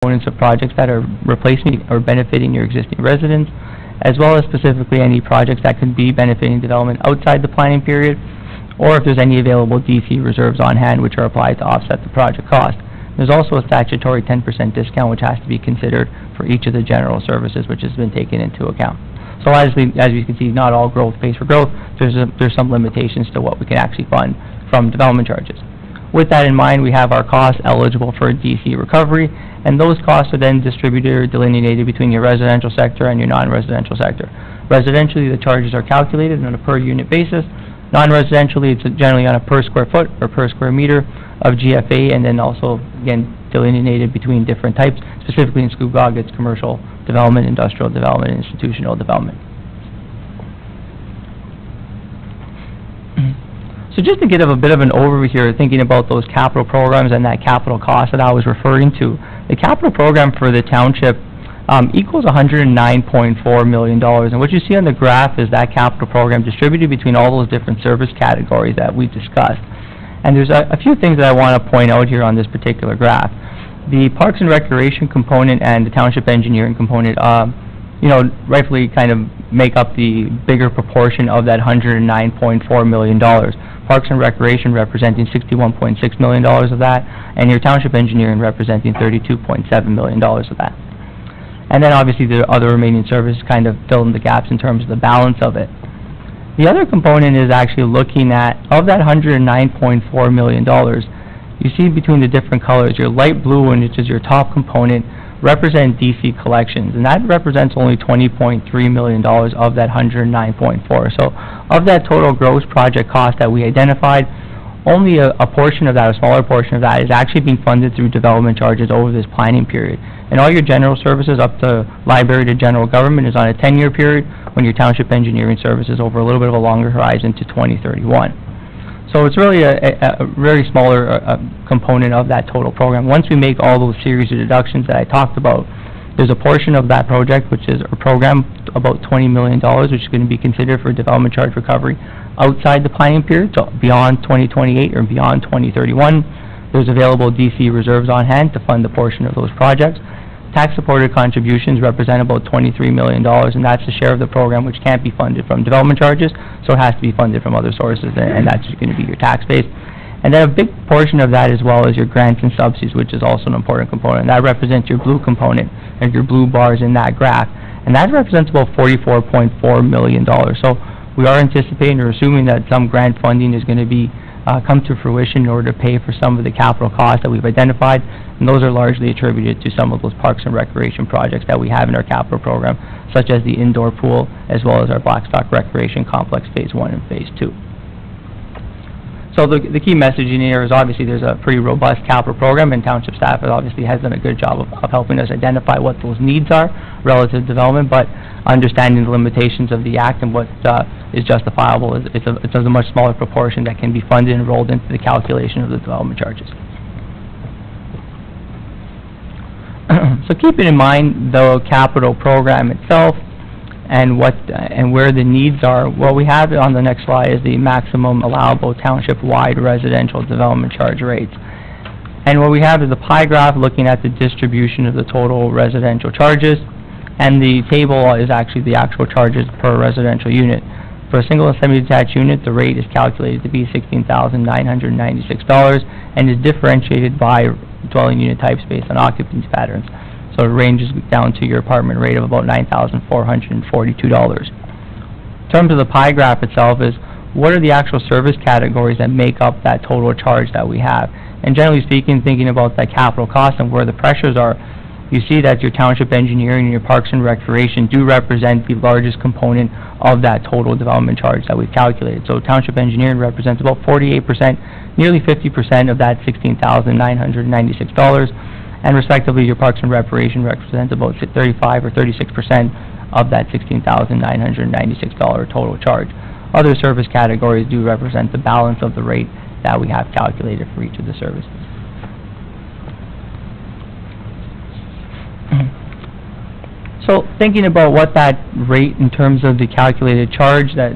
components of projects that are replacing or benefiting your existing residents, as well as specifically any projects that could be benefiting development outside the planning period, or if there's any available DC reserves on hand which are applied to offset the project cost. There's also a statutory 10% discount which has to be considered for each of the general services which has been taken into account. So as you can see, not all growth pays for growth. There's some limitations to what we can actually fund from development charges. With that in mind, we have our costs eligible for DC recovery, and those costs are then distributed or delineated between your residential sector and your non-residential sector. Residentially, the charges are calculated on a per unit basis. Non-residentially, it's generally on a per square foot or per square meter of GFA, and then also, again, delineated between different types. Specifically in Scugog, it's commercial development, industrial development, and institutional development. So just to give a bit of an overview here, thinking about those capital programs and that capital cost that I was referring to, the capital program for the township equals $109.4 million. And what you see on the graph is that capital program distributed between all those different service categories that we've discussed. And there's a few things that I want to point out here on this particular graph. The Parks and Recreation component and the Township Engineering component, rightfully kind of make up the bigger proportion of that $109.4 million. Parks and Recreation representing $61.6 million of that, and your Township Engineering representing $32.7 million of that. And then obviously the other remaining services kind of fill in the gaps in terms of the balance of it. The other component is actually looking at, of that $109.4 million, you see between the different colors, your light blue one, which is your top component, represent DC collections, and that represents only $20.3 million of that $109.4. So of that total gross project cost that we identified, only a portion of that, a smaller portion of that, is actually being funded through development charges over this planning period. And all your general services up to library to general government is on a 10-year period, when your township engineering services over a little bit of a longer horizon to 2031. So it's really a very smaller component of that total program. Once we make all those series of deductions that I talked about, there's a portion of that project, which is a program about $20 million, which is going to be considered for development charge recovery outside the planning period, so beyond 2028 or beyond 2031. There's available DC reserves on hand to fund a portion of those projects. Tax-supported contributions represent about $23 million, and that's the share of the program which can't be funded from development charges, so it has to be funded from other sources, and that's going to be your tax base. And then a big portion of that as well is your grants and subsidies, which is also an important component. And that represents your blue component, and your blue bars in that graph, and that represents about $44.4 million. So we are anticipating or assuming that some grant funding is going to be come to fruition in order to pay for some of the capital costs that we've identified, and those are largely attributed to some of those parks and recreation projects that we have in our capital program, such as the indoor pool, as well as our Blackstock Recreation Complex Phase 1 and Phase 2. So the key message in here is obviously there's a pretty robust capital program, and township staff obviously has done a good job of helping us identify what those needs are relative to development, but understanding the limitations of the Act and what is justifiable. It's a much smaller proportion that can be funded and rolled into the calculation of the development charges. So keeping in mind the capital program itself and where the needs are, what we have on the next slide is the maximum allowable township-wide residential development charge rates. And what we have is the pie graph looking at the distribution of the total residential charges, and the table is actually the actual charges per residential unit. For a single and semi-detached unit, the rate is calculated to be $16,996 and is differentiated by dwelling unit types based on occupancy patterns. So it ranges down to your apartment rate of about $9,442. In terms of the pie graph itself is, what are the actual service categories that make up that total charge that we have? And generally speaking, thinking about that capital cost and where the pressures are, you see that your township engineering and your parks and recreation do represent the largest component of that total development charge that we've calculated. So township engineering represents about 48%, nearly 50% of that $16,996, and respectively your parks and recreation represents about 35 or 36% of that $16,996 total charge. Other service categories do represent the balance of the rate that we have calculated for each of the services. So thinking about what that rate in terms of the calculated charge, that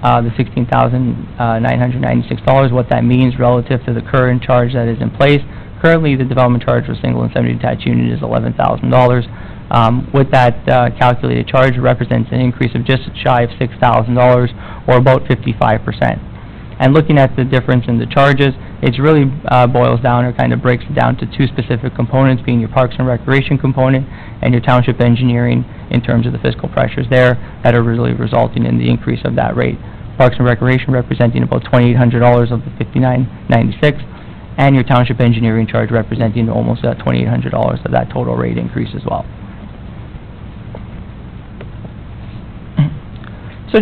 the $16,996, what that means relative to the current charge that is in place, Currently, the development charge for single and semi-detached unit is $11,000. With that calculated charge, it represents an increase of just shy of $6,000, or about 55%. And looking at the difference in the charges, it really boils down, or kind of breaks it down to two specific components, being your Parks and Recreation component and your Township Engineering in terms of the fiscal pressures there that are really resulting in the increase of that rate. Parks and Recreation representing about $2,800 of the $59.96, and your Township Engineering charge representing almost $2,800 of that total rate increase as well. So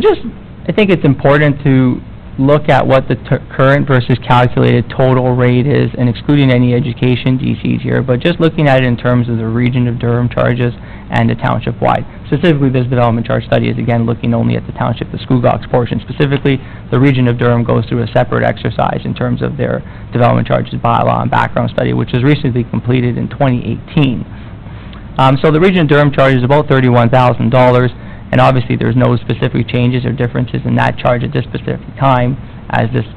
I think it's important to look at what the current versus calculated total rate is, and excluding any education DCs here, but just looking at it in terms of the Region of Durham charges and the township-wide. Specifically, this development charge study is again looking only at the township, the Scugog portion. Specifically, the Region of Durham goes through a separate exercise in terms of their development charges bylaw and background study, which was recently completed in 2018. So the Region of Durham charge is about $31,000. And obviously, there's no specific changes or differences in that charge at this specific time, as this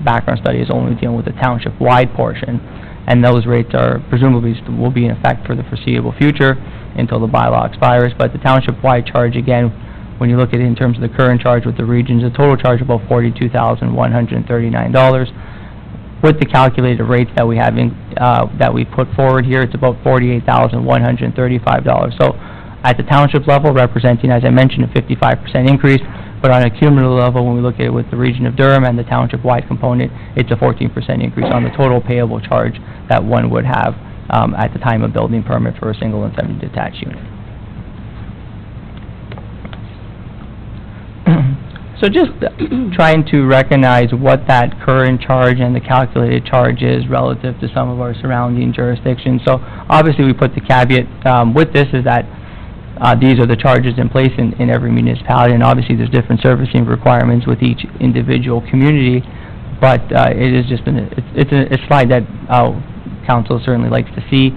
background study is only dealing with the township-wide portion. And those rates are presumably will be in effect for the foreseeable future until the bylaw expires. But the township-wide charge, again, when you look at it in terms of the current charge with the regions, the total charge is about $42,139. With the calculated rates that we have that we put forward here, it's about $48,135. So at the township level, representing, as I mentioned, a 55% increase, but on a cumulative level, when we look at it with the Region of Durham and the township-wide component, it's a 14% increase on the total payable charge that one would have at the time of building permit for a single and semi-detached unit. So just trying to recognize what that current charge and the calculated charge is relative to some of our surrounding jurisdictions. So obviously, we put the caveat with this is that these are the charges in place in every municipality, and obviously there's different servicing requirements with each individual community, but it is just it's a slide that council certainly likes to see,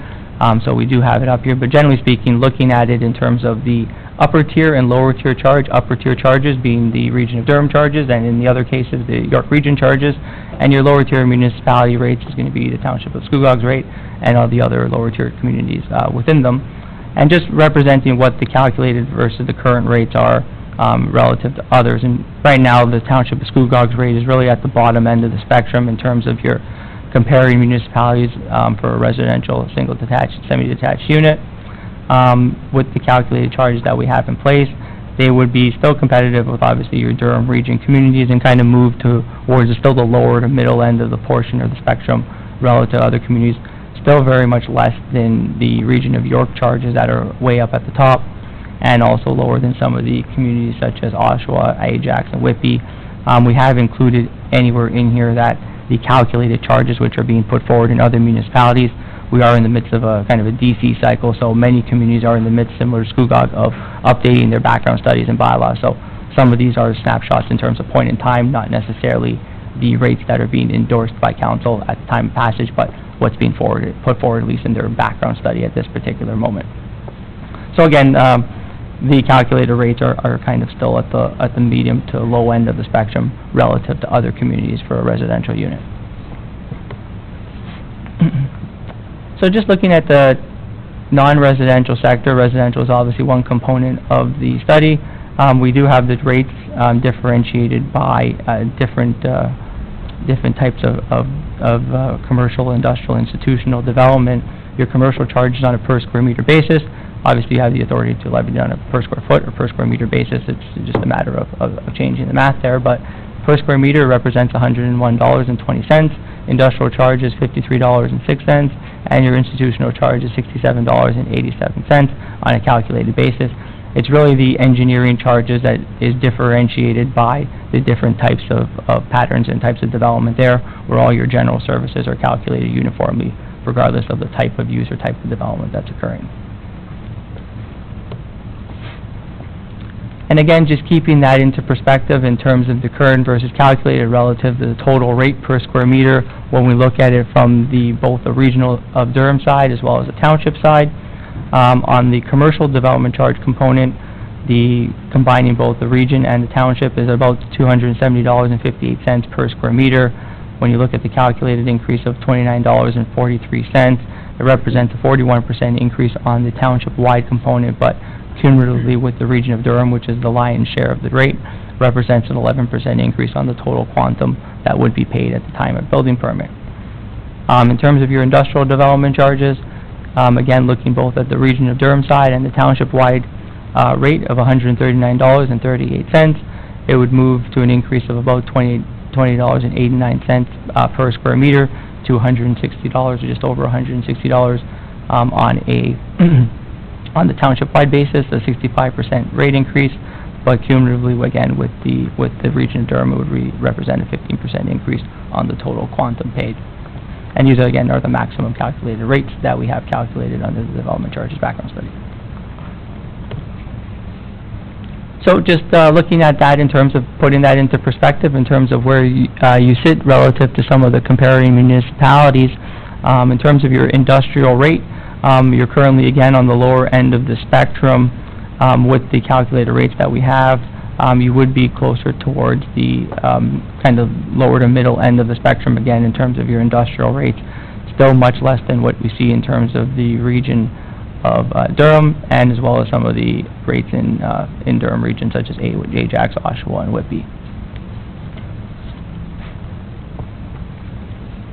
so we do have it up here. But generally speaking, looking at it in terms of the upper tier and lower tier charge, upper tier charges being the Region of Durham charges, and in the other cases the York Region charges, and your lower tier municipality rates is going to be the Township of Scugog's rate and all the other lower tier communities within them. And just representing what the calculated versus the current rates are relative to others. And right now, the Township of Scugog's rate is really at the bottom end of the spectrum in terms of your comparing municipalities for a residential, single-detached, semi-detached unit. With the calculated charges that we have in place, they would be still competitive with, obviously, your Durham Region communities and kind of move towards still the lower to middle end of the portion of the spectrum relative to other communities. Still very much less than the Region of York charges that are way up at the top, and also lower than some of the communities such as Oshawa, Ajax, and Whitby. We have included anywhere in here that the calculated charges which are being put forward in other municipalities. We are in the midst of a kind of a DC cycle, so many communities are in the midst, similar to Scugog, of updating their background studies and bylaws. So some of these are snapshots in terms of point in time, not necessarily the rates that are being endorsed by council at the time of passage, but what's being put forward, at least in their background study at this particular moment. So again, the calculated rates are kind of still at the medium to low end of the spectrum relative to other communities for a residential unit. So just looking at the non-residential sector, residential is obviously one component of the study. We do have the rates differentiated by different types of commercial, industrial, institutional development. Your commercial charge is on a per square meter basis. Obviously, you have the authority to levy it on a per square foot or per square meter basis. It's just a matter of changing the math there. But per square meter represents $101.20. Industrial charge is $53.06, and your institutional charge is $67.87 on a calculated basis. It's really the engineering charges that is differentiated by the different types of patterns and types of development there, where all your general services are calculated uniformly, regardless of the type of use or type of development that's occurring. And again, just keeping that into perspective in terms of the current versus calculated relative to the total rate per square meter, when we look at it from both the Regional of Durham side as well as the township side. On the commercial development charge component, combining both the region and the township is about $270.58 per square meter. When you look at the calculated increase of $29.43, it represents a 41% increase on the township-wide component, but cumulatively with the region of Durham, which is the lion's share of the rate, represents an 11% increase on the total quantum that would be paid at the time of building permit. In terms of your industrial development charges, again, looking both at the region of Durham side and the township-wide rate of $139.38, it would move to an increase of about $20.89 per square meter to $160, or just over $160 on the township-wide basis, a 65% rate increase, but cumulatively, again, with the region of Durham, it would represent a 15% increase on the total quantum paid. And these, again, are the maximum calculated rates that we have calculated under the development charges background study. So just looking at that in terms of putting that into perspective, in terms of where you sit relative to some of the comparing municipalities, in terms of your industrial rate, you're currently, again, on the lower end of the spectrum with the calculated rates that we have. You would be closer towards the kind of lower to middle end of the spectrum, again, in terms of your industrial rates. Still much less than what we see in terms of the region of Durham, and as well as some of the rates in Durham region, such as Ajax, Oshawa, and Whitby.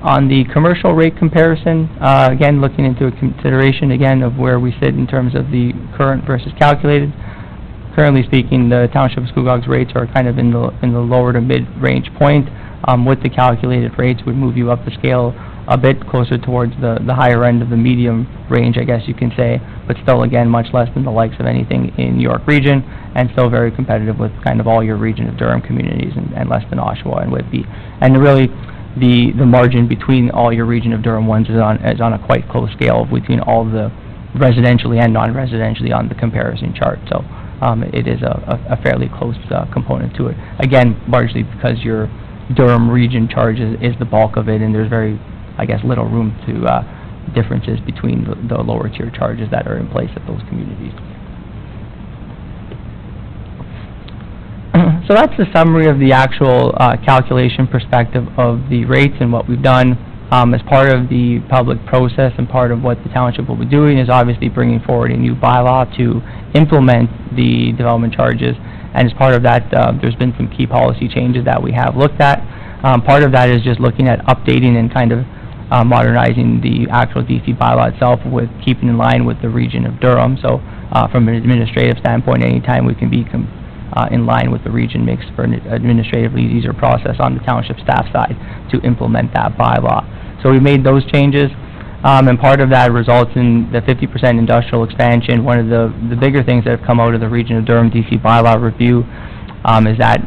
On the commercial rate comparison, again, looking into a consideration, again, of where we sit in terms of the current versus calculated. Currently speaking, the Township of Scugog's rates are kind of in the lower to mid-range point. With the calculated rates would move you up the scale a bit closer towards the higher end of the medium range, I guess you can say, but still, again, much less than the likes of anything in York region, and still very competitive with kind of all your region of Durham communities, and less than Oshawa and Whitby. And really, the margin between all your region of Durham ones is on a quite close scale between all the residentially and non-residentially on the comparison chart. So it is a fairly close component to it. Again, largely because your Durham region charge is the bulk of it, and there's very, I guess, little room to differences between the lower tier charges that are in place at those communities. So that's the summary of the actual calculation perspective of the rates and what we've done. As part of the public process and part of what the township will be doing is obviously bringing forward a new bylaw to implement the development charges, and as part of that, there's been some key policy changes that we have looked at. Part of that is just looking at updating and kind of modernizing the actual DC bylaw itself with keeping in line with the region of Durham. So from an administrative standpoint, anytime we can be in line with the region makes for an administratively easier process on the township staff side to implement that bylaw. So we made those changes, and part of that results in the 50% industrial expansion. One of the bigger things that have come out of the region of Durham DC bylaw review is that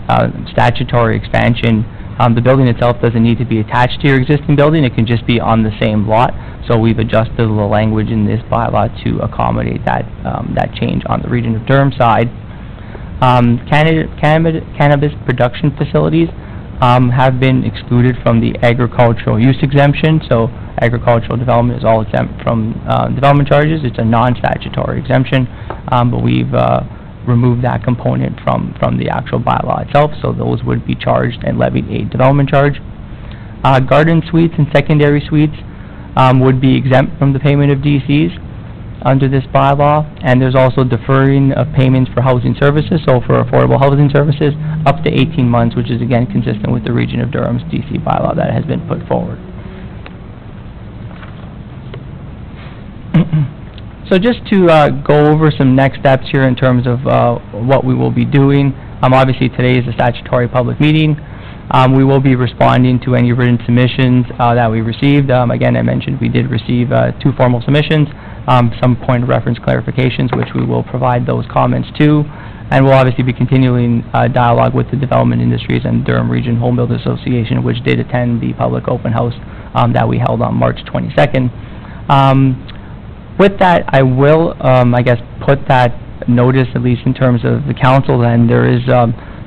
statutory expansion. The building itself doesn't need to be attached to your existing building. It can just be on the same lot. So we've adjusted the language in this bylaw to accommodate that change on the region of Durham side. Cannabis production facilities have been excluded from the agricultural use exemption. So agricultural development is all exempt from development charges. It's a non-statutory exemption, but we've removed that component from the actual bylaw itself, so those would be charged and levied a development charge. Garden suites and secondary suites would be exempt from the payment of DCs under this bylaw, and there's also deferring of payments for housing services, so for affordable housing services, up to 18 months, which is again consistent with the region of Durham's DC bylaw that has been put forward. So just to go over some next steps here in terms of what we will be doing. Obviously today is a statutory public meeting. We will be responding to any written submissions that we received. Again, I mentioned we did receive 2 formal submissions, some point of reference clarifications, which we will provide those comments to. And we'll obviously be continuing dialogue with the Development Industries and Durham Region Home Builders Association, which did attend the public open house that we held on March 22nd. With that, I will, I guess, put that notice, at least in terms of the council, and there is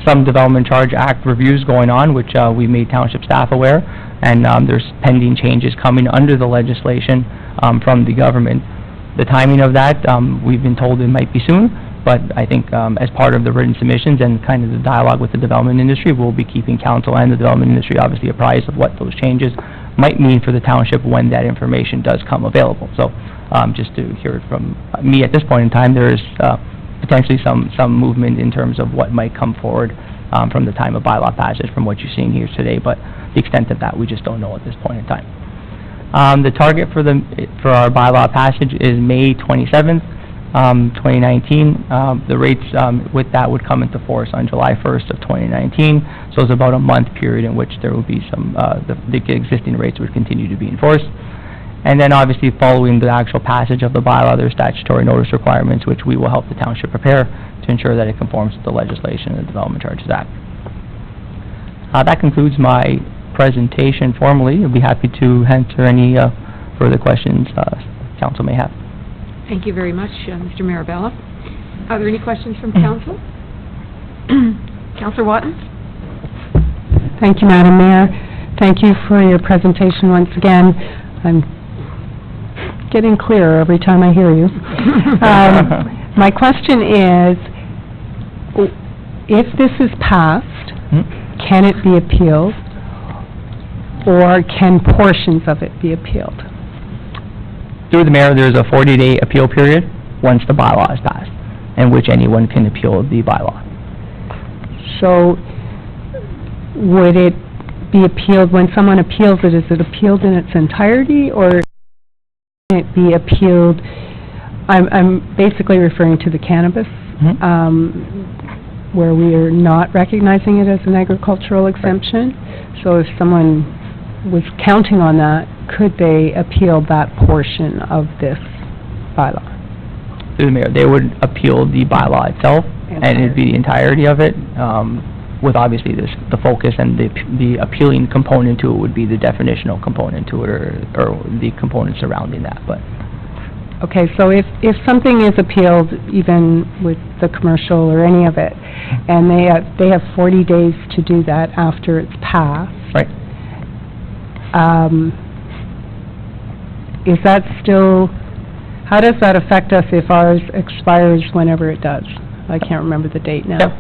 some Development Charge Act reviews going on, which we made township staff aware, and there's pending changes coming under the legislation from the government. The timing of that, we've been told it might be soon, But I think as part of the written submissions and kind of the dialogue with the development industry, we'll be keeping council and the development industry obviously apprised of what those changes might mean for the township when that information does come available. So just to hear it from me at this point in time, there is potentially some movement in terms of what might come forward from the time of bylaw passage from what you're seeing here today, but the extent of that we just don't know at this point in time. The target for our bylaw passage is May 27th. 2019. The rates with that would come into force on July 1st of 2019. So it's about a month period in which there will be some, the existing rates would continue to be enforced. And then obviously following the actual passage of the bylaw, there are statutory notice requirements which we will help the township prepare to ensure that it conforms to the legislation and the Development Charges Act. That concludes my presentation formally. I'll be happy to answer any further questions council may have. Thank you very much, Mr. Marabella. Are there any questions from council? Councillor Watton? Thank you, Madam Mayor. Thank you for your presentation once again. I'm getting clearer every time I hear you. My question is, if this is passed, can it be appealed, or can portions of it be appealed? Through the mayor, there's a 40-day appeal period once the bylaw is passed, in which anyone can appeal the bylaw. So, would it be appealed, when someone appeals it, is it appealed in its entirety, or can it be appealed, I'm basically referring to the cannabis, where we are not recognizing it as an agricultural exemption. Right. So if someone was counting on that, could they appeal that portion of this bylaw? Through the mayor, they would appeal the bylaw itself, and it'd be the entirety of it, with obviously the focus and the appealing component to it would be the definitional component to it, or the component surrounding that. But okay, so if something is appealed, even with the commercial or any of it, and they have 40 days to do that after it's passed, right? Is that still, how does that affect us if ours expires whenever it does? I can't remember the date now. Yep.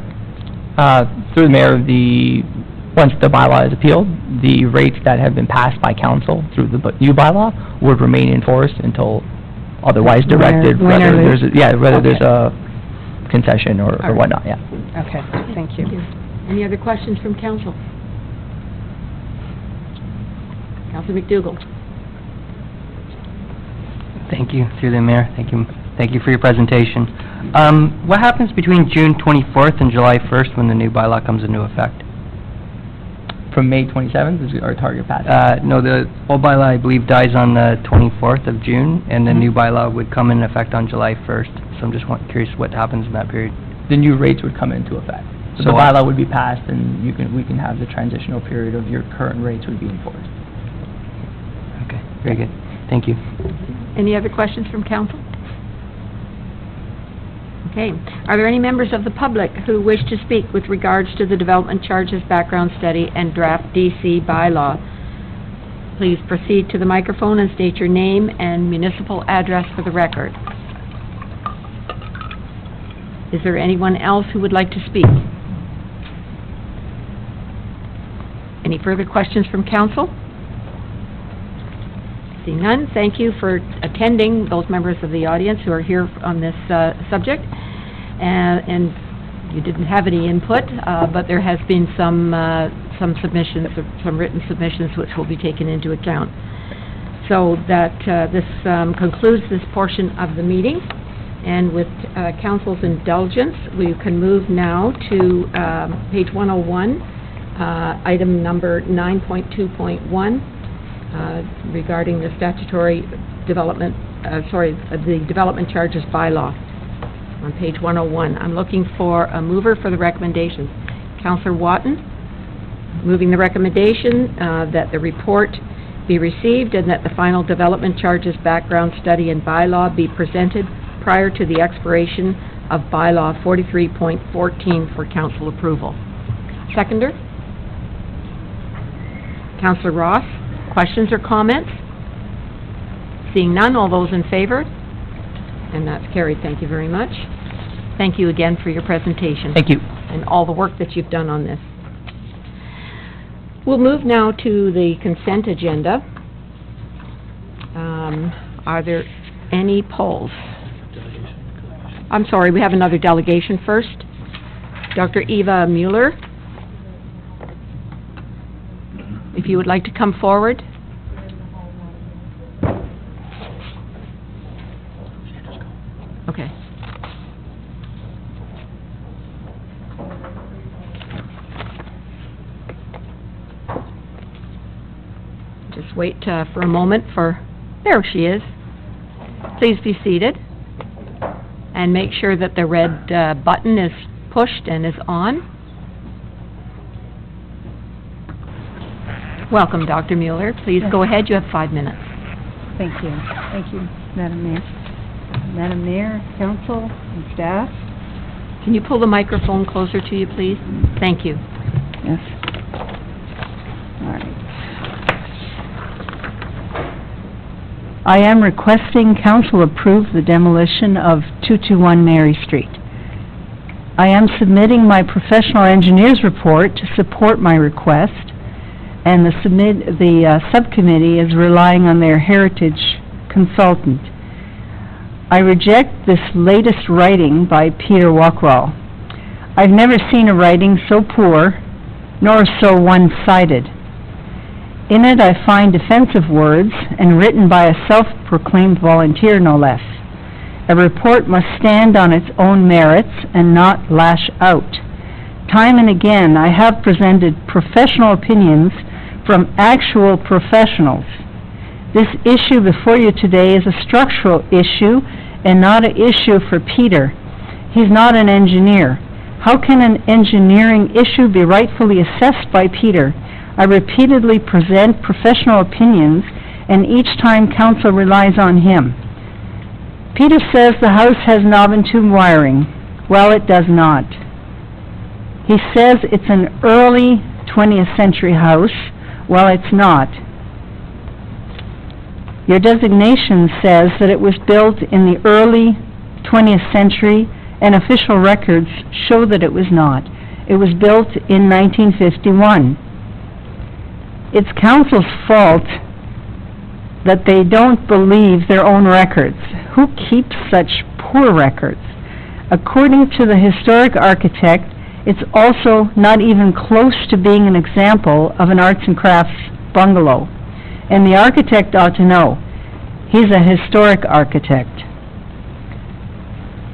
Through the mayor, once the bylaw is appealed, the rates that have been passed by council through the new bylaw would remain in force until otherwise directed, whether there's a concession or whatnot, yeah. Okay, thank you. Any other questions from council? Councilor McDougall. Thank you, through the mayor. Thank you for your presentation. What happens between June 24th and July 1st when the new bylaw comes into effect? From May 27th is our target passage? No, the old bylaw, I believe, dies on the 24th of June, and the new bylaw would come in effect on July 1st. So I'm just curious what happens in that period. The new rates would come into effect. So the bylaw would be passed, and we can have the transitional period of your current rates would be enforced. Okay, very good. Thank you. Any other questions from council? Okay. Are there any members of the public who wish to speak with regards to the Development Charges Background Study and Draft DC bylaw? Please proceed to the microphone and state your name and municipal address for the record. Is there anyone else who would like to speak? Any further questions from council? Seeing none, thank you for attending, those members of the audience who are here on this subject. And you didn't have any input, but there has been some submissions, some written submissions which will be taken into account. So that this concludes this portion of the meeting. And with council's indulgence, we can move now to page 101, item number 9.2.1. Regarding the statutory development, the development charges bylaw on page 101. I'm looking for a mover for the recommendations. Councillor Watton, moving the recommendation that the report be received and that the final development charges background study and bylaw be presented prior to the expiration of bylaw 43.14 for council approval. Seconder? Councillor Ross. Questions or comments? Seeing none, all those in favor? And that's carried. Thank you very much. Thank you again for your presentation. Thank you. And all the work that you've done on this. We'll move now to the consent agenda. Are there any polls? I'm sorry, we have another delegation first. Dr. Eva Mueller, if you would like to come forward. Okay. Just wait for a moment for, there she is. Please be seated. And make sure that the red button is pushed and is on. Welcome, Dr. Mueller. Please go ahead. You have 5 minutes. Thank you. Thank you, Madam Mayor. Madam Mayor, Council, and staff. Can you pull the microphone closer to you, please? Thank you. Yes. All right. I am requesting Council approve the demolition of 221 Mary Street. I am submitting my professional engineer's report to support my request, and the subcommittee is relying on their heritage consultant. I reject this latest writing by Peter Walkwell. I've never seen a writing so poor, nor so one-sided. In it I find defensive words, and written by a self-proclaimed volunteer, no less. A report must stand on its own merits and not lash out. Time and again I have presented professional opinions from actual professionals. This issue before you today is a structural issue and not an issue for Peter. He's not an engineer. How can an engineering issue be rightfully assessed by Peter? I repeatedly present professional opinions, and each time Council relies on him. Peter says the house has knob and tube wiring. Well, it does not. He says it's an early 20th century house. Well, it's not. Your designation says that it was built in the early 20th century, and official records show that it was not. It was built in 1951. It's Council's fault that they don't believe their own records. Who keeps such poor records? According to the historic architect, it's also not even close to being an example of an arts and crafts bungalow. And the architect ought to know. He's a historic architect.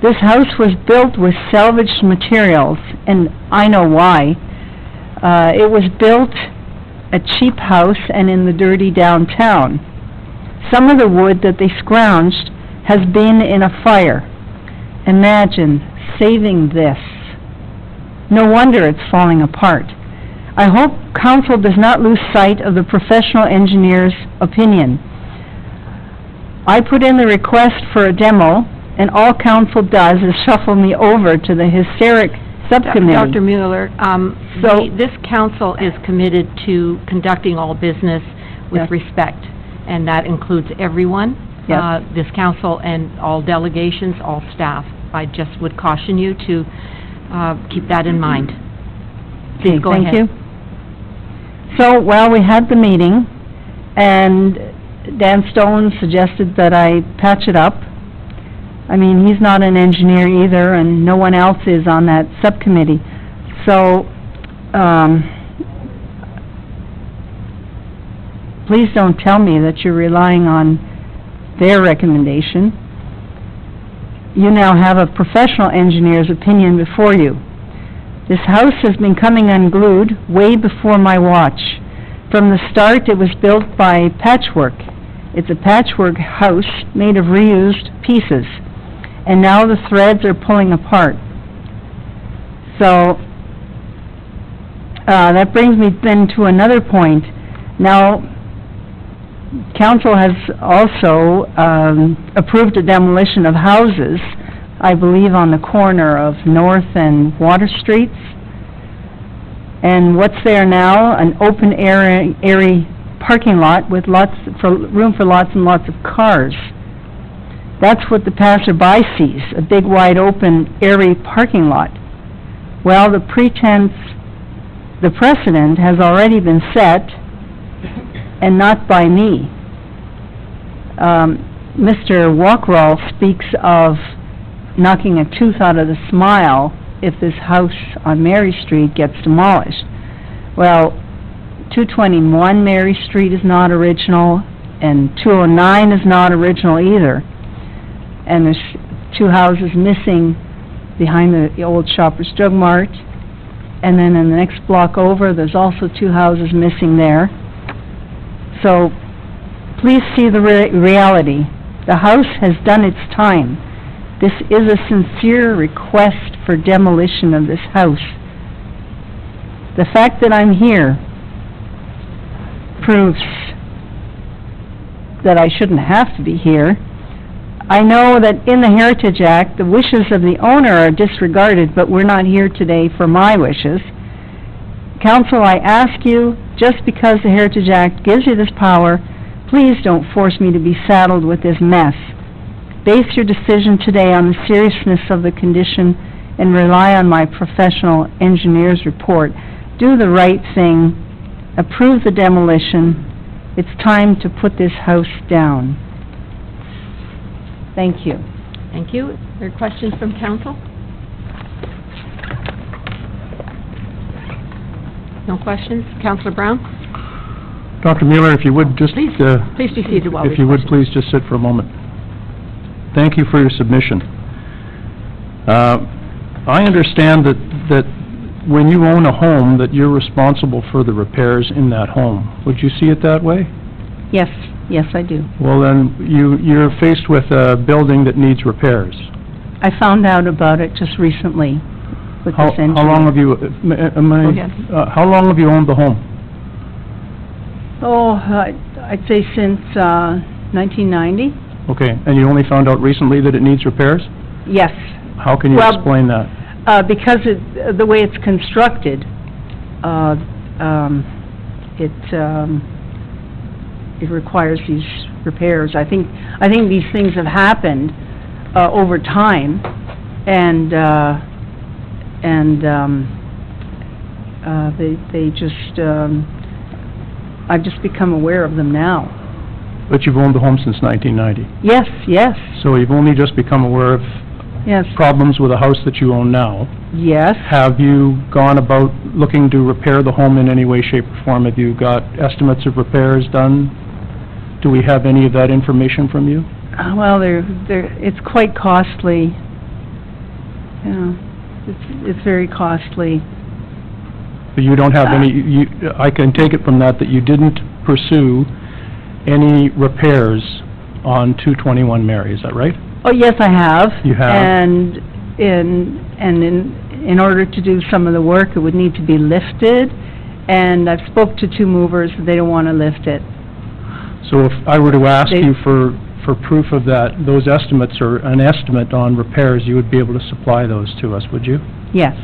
This house was built with salvaged materials, and I know why. It was built a cheap house and in the dirty downtown. Some of the wood that they scrounged has been in a fire. Imagine saving this. No wonder it's falling apart. I hope Council does not lose sight of the professional engineer's opinion. I put in the request for a demo, and all Council does is shuffle me over to the hysteric subcommittee. Dr. Mueller, this council is committed to conducting all business with Yes. respect, and that includes everyone. Yes. This council and all delegations, all staff. I just would caution you to keep that in mind. Please go ahead. Thank you. So, well, we had the meeting, and Dan Stone suggested that I patch it up. I mean, he's not an engineer either, and no one else is on that subcommittee. So, please don't tell me that you're relying on their recommendation. You now have a professional engineer's opinion before you. This house has been coming unglued way before my watch. From the start, it was built by patchwork. It's a patchwork house made of reused pieces, and now the threads are pulling apart. So, that brings me then to another point. Now, Council has also approved a demolition of houses, I believe on the corner of North and Water Streets. And what's there now? An open area parking lot with room for lots and lots of cars. That's what the passerby sees, a big wide open, airy parking lot. Well, the precedent has already been set, and not by me. Mr. Walkrall speaks of knocking a tooth out of the smile if this house on Mary Street gets demolished. Well, 221 Mary Street is not original, and 209 is not original either. And there's two houses missing behind the old Shoppers Drug Mart, and then in the next block over, there's also two houses missing there. So, please see the reality. The house has done its time. This is a sincere request for demolition of this house. The fact that I'm here proves that I shouldn't have to be here. I know that in the Heritage Act, the wishes of the owner are disregarded, but we're not here today for my wishes. Council, I ask you, just because the Heritage Act gives you this power, please don't force me to be saddled with this mess. Base your decision today on the seriousness of the condition and rely on my professional engineer's report. Do the right thing. Approve the demolition. It's time to put this house down. Thank you. Thank you. Are there questions from council? No questions? Councillor Brown? Dr. Mueller, if you would just... Please be seated while we... If you would please just sit for a moment. Thank you for your submission. I understand that when you own a home, that you're responsible for the repairs in that home. Would you see it that way? Yes, yes, I do. Well, then, you're faced with a building that needs repairs. I found out about it just recently with this engineer. How long have you... Go ahead. How long have you owned the home? Oh, I'd say since 1990. Okay, and you only found out recently that it needs repairs? Yes. How can you Well, explain that? Because the way it's constructed, it requires these repairs. I think these things have happened over time, and they just I've just become aware of them now. But you've owned the home since 1990. Yes, yes, So you've only just become aware of yes, problems with a house that you own now. yes. Have you gone about looking to repair the home in any way, shape, or form? Have you got estimates of repairs done? Do we have any of that information from you? Well, it's quite costly. Yeah, it's very costly. But you don't have any, I can take it from that you didn't pursue any repairs on 221 Mary, is that right? Oh, yes, I have. You have? And in order to do some of the work, it would need to be lifted, and I've spoke to two movers, they don't want to lift it. So if I were to ask you for proof of that, those estimates or an estimate on repairs, you would be able to supply those to us, would you? Yes.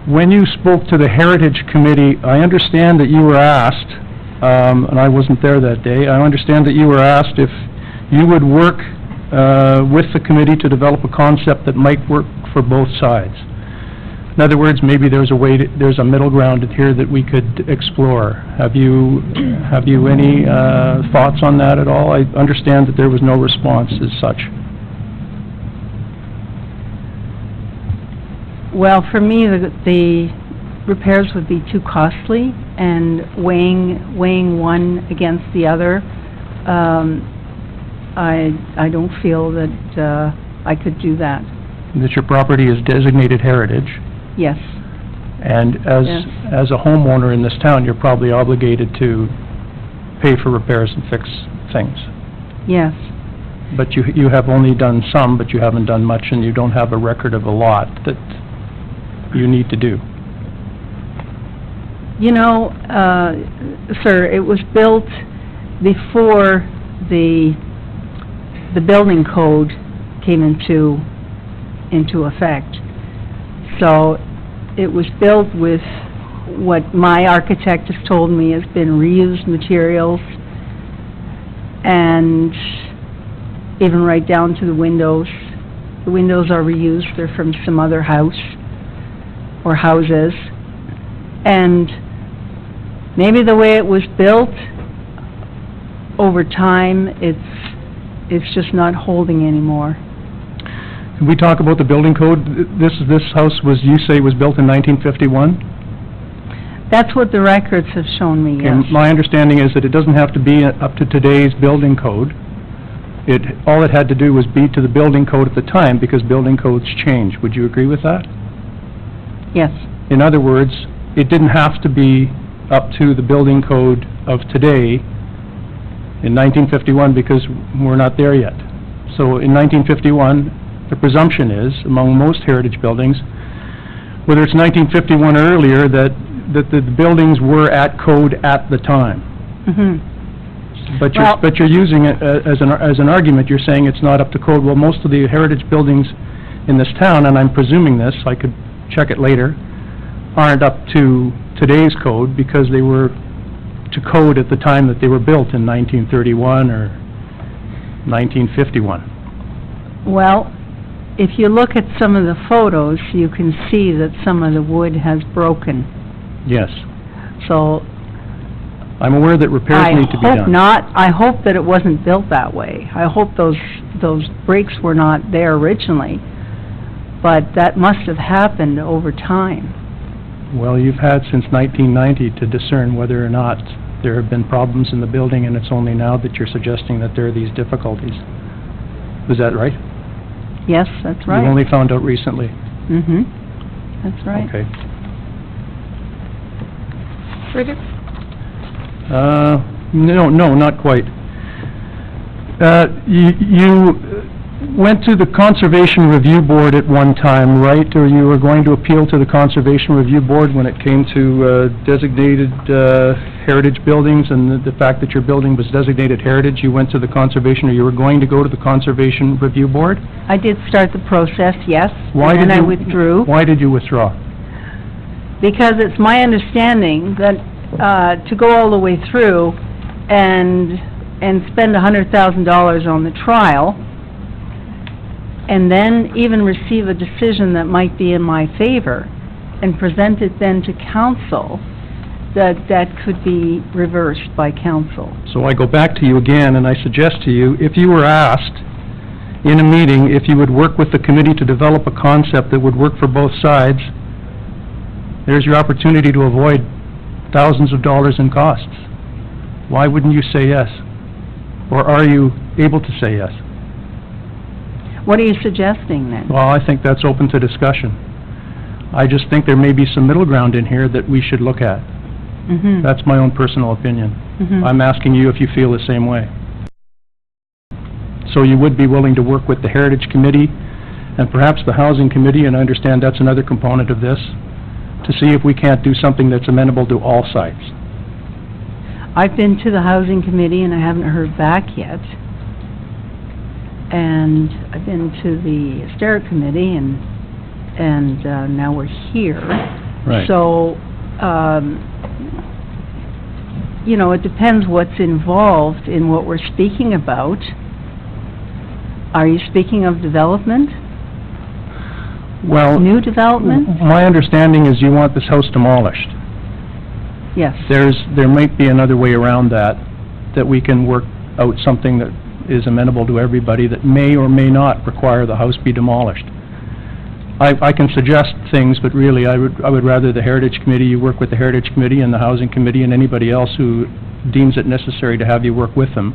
When you spoke to the Heritage Committee, I understand that you were asked, and I wasn't there that day, I understand that you were asked if you would work with the committee to develop a concept that might work for both sides. In other words, maybe there's a middle ground here that we could explore. Have you any thoughts on that at all? I understand that there was no response as such. Well, for me, the repairs would be too costly, and weighing one against the other, I don't feel that I could do that. That your property is designated heritage, Yes, and Yes. as a homeowner in this town, you're probably obligated to pay for repairs and fix things. yes. But you have only done some, but you haven't done much, and you don't have a record of a lot that you need to do. You know, sir, it was built before the building code came into effect. So it was built with what my architect has told me has been reused materials, and even right down to the windows. The windows are reused, they're from some other house or houses. And maybe the way it was built, over time, it's just not holding anymore. Can we talk about the building code? This house was, you say, was built in 1951? That's what the records have shown me, yes. And my understanding is that it doesn't have to be up to today's building code. All it had to do was be to the building code at the time, because building codes change. Would you agree with that? Yes. In other words, it didn't have to be up to the building code of today in 1951, because we're not there yet. So in 1951, the presumption is, among most heritage buildings, whether it's 1951 or earlier, that the buildings were at code at the time. Mm-hmm. But you're using it as an argument. You're saying it's not up to code. Well, most of the heritage buildings in this town, and I'm presuming this, I could check it later, aren't up to today's code because they were to code at the time that they were built in 1931 or 1951. Well, if you look at some of the photos, you can see that some of the wood has broken. Yes. So I'm aware that repairs need to be done. I hope not. I hope that it wasn't built that way. I hope those breaks were not there originally, but that must have happened over time. Well, you've had since 1990 to discern whether or not there have been problems in the building, and it's only now that you're suggesting that there are these difficulties. Is that right? Yes, that's right. You only found out recently? Mm-hmm. That's right. Okay. Further? No, not quite. You went to the Conservation Review Board at one time, right? Or you were going to appeal to the Conservation Review Board when it came to designated heritage buildings, and the fact that your building was designated heritage, you went to the Conservation, or you were going to go to the Conservation Review Board? I did start the process, yes, and I withdrew. Why did you withdraw? Because it's my understanding that to go all the way through and spend $100,000 on the trial, and then even receive a decision that might be in my favor, and present it then to council, that could be reversed by council. So I go back to you again, and I suggest to you, if you were asked in a meeting if you would work with the committee to develop a concept that would work for both sides, there's your opportunity to avoid thousands of dollars in costs. Why wouldn't you say yes? Or are you able to say yes? What are you suggesting then? Well, I think that's open to discussion. I just think there may be some middle ground in here that we should look at. Mm-hmm. That's my own personal opinion. Mm-hmm. I'm asking you if you feel the same way. So you would be willing to work with the Heritage Committee and perhaps the Housing Committee, and I understand that's another component of this, to see if we can't do something that's amenable to all sides. I've been to the Housing Committee and I haven't heard back yet. And I've been to the Historic Committee and now we're here. Right. So, you know, it depends what's involved in what we're speaking about. Are you speaking of development? Well, New development? my understanding is you want this house demolished. Yes. There might be another way around that we can work out something that is amenable to everybody that may or may not require the house be demolished. I can suggest things, but really I would rather the Heritage Committee, you work with the Heritage Committee and the Housing Committee and anybody else who deems it necessary to have you work with them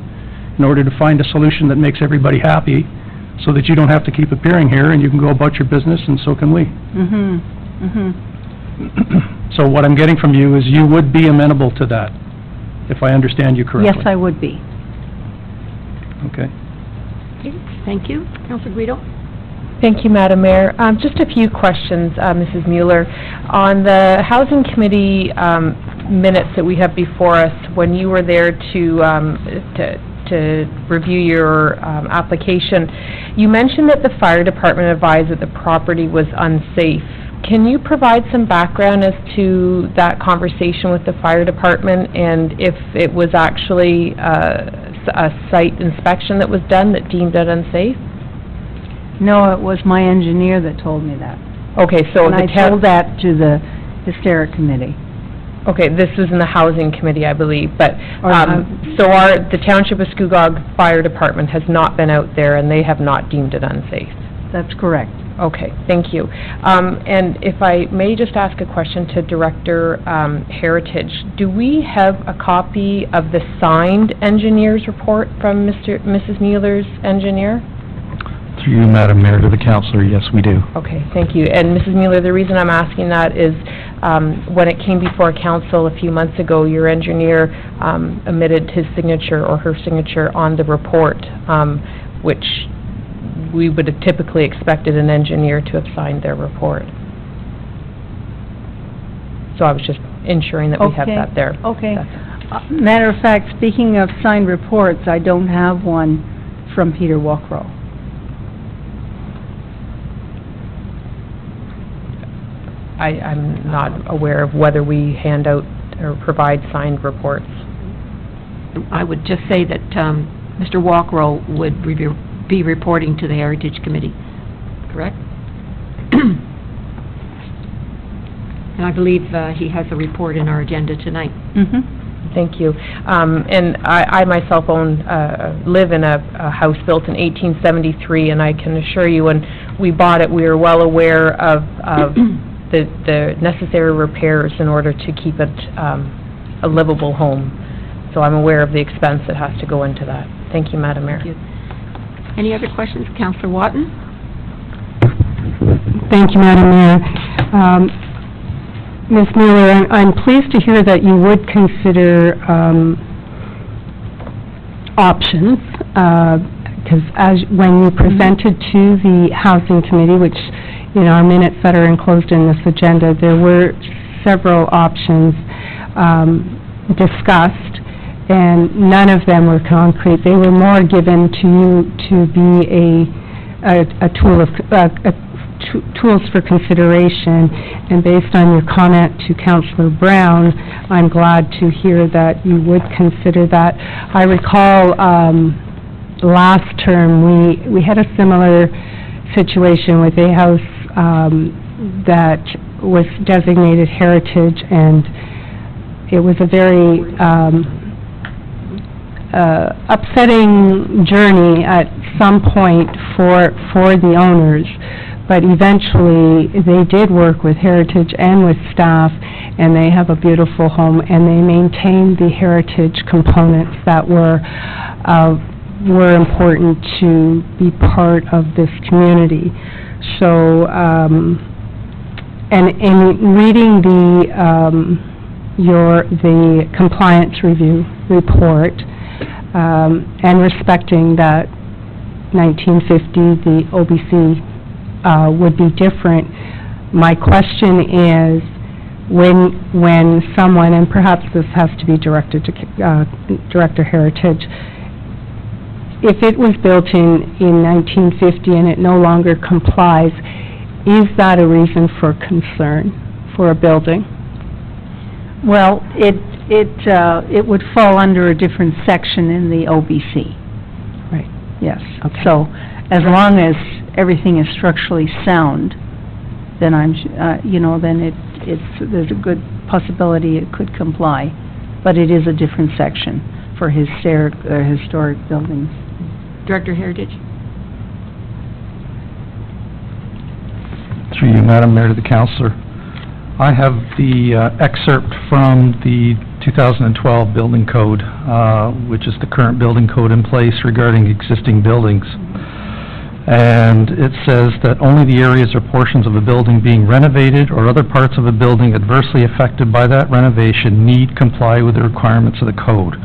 in order to find a solution that makes everybody happy, so that you don't have to keep appearing here and you can go about your business, and so can we. Mm-hmm. Mm-hmm. So what I'm getting from you is you would be amenable to that, if I understand you correctly. Yes, I would be. Okay. Okay, thank you. Councilor Guido? Thank you, Madam Mayor. Just a few questions, Mrs. Mueller. On the Housing Committee minutes that we have before us, when you were there to review your application, you mentioned that the fire department advised that the property was unsafe. Can you provide some background as to that conversation with the fire department, and if it was actually a site inspection that was done that deemed it unsafe? No, it was my engineer that told me that. Okay, so And the I town... told that to the Hysteric Committee. Okay, this was in the Housing Committee, I believe, but, Or, so the Township of Scugog Fire Department has not been out there, and they have not deemed it unsafe? That's correct. Okay, thank you. And if I may just ask a question to Director Heritage, do we have a copy of the signed engineer's report from Mrs. Mueller's engineer? Through you, Madam Mayor, to the councillor, yes, we do. Okay, thank you. And Mrs. Mueller, the reason I'm asking that is, when it came before council a few months ago, your engineer omitted his signature or her signature on the report, which we would have typically expected an engineer to have signed their report. So I was just ensuring that we have Okay, that there. okay. That's- Matter of fact, speaking of signed reports, I don't have one from Peter Walkrow. I'm not aware of whether we hand out or provide signed reports. I would just say that Mr. Walkrow would be reporting to the Heritage Committee, correct? And I believe he has a report in our agenda tonight. Mm-hmm. Thank you. And I myself live in a house built in 1873, and I can assure you, when we bought it, we were well aware of the necessary repairs in order to keep it a livable home. So I'm aware of the expense that has to go into that. Thank you, Madam Mayor. Thank you. Any other questions? Councillor Watton? Thank you, Madam Mayor. Ms. Mueller, I'm pleased to hear that you would consider options, because when you presented to the Housing Committee, which in our minutes that are enclosed in this agenda, there were several options discussed, and none of them were concrete. They were more given to you to be a tool of tools for consideration, and based on your comment to Councillor Brown, I'm glad to hear that you would consider that. I recall last term we had a similar situation with a house that was designated heritage, and it was a very upsetting journey at some point for the owners, but eventually they did work with Heritage and with staff, and they have a beautiful home, and they maintained the heritage components that were important to be part of this community. So, and in reading the compliance review report, and respecting that 1950, the OBC would be different, my question is, when someone, and perhaps this has to be directed to Director Heritage, if it was built in 1950 and it no longer complies, is that a reason for concern for a building? Well, it would fall under a different section in the OBC. Right. Yes. Okay. So, as long as everything is structurally sound, then then there's a good possibility it could comply, but it is a different section for historic buildings. Director Heritage? Through you, Madam Mayor, to the councillor. I have the excerpt from the 2012 building code, which is the current building code in place regarding existing buildings. And it says that only the areas or portions of a building being renovated or other parts of a building adversely affected by that renovation need comply with the requirements of the code.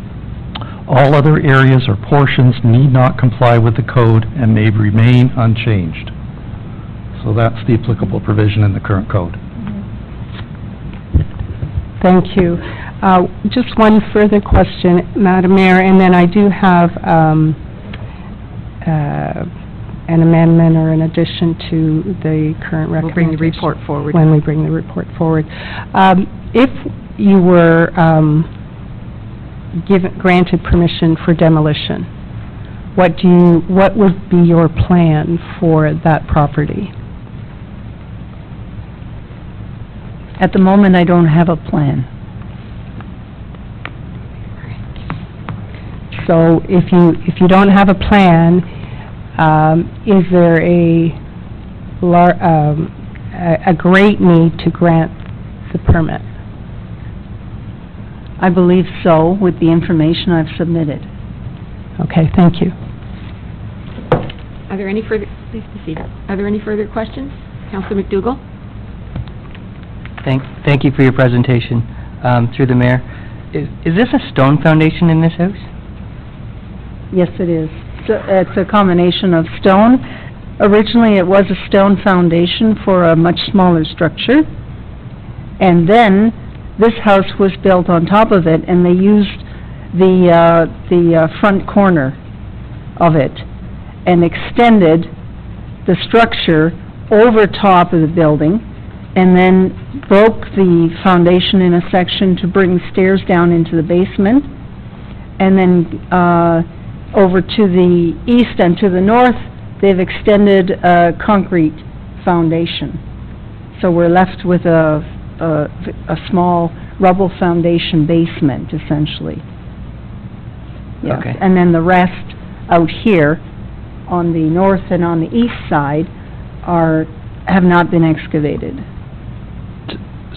All other areas or portions need not comply with the code and may remain unchanged. So that's the applicable provision in the current code. Thank you. Just one further question, Madam Mayor, and then I do have an amendment or an addition to the current recommendation. We'll bring the report forward. When we bring the report forward. If you were granted permission for demolition, what would be your plan for that property? At the moment, I don't have a plan. So if you don't have a plan, is there a great need to grant the permit? I believe so, with the information I've submitted. Okay, thank you. Are there any further, please be seated. Are there any further questions? Councillor McDougall? Thank you for your presentation. Through the mayor, is this a stone foundation in this house? Yes, it is. It's a combination of stone. Originally, it was a stone foundation for a much smaller structure. And then, this house was built on top of it, and they used the front corner of it and extended the structure over top of the building, and then broke the foundation in a section to bring stairs down into the basement, and then over to the east and to the north, they've extended a concrete foundation. So we're left with a small rubble foundation basement, essentially. Yes. Okay. And then the rest out here on the north and on the east side have not been excavated.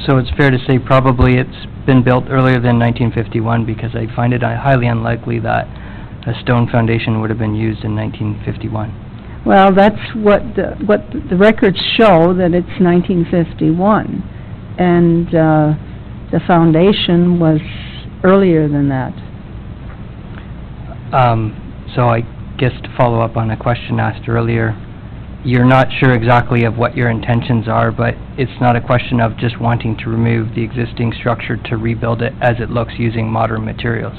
So it's fair to say probably it's been built earlier than 1951, because I find it highly unlikely that a stone foundation would have been used in 1951. Well, that's what the records show, that it's 1951, and the foundation was earlier than that. So I guess to follow up on a question asked earlier, you're not sure exactly of what your intentions are, but it's not a question of just wanting to remove the existing structure to rebuild it as it looks using modern materials.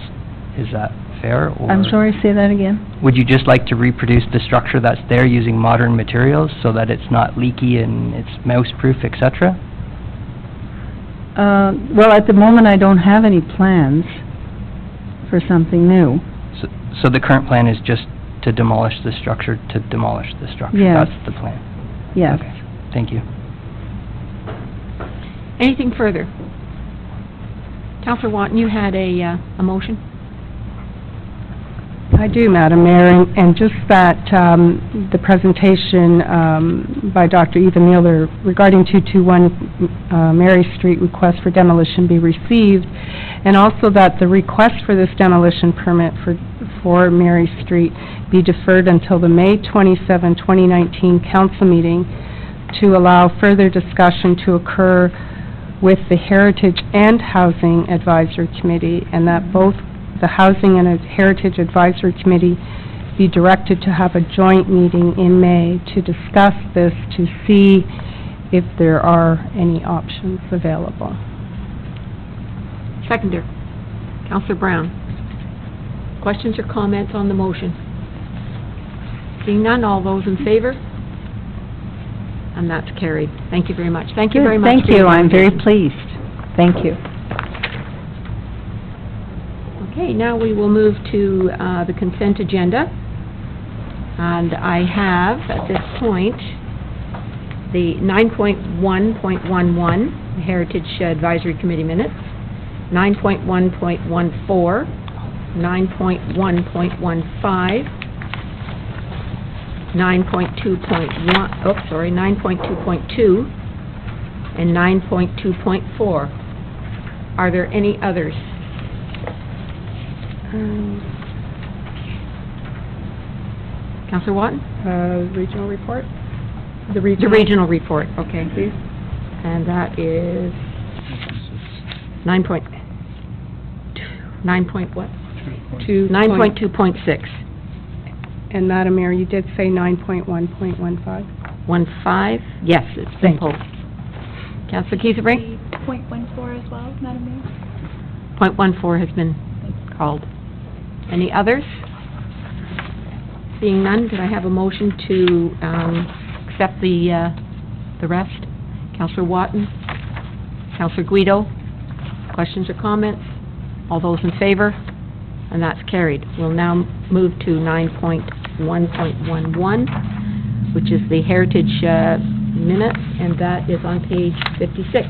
Is that fair? Or I'm sorry, say that again? would you just like to reproduce the structure that's there using modern materials so that it's not leaky and it's mouse-proof, etc.? Well, at the moment, I don't have any plans for something new. So the current plan is just to demolish the structure, Yes. That's the plan? Yes. Okay, thank you. Anything further? Councillor Watton, you had a motion? I do, Madam Mayor, and just that the presentation by Dr. Eva Mueller regarding 221 Mary Street request for demolition be received, and also that the request for this demolition permit for Mary Street be deferred until the May 27, 2019 council meeting to allow further discussion to occur with the Heritage and Housing Advisory Committee, and that both the Housing and Heritage Advisory Committee be directed to have a joint meeting in May to discuss this, to see if there are any options available. Seconder, Councillor Brown. Questions or comments on the motion? Seeing none, all those in favor? And that's carried. Thank you very much. Thank you very much. Thank for your you, I'm very presentation. pleased. Thank you. Okay, now we will move to the consent agenda. And I have, at this point, the 9.1.11 Heritage Advisory Committee minutes, 9.1.14, 9.1.15, 9.2.2, and 9.2.4. Are there any others? Councillor Watton? Regional report? The regional report, okay. And that is 9.2.6. And Madam Mayor, you did say 9.1.15? 15, yes, it's been Thank you. posted. Councillor Kieserbrink? .14 as well, Madam Mayor. .14 has been called. Any others? Seeing none, did I have a motion to accept the rest? Councillor Watton? Councillor Guido? Questions or comments? All those in favor? and that's carried. We'll now move to 9.1.11, which is the Heritage minutes, and that is on page 56.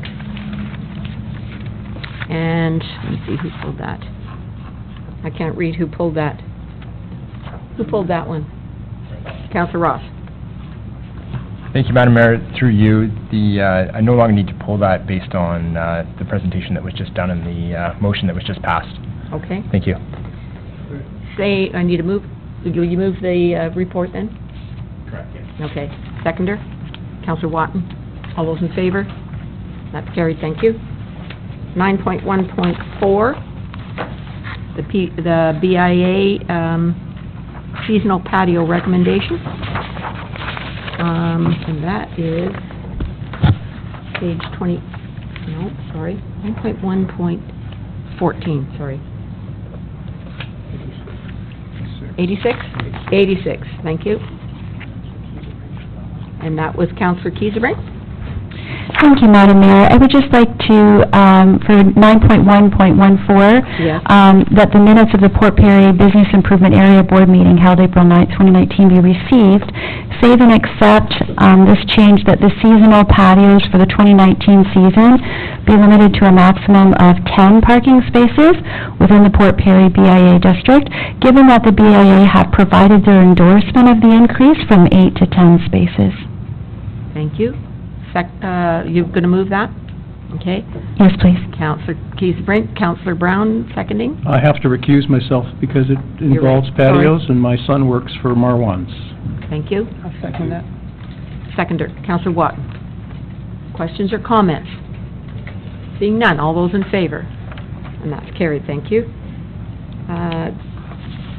And, let me see who pulled that. I can't read who pulled that. Who pulled that one? Councillor Ross. Thank you, Madam Mayor. Through you, I no longer need to pull that based on the presentation that was just done and the motion that was just passed. Okay. Thank you. Say, I need to move, will you move the report then? Correct, yes. Okay. Seconder? Councillor Watton. All those in favor? That's carried, thank you. 9.1.4, the BIA seasonal patio recommendation. And that is page 20, no, sorry, 9.1.14, sorry. 86? 86, thank you. And that was Councillor Kieserbrink. Thank you, Madam Mayor. I would just like to, for 9.1.14, Yes. That the minutes of the Port Perry Business Improvement Area Board meeting held April 9th, 2019 be received. Save and accept this change that the seasonal patios for the 2019 season be limited to a maximum of 10 parking spaces within the Port Perry BIA district, given that the BIA have provided their endorsement of the increase from 8 to 10 spaces. Thank you. You're going to move that? Okay. Yes, please. Councillor Kieserbrink, Councillor Brown seconding. I have to recuse myself because it You're right. involves patios, and my son works for Marwan's. Thank you. I'll second that. Seconder, Councillor Watton. Questions or comments? Seeing none, all those in favor? And that's carried, thank you.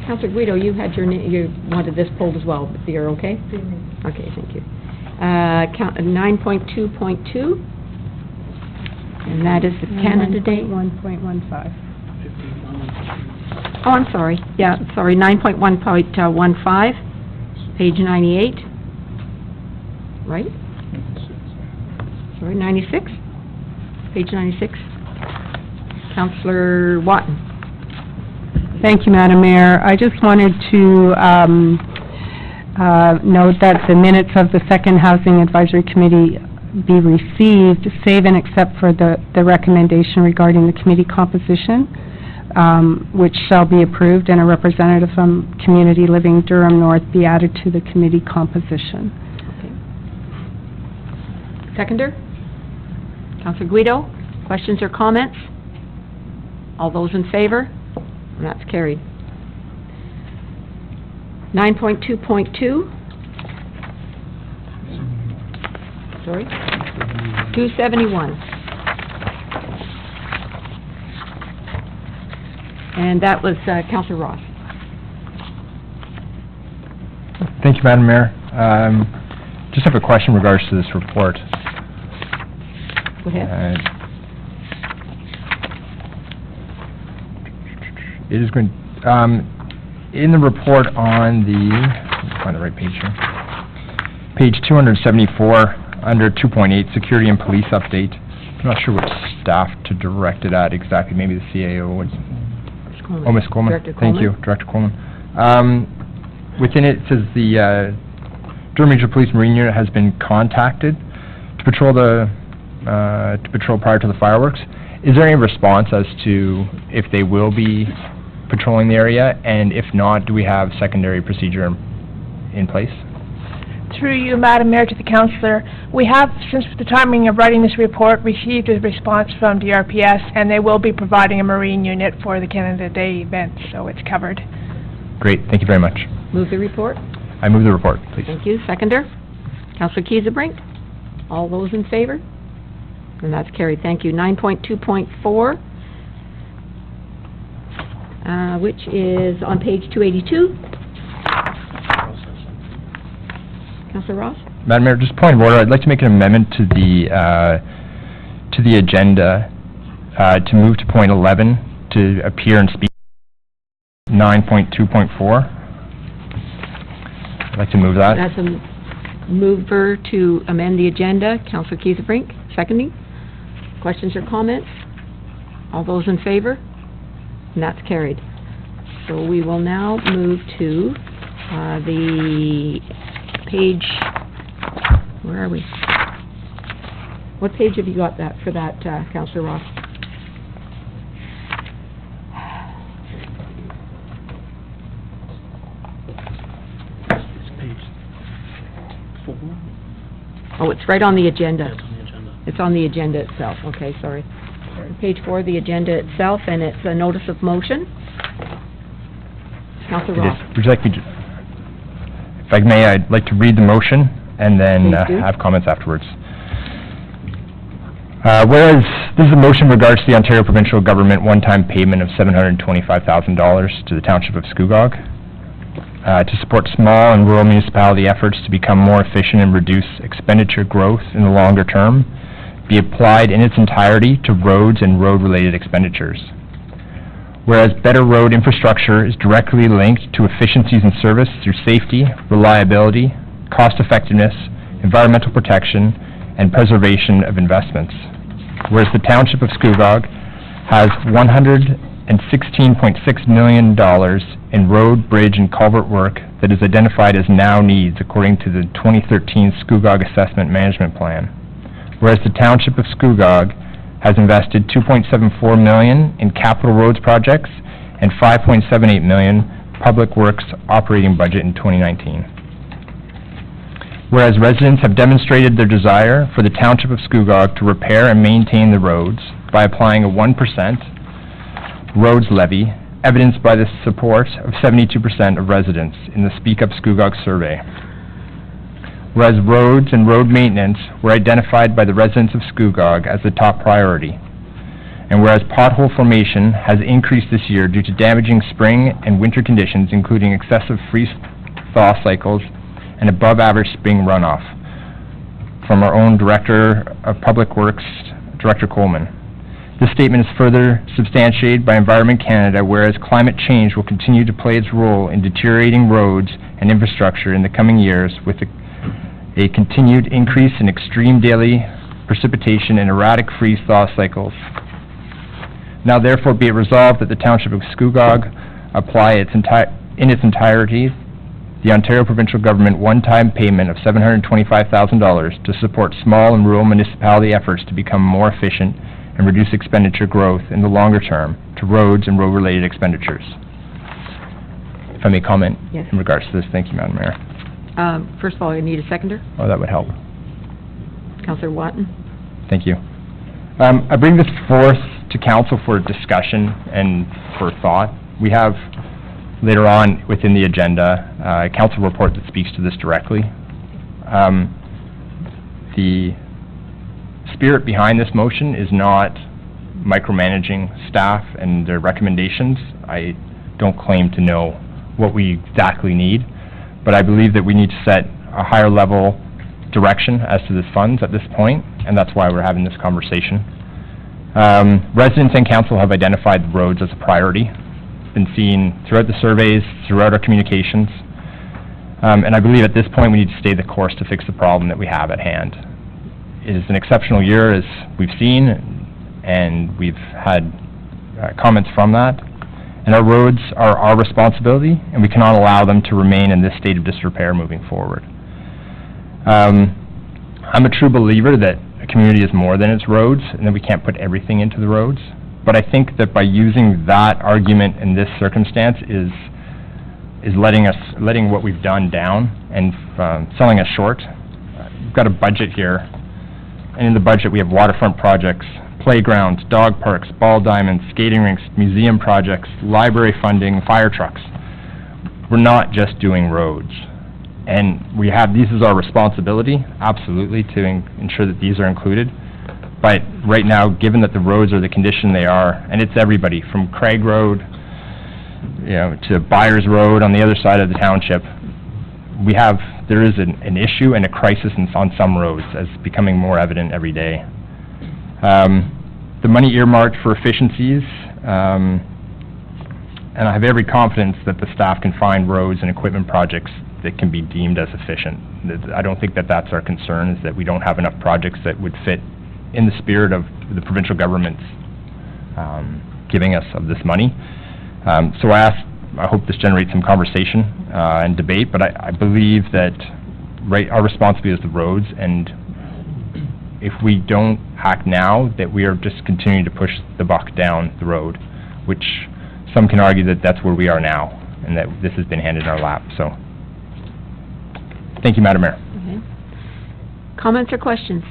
Councillor Guido, you had you wanted this pulled as well, but you're okay? Okay, thank you. 9.2.2, and that is the Canada Day. 1.15. Oh, I'm sorry, yeah, sorry, 9.1.15, page 98, right? Sorry, 96, page 96. Councillor Watton. Thank you, Madam Mayor. I just wanted to note that the minutes of the Second Housing Advisory Committee be received, save and except for the recommendation regarding the committee composition, which shall be approved, and a representative from Community Living Durham North be added to the committee composition. Okay. Seconder? Councillor Guido, questions or comments? All those in favor? And that's carried. 9.2.2. Sorry? 271. And that was Councillor Ross. Thank you, Madam Mayor. Just have a question in regards to this report. Go ahead. It is going, in the report on the, let me find the right page here, page 274, under 2.8, Security and Police Update. I'm not sure what staff to direct it at exactly, maybe the CAO would. Oh, Ms. Coleman. Director Thank Coleman. you, Director Coleman. Within it says the Durham Regional Police Marine Unit has been contacted to patrol prior to the fireworks. Is there any response as to if they will be patrolling the area, and if not, do we have secondary procedure in place? Through you, Madam Mayor, to the Councillor, we have, since the timing of writing this report, received a response from DRPS, and they will be providing a Marine unit for the Canada Day event, so it's covered. Great, thank you very much. Move the report. I move the report, please. Thank you. Seconder? Councillor Kieserbrink? All those in favor? And that's carried. Thank you. 9.2.4, which is on page 282. Councillor Ross? Madam Mayor, just point of order, I'd like to make an amendment to the agenda to move to point 11 to appear and speak 9.2.4. I'd like to move that. That's a mover to amend the agenda. Councillor Kieserbrink, seconding. Questions or comments? All those in favor? And that's carried. So we will now move to the page, where are we? What page have you got that for that, Councillor Ross? Oh, it's right on the agenda. It's on the agenda itself, okay, sorry. Page 4 of the agenda itself, and it's a notice of motion. Councillor Ross. Would you like me to, if I may, I'd like to read the motion and then Please do. have comments afterwards. Whereas this is a motion in regards to the Ontario provincial government one-time payment of $725,000 to the Township of Scugog to support small and rural municipality efforts to become more efficient and reduce expenditure growth in the longer term, be applied in its entirety to roads and road-related expenditures. Whereas better road infrastructure is directly linked to efficiencies in service through safety, reliability, cost-effectiveness, environmental protection, and preservation of investments. Whereas the Township of Scugog has $116.6 million in road, bridge, and culvert work that is identified as now needs according to the 2013 Scugog Assessment Management Plan. Whereas the Township of Scugog has invested $2.74 million in capital roads projects and $5.78 million public works operating budget in 2019. Whereas residents have demonstrated their desire for the Township of Scugog to repair and maintain the roads by applying a 1% roads levy, evidenced by the support of 72% of residents in the Speak Up Scugog survey. Whereas roads and road maintenance were identified by the residents of Scugog as the top priority. And whereas pothole formation has increased this year due to damaging spring and winter conditions, including excessive freeze-thaw cycles and above-average spring runoff, from our own Director of Public Works, Director Coleman. This statement is further substantiated by Environment Canada, whereas climate change will continue to play its role in deteriorating roads and infrastructure in the coming years with a continued increase in extreme daily precipitation and erratic freeze-thaw cycles. Now therefore be it resolved that the Township of Scugog apply in its entirety the Ontario provincial government one-time payment of $725,000 to support small and rural municipality efforts to become more efficient and reduce expenditure growth in the longer term to roads and road-related expenditures. If I may comment Yes. in regards to this, thank you, Madam Mayor. First of all, I need a seconder. Oh, that would help. Councillor Watton. Thank you. I bring this forth to council for discussion and for thought. We have later on within the agenda a council report that speaks to this directly. The spirit behind this motion is not micromanaging staff and their recommendations. I don't claim to know what we exactly need, but I believe that we need to set a higher level direction as to this funds at this point, and that's why we're having this conversation. Residents and council have identified the roads as a priority. It's been seen throughout the surveys, throughout our communications, and I believe at this point we need to stay the course to fix the problem that we have at hand. It is an exceptional year, as we've seen, and we've had comments from that. And our roads are our responsibility, and we cannot allow them to remain in this state of disrepair moving forward. I'm a true believer that a community is more than its roads, and that we can't put everything into the roads. But I think that by using that argument in this circumstance is letting what we've done down and selling us short. We've got a budget here, and in the budget we have waterfront projects, playgrounds, dog parks, ball diamonds, skating rinks, museum projects, library funding, fire trucks. We're not just doing roads. And this is our responsibility, absolutely, to ensure that these are included. But right now, given that the roads are the condition they are, and it's everybody from Craig Road, to Byers Road on the other side of the township, there is an issue and a crisis on some roads, as becoming more evident every day. The money earmarked for efficiencies, and I have every confidence that the staff can find roads and equipment projects that can be deemed as efficient. I don't think that that's our concern, is that we don't have enough projects that would fit in the spirit of the provincial government's giving us of this money. So I ask I hope this generates some conversation and debate, but I believe that our responsibility is the roads, and if we don't act now, that we are just continuing to push the buck down the road, which some can argue that that's where we are now, and that this has been handed in our lap, so. Thank you, Madam Mayor. Okay. Comments or questions?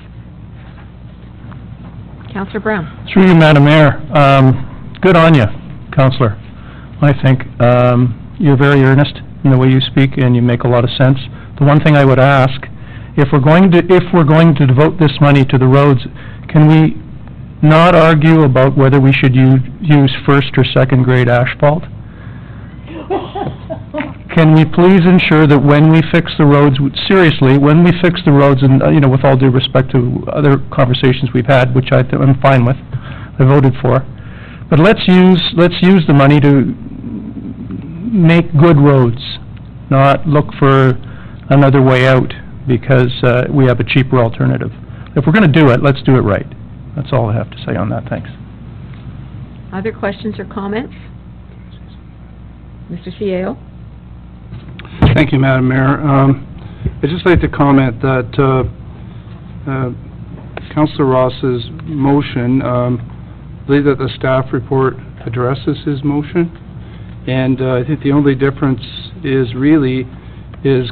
Councillor Brown. Through you, Madam Mayor. Good on you, Councillor. I think you're very earnest in the way you speak, and you make a lot of sense. The one thing I would ask, if we're going to devote this money to the roads, can we not argue about whether we should use first or second grade asphalt? Can we please ensure that when we fix the roads, seriously, when we fix the roads, and, you know, with all due respect to other conversations we've had, which I'm fine with, I voted for, but let's use the money to make good roads, not look for another way out because we have a cheaper alternative. If we're going to do it, let's do it right. That's all I have to say on that. Thanks. Other questions or comments? Mr. CAO? Thank you, Madam Mayor. I'd just like to comment that Councillor Ross's motion, I believe that the staff report addresses his motion, and I think the only difference is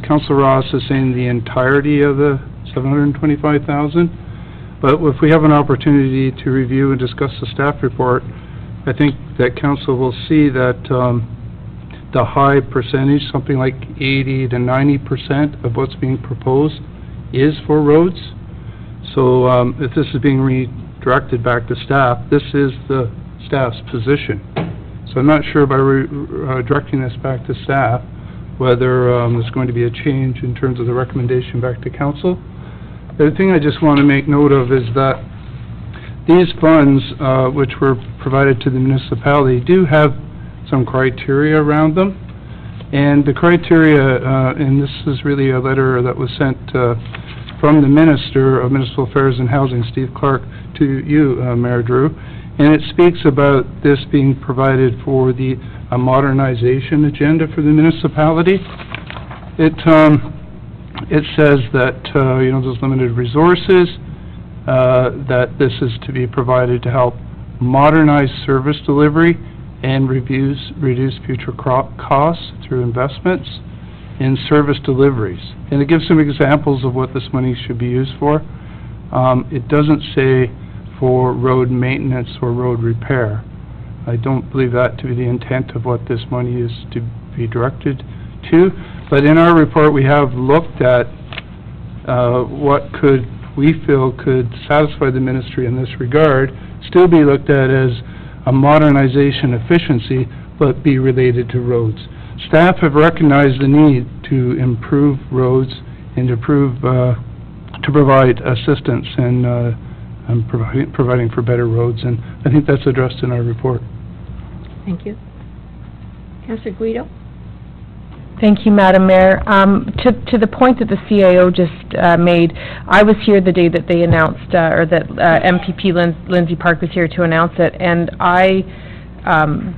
Councillor Ross is saying the entirety of the $725,000, but if we have an opportunity to review and discuss the staff report, I think that council will see that the high percentage, something like 80 to 90% of what's being proposed is for roads. So if this is being redirected back to staff, this is the staff's position. So I'm not sure by directing this back to staff whether there's going to be a change in terms of the recommendation back to council. The other thing I just want to make note of is that these funds, which were provided to the municipality, do have some criteria around them. And the criteria, and this is really a letter that was sent from the Minister of Municipal Affairs and Housing, Steve Clark, to you, Mayor Drew, and it speaks about this being provided for a modernization agenda for the municipality. It says that, you know, there's limited resources, that this is to be provided to help modernize service delivery and reduce future costs through investments in service deliveries. And it gives some examples of what this money should be used for. It doesn't say for road maintenance or road repair. I don't believe that to be the intent of what this money is to be directed to. But in our report, we have looked at what we feel could satisfy the ministry in this regard, still be looked at as a modernization efficiency, but be related to roads. Staff have recognized the need to improve roads and to provide assistance in providing for better roads, and I think that's addressed in our report. Thank you. Councillor Guido? Thank you, Madam Mayor. To the point that the CAO just made, I was here the day that they announced, or that MPP Lindsay Park was here to announce it, and I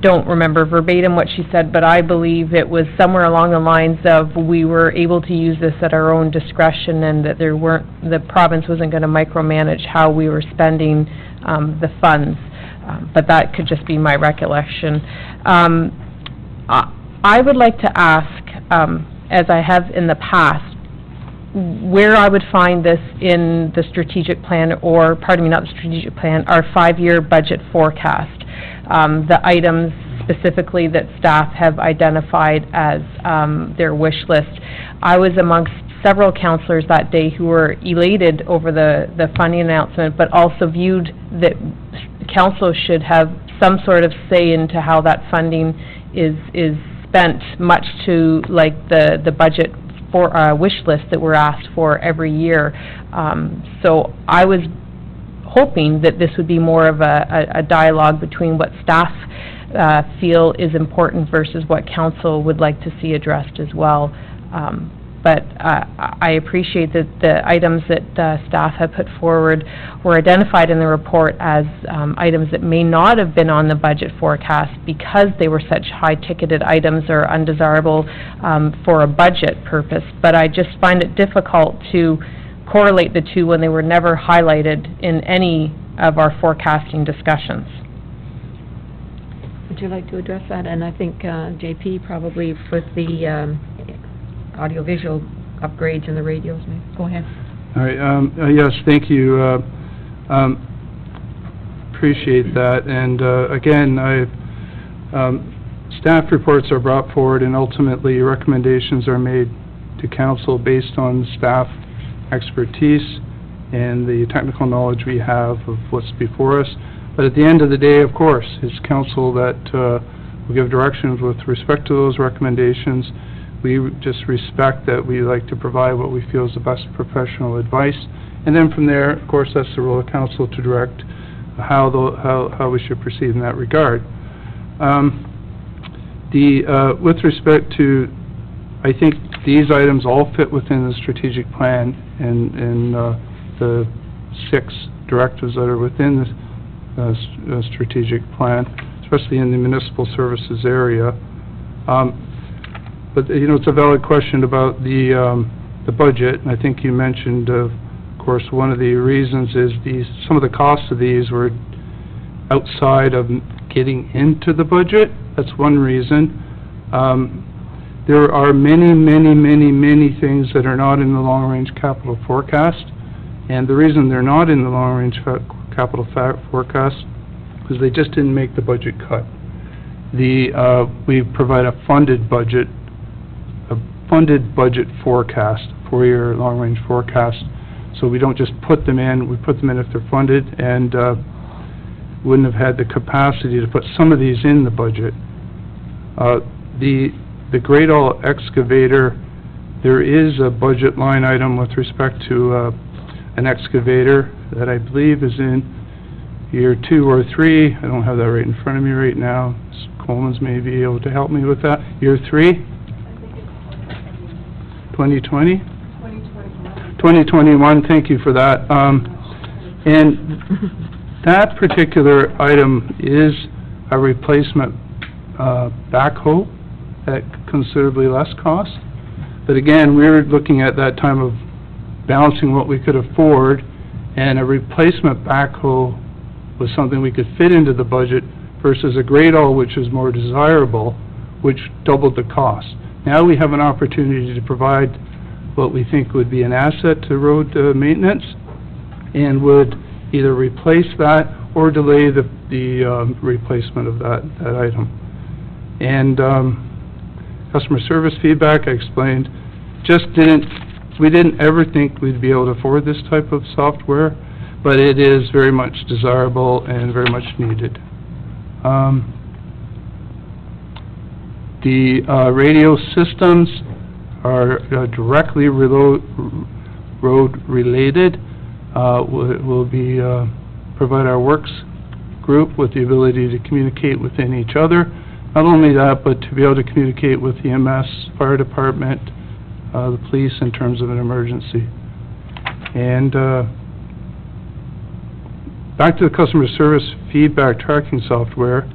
don't remember verbatim what she said, but I believe it was somewhere along the lines of we were able to use this at our own discretion, and that the province wasn't going to micromanage how we were spending the funds. But that could just be my recollection. I would like to ask, as I have in the past, where I would find this in the strategic plan, or, pardon me, not the strategic plan, our 5-year budget forecast, the items specifically that staff have identified as their wish list. I was amongst several councillors that day who were elated over the funding announcement, but also viewed that council should have some sort of say into how that funding is spent, much to like the budget for wish list that we're asked for every year. So I was hoping that this would be more of a dialogue between what staff feel is important versus what council would like to see addressed as well. but I appreciate that the items that staff have put forward were identified in the report as items that may not have been on the budget forecast because they were such high-ticketed items or undesirable for a budget purpose. But I just find it difficult to correlate the two when they were never highlighted in any of our forecasting discussions. Would you like to address that? And I think JP probably with the audiovisual upgrades and the radios. Go ahead. All right, yes, thank you. Appreciate that. And again, staff reports are brought forward and ultimately recommendations are made to council based on staff expertise and the technical knowledge we have of what's before us. But at the end of the day, of course, it's council that will give directions with respect to those recommendations. We just respect that we like to provide what we feel is the best professional advice. And then from there, of course, that's the role of council to direct how we should proceed in that regard. With respect to, I think these items all fit within the strategic plan and the 6 directives that are within the strategic plan, especially in the municipal services area. But, you know, it's a valid question about the budget, and I think you mentioned, of course, one of the reasons is some of the costs of these were outside of getting into the budget. That's one reason. There are many, many, many, many things that are not in the long-range capital forecast, and the reason they're not in the long-range capital forecast is they just didn't make the budget cut. We provide a funded budget forecast, 4-year long-range forecast, so we don't just put them in, we put them in if they're funded, and wouldn't have had the capacity to put some of these in the budget. The Great All excavator, there is a budget line item with respect to an excavator that I believe is in year 2 or 3. I don't have that right in front of me right now. Ms. Coleman's may be able to help me with that. Year 3? 2020? 2021, thank you for that. And that particular item is a replacement backhoe at considerably less cost. But again, we were looking at that time of balancing what we could afford, and a replacement backhoe was something we could fit into the budget versus a Great All, which is more desirable, which doubled the cost. Now we have an opportunity to provide what we think would be an asset to road maintenance, and would either replace that or delay the replacement of that item. And customer service feedback, I explained, we didn't ever think we'd be able to afford this type of software, but it is very much desirable and very much needed. The radio systems are directly road related. We'll be provide our works group with the ability to communicate within each other. Not only that, but to be able to communicate with the EMS, fire department, the police in terms of an emergency. And back to the customer service feedback tracking software,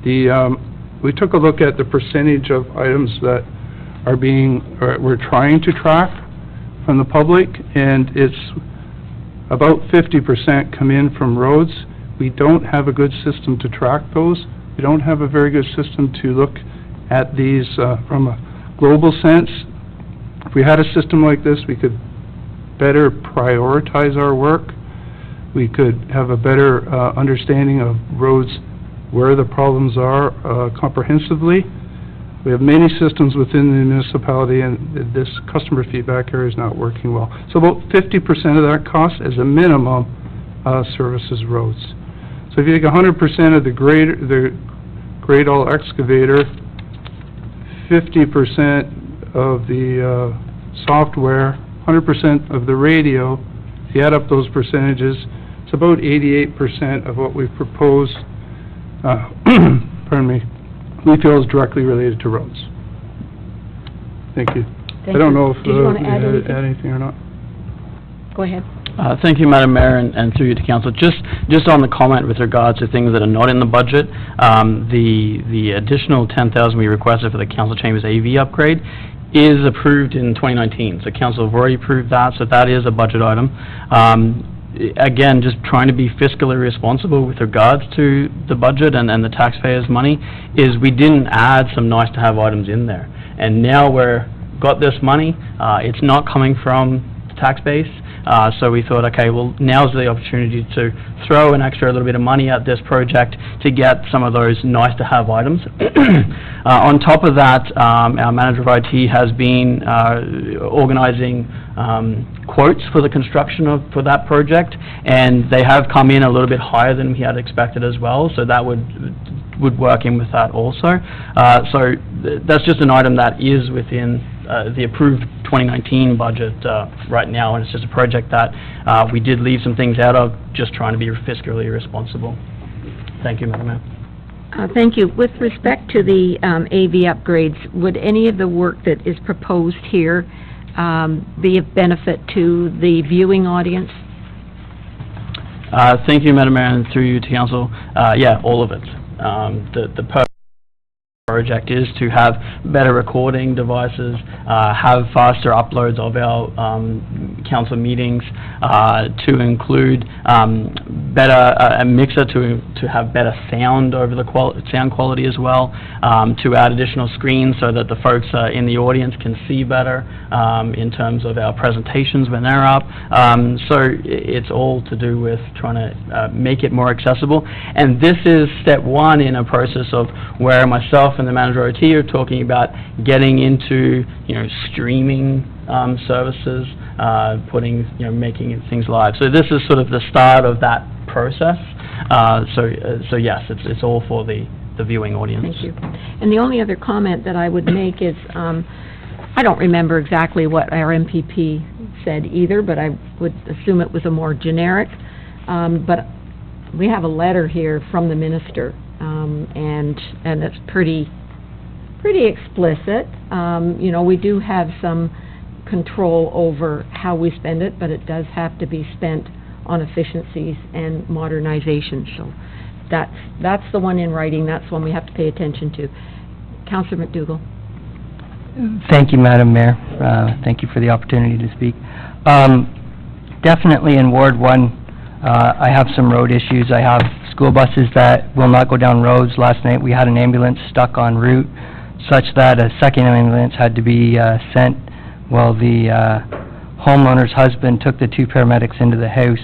we took a look at the percentage of items that we're trying to track from the public, and it's about 50% come in from roads. We don't have a good system to track those. We don't have a very good system to look at these from a global sense. If we had a system like this, we could better prioritize our work. We could have a better understanding of roads, where the problems are comprehensively. We have many systems within the municipality, and this customer feedback area is not working well. So about 50% of that cost, as a minimum, services roads. So if you take 100% of the Great All excavator, 50% of the software, 100% of the radio, if you add up those percentages, it's about 88% of what we've proposed, pardon me, we feel is directly related to roads. Thank you. Thank I don't you. know if Did you want to add you anything? had anything or not. Go ahead. Thank you, Madam Mayor, and through you to council. Just on the comment with regards to things that are not in the budget, the additional 10,000 we requested for the council chambers AV upgrade is approved in 2019. So council have already approved that, so that is a budget item. Again, just trying to be fiscally responsible with regards to the budget and the taxpayers' money, is we didn't add some nice-to-have items in there. And now got this money, it's not coming from the tax base, so we thought, okay, well, now's the opportunity to throw an extra little bit of money at this project to get some of those nice-to-have items. On top of that, our manager of IT has been organizing quotes for the construction for that project, and they have come in a little bit higher than we had expected as well, so that would work in with that also. So that's just an item that is within the approved 2019 budget right now, and it's just a project that we did leave some things out of, just trying to be fiscally responsible. Thank you, Madam Mayor. Thank you. With respect to the AV upgrades, would any of the work that is proposed here be of benefit to the viewing audience? Thank you, Madam Mayor, and through you to council. Yeah, all of it. The project is to have better recording devices, have faster uploads of our council meetings, to include a mixer to have better sound over the sound quality as well, to add additional screens so that the folks in the audience can see better in terms of our presentations when they're up. So it's all to do with trying to make it more accessible. And this is step one in a process of where myself and the manager OT are talking about getting into, streaming services, making things live. So this is sort of the start of that process. So yes, it's all for the viewing audience. Thank you. And the only other comment that I would make is, I don't remember exactly what our MPP said either, but I would assume it was a more generic. But we have a letter here from the minister, and it's pretty explicit. We do have some control over how we spend it, but it does have to be spent on efficiencies and modernization. So that's the one in writing. That's one we have to pay attention to. Councillor McDougall. Thank you, Madam Mayor. Thank you for the opportunity to speak. Definitely in Ward 1, I have some road issues. I have school buses that will not go down roads. Last night we had an ambulance stuck en route, such that a second ambulance had to be sent while the homeowner's husband took the 2 paramedics into the house.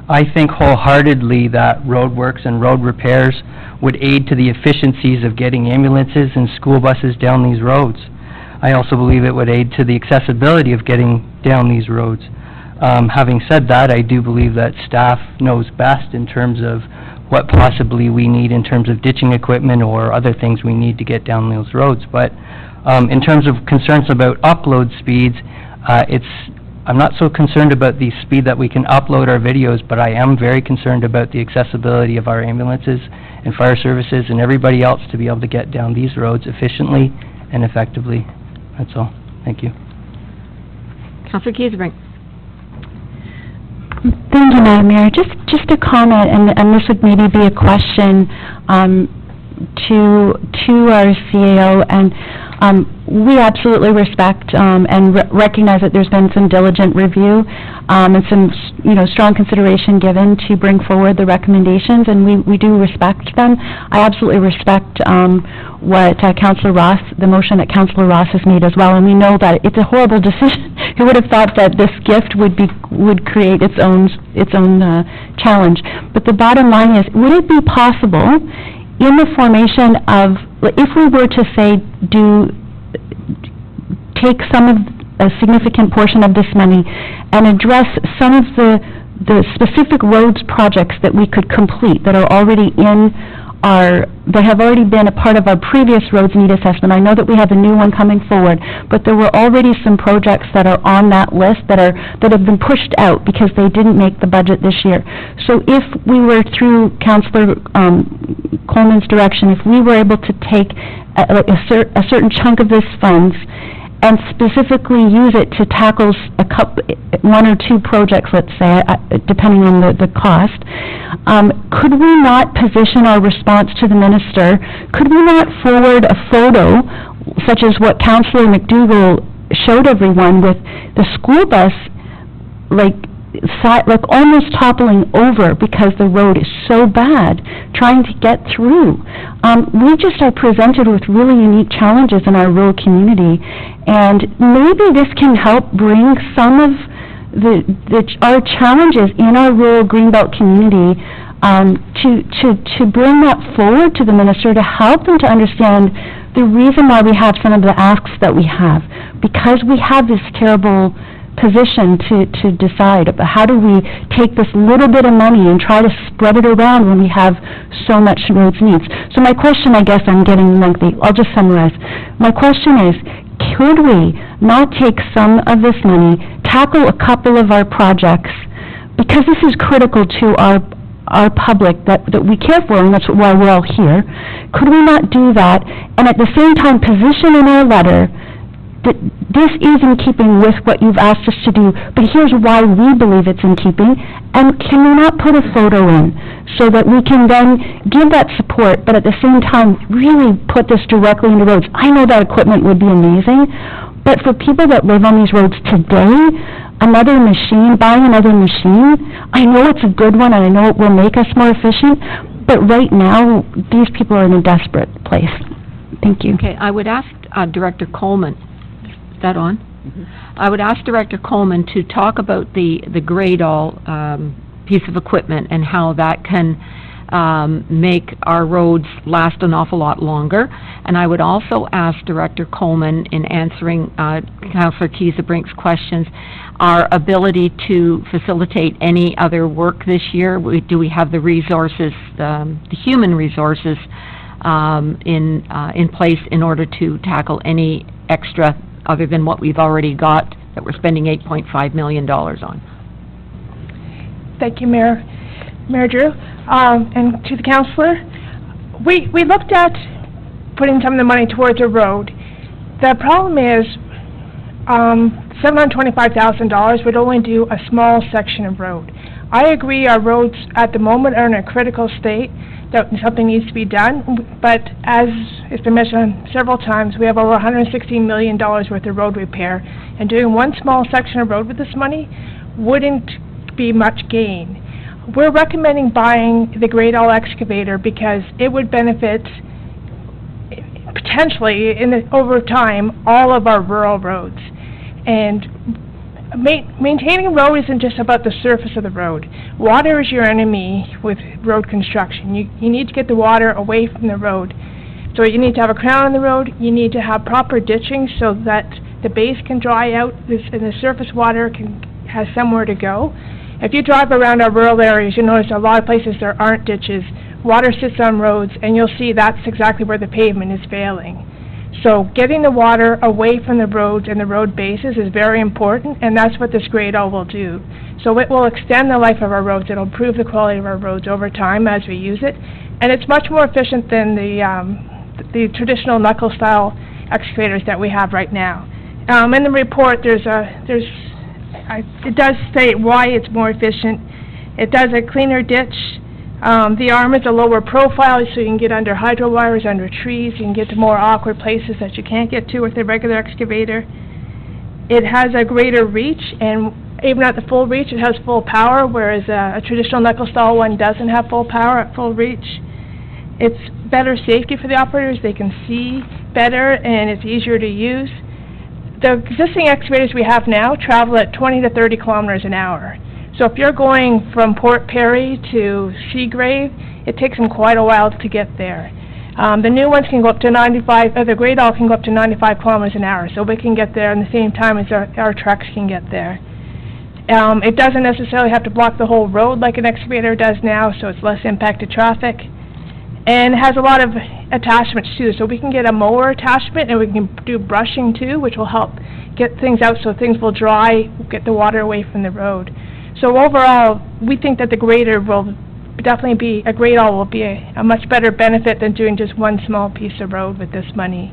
I think wholeheartedly that road works and road repairs would aid to the efficiencies of getting ambulances and school buses down these roads. I also believe it would aid to the accessibility of getting down these roads. Having said that, I do believe that staff knows best in terms of what possibly we need in terms of ditching equipment or other things we need to get down those roads. But in terms of concerns about upload speeds, I'm not so concerned about the speed that we can upload our videos, but I am very concerned about the accessibility of our ambulances and fire services and everybody else to be able to get down these roads efficiently and effectively. That's all. Thank you. Councillor Kiesbring. Thank you, Madam Mayor. Just a comment, and this would maybe be a question to our CAO, and we absolutely respect and recognize that there's been some diligent review and some, strong consideration given to bring forward the recommendations, and we do respect them. I absolutely respect what Councillor Ross, the motion that Councillor Ross has made as well, and we know that it's a horrible decision. Who would have thought that this gift would create its own challenge? But the bottom line is, would it be possible in the formation of, if we were to say, take a significant portion of this money and address some of the specific roads projects that we could complete that are already that have already been a part of our previous roads need assessment. I know that we have a new one coming forward, but there were already some projects that are on that list that have been pushed out because they didn't make the budget this year. So if we were, through Councillor Coleman's direction, if we were able to take a certain chunk of this funds and specifically use it to tackle one or two projects, let's say, depending on the cost, could we not position our response to the minister? Could we not forward a photo, such as what Councillor McDougall showed everyone, with the school bus, like almost toppling over because the road is so bad, trying to get through. We just are presented with really unique challenges in our rural community, and maybe this can help bring some of our challenges in our rural Greenbelt community to bring that forward to the minister, to help them to understand the reason why we have some of the asks that we have, because we have this terrible position to decide about how do we take this little bit of money and try to spread it around when we have so much roads needs. So my question, I guess I'm getting lengthy, I'll just summarize. My question is, could we not take some of this money, tackle a couple of our projects, because this is critical to our public that we care for, and that's why we're all here. Could we not do that, and at the same time position in our letter that this is in keeping with what you've asked us to do, but here's why we believe it's in keeping, and can we not put a photo in so that we can then give that support, but at the same time really put this directly into roads? I know that equipment would be amazing, but for people that live on these roads today, buying another machine, I know it's a good one and I know it will make us more efficient, but right now, these people are in a desperate place. Thank you. Okay, I would ask Director Coleman, is that on? I would ask Director Coleman to talk about the Gradall piece of equipment and how that can make our roads last an awful lot longer. And I would also ask Director Coleman, in answering Councillor Kiesa-Brink's questions, our ability to facilitate any other work this year. Do we have the resources, the human resources in place in order to tackle any extra other than what we've already got that we're spending $8.5 million on? Thank you, Mayor Drew. And to the councillor, we looked at putting some of the money towards a road. The problem is $725,000 would only do a small section of road. I agree our roads at the moment are in a critical state, that something needs to be done, but as it's been mentioned several times, we have over $116 million worth of road repair, and doing one small section of road with this money wouldn't be much gain. We're recommending buying the Gradall excavator because it would benefit potentially over time all of our rural roads. And maintaining a road isn't just about the surface of the road. Water is your enemy with road construction. You need to get the water away from the road. So you need to have a crown on the road, you need to have proper ditching so that the base can dry out and the surface water has somewhere to go. If you drive around our rural areas, you'll notice a lot of places there aren't ditches. Water sits on roads, and you'll see that's exactly where the pavement is failing. So getting the water away from the roads and the road bases is very important, and that's what this Gradall will do. So it will extend the life of our roads. It'll improve the quality of our roads over time as we use it, and it's much more efficient than the traditional knuckle-style excavators that we have right now. In the report, it does state why it's more efficient. It does a cleaner ditch. The arm is a lower profile, so you can get under hydro wires, under trees. You can get to more awkward places that you can't get to with a regular excavator. It has a greater reach, and even at the full reach, it has full power, whereas a traditional knuckle-style one doesn't have full power at full reach. It's better safety for the operators. They can see better, and it's easier to use. The existing excavators we have now travel at 20 to 30 kilometers an hour. So if you're going from Port Perry to Seagrave, it takes them quite a while to get there. The new ones can go up to 95, the Gradall can go up to 95 kilometers an hour, so we can get there in the same time as our trucks can get there. It doesn't necessarily have to block the whole road like an excavator does now, so it's less impact to traffic. And it has a lot of attachments too, so we can get a mower attachment and we can do brushing too, which will help get things out so things will dry, get the water away from the road. So overall, we think that the Gradall will be a much better benefit than doing just one small piece of road with this money.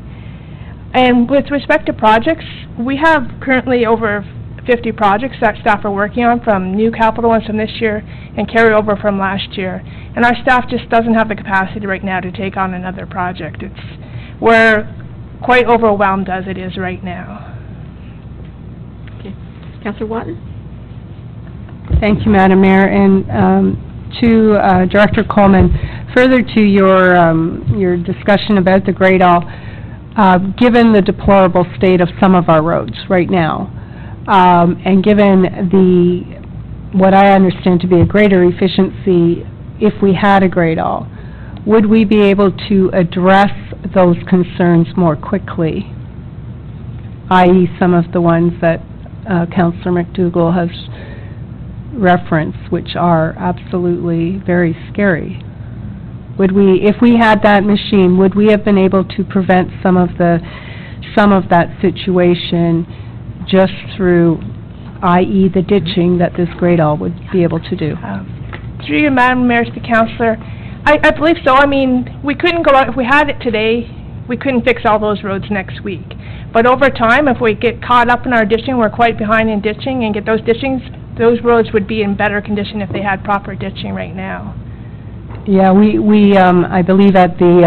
And with respect to projects, we have currently over 50 projects that staff are working on, from new capital ones from this year and carryover from last year. And our staff just doesn't have the capacity right now to take on another project. We're quite overwhelmed as it is right now. Okay. Councillor Watton? Thank you, Madam Mayor. And to Director Coleman, further to your discussion about the Great All, given the deplorable state of some of our roads right now, and given what I understand to be a greater efficiency if we had a Great All, would we be able to address those concerns more quickly, i.e. some of the ones that Councillor McDougall has referenced, which are absolutely very scary? Would we, if we had that machine, would we have been able to prevent some of that situation just through, i.e. the ditching that this Great All would be able to do? Through you, Madam Mayor, to the Councillor, I believe so. I mean, we couldn't go out, if we had it today, we couldn't fix all those roads next week. But over time, if we get caught up in our ditching, we're quite behind in ditching, and get those those roads would be in better condition if they had proper ditching right now. Yeah, we I believe at the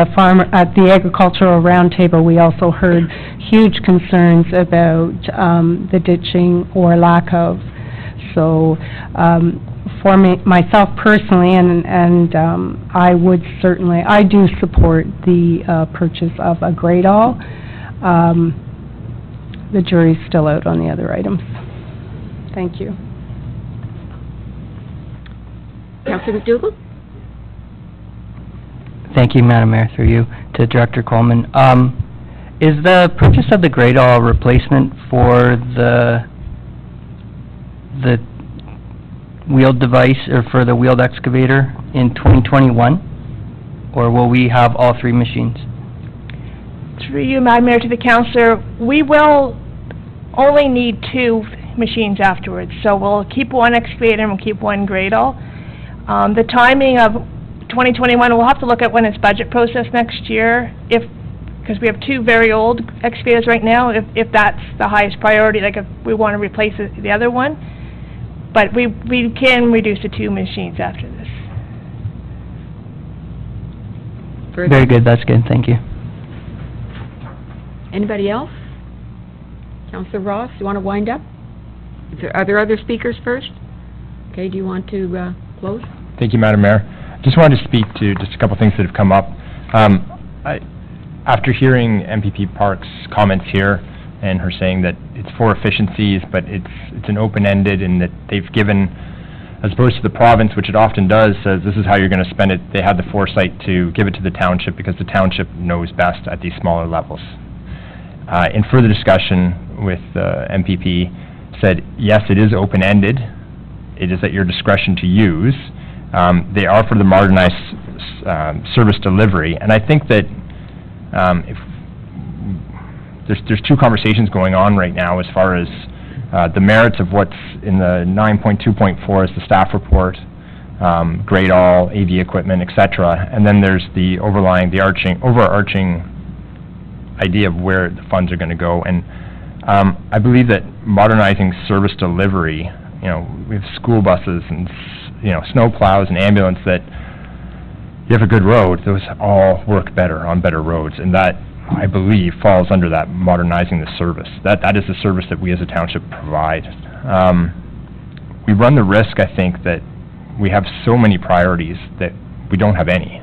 agricultural roundtable, we also heard huge concerns about the ditching or lack of. So, for myself personally, and I do support the purchase of a Great All. The jury's still out on the other items. Thank you. Councillor McDougall? Thank you, Madam Mayor, through you, to Director Coleman. Is the purchase of the Great All replacement for the wheeled device, or for the wheeled excavator in 2021? Or will we have all three machines? Through you, Madam Mayor, to the Councillor, we will only need 2 machines afterwards. So we'll keep one excavator and we'll keep one Great All. The timing of 2021, we'll have to look at when it's budget process next year, because we have 2 very old excavators right now, if that's the highest priority, like if we want to replace the other one. But we can reduce to 2 machines after this. Very good, that's good, thank you. Anybody else? Councillor Ross, you want to wind up? Are there other speakers first? Okay, do you want to close? Thank you, Madam Mayor. Just wanted to speak to just a couple things that have come up. After hearing MPP Park's comments here, and her saying that it's for efficiencies, but it's an open-ended, and that they've given, as opposed to the province, which it often does, says this is how you're going to spend it, they had the foresight to give it to the township because the township knows best at these smaller levels. In further discussion with MPP, said, yes, it is open-ended, it is at your discretion to use. They are for the modernized service delivery, and I think that if there's 2 conversations going on right now as far as the merits of what's in the 9.2.4 is the staff report, Great All, AV equipment, etc., and then there's the overarching idea of where the funds are going to go. And I believe that modernizing service delivery, we have school buses and snow plows and ambulance, that you have a good road, those all work better on better roads, and that, I believe, falls under that modernizing the service. That is the service that we as a township provide. We run the risk, I think, that we have so many priorities that we don't have any.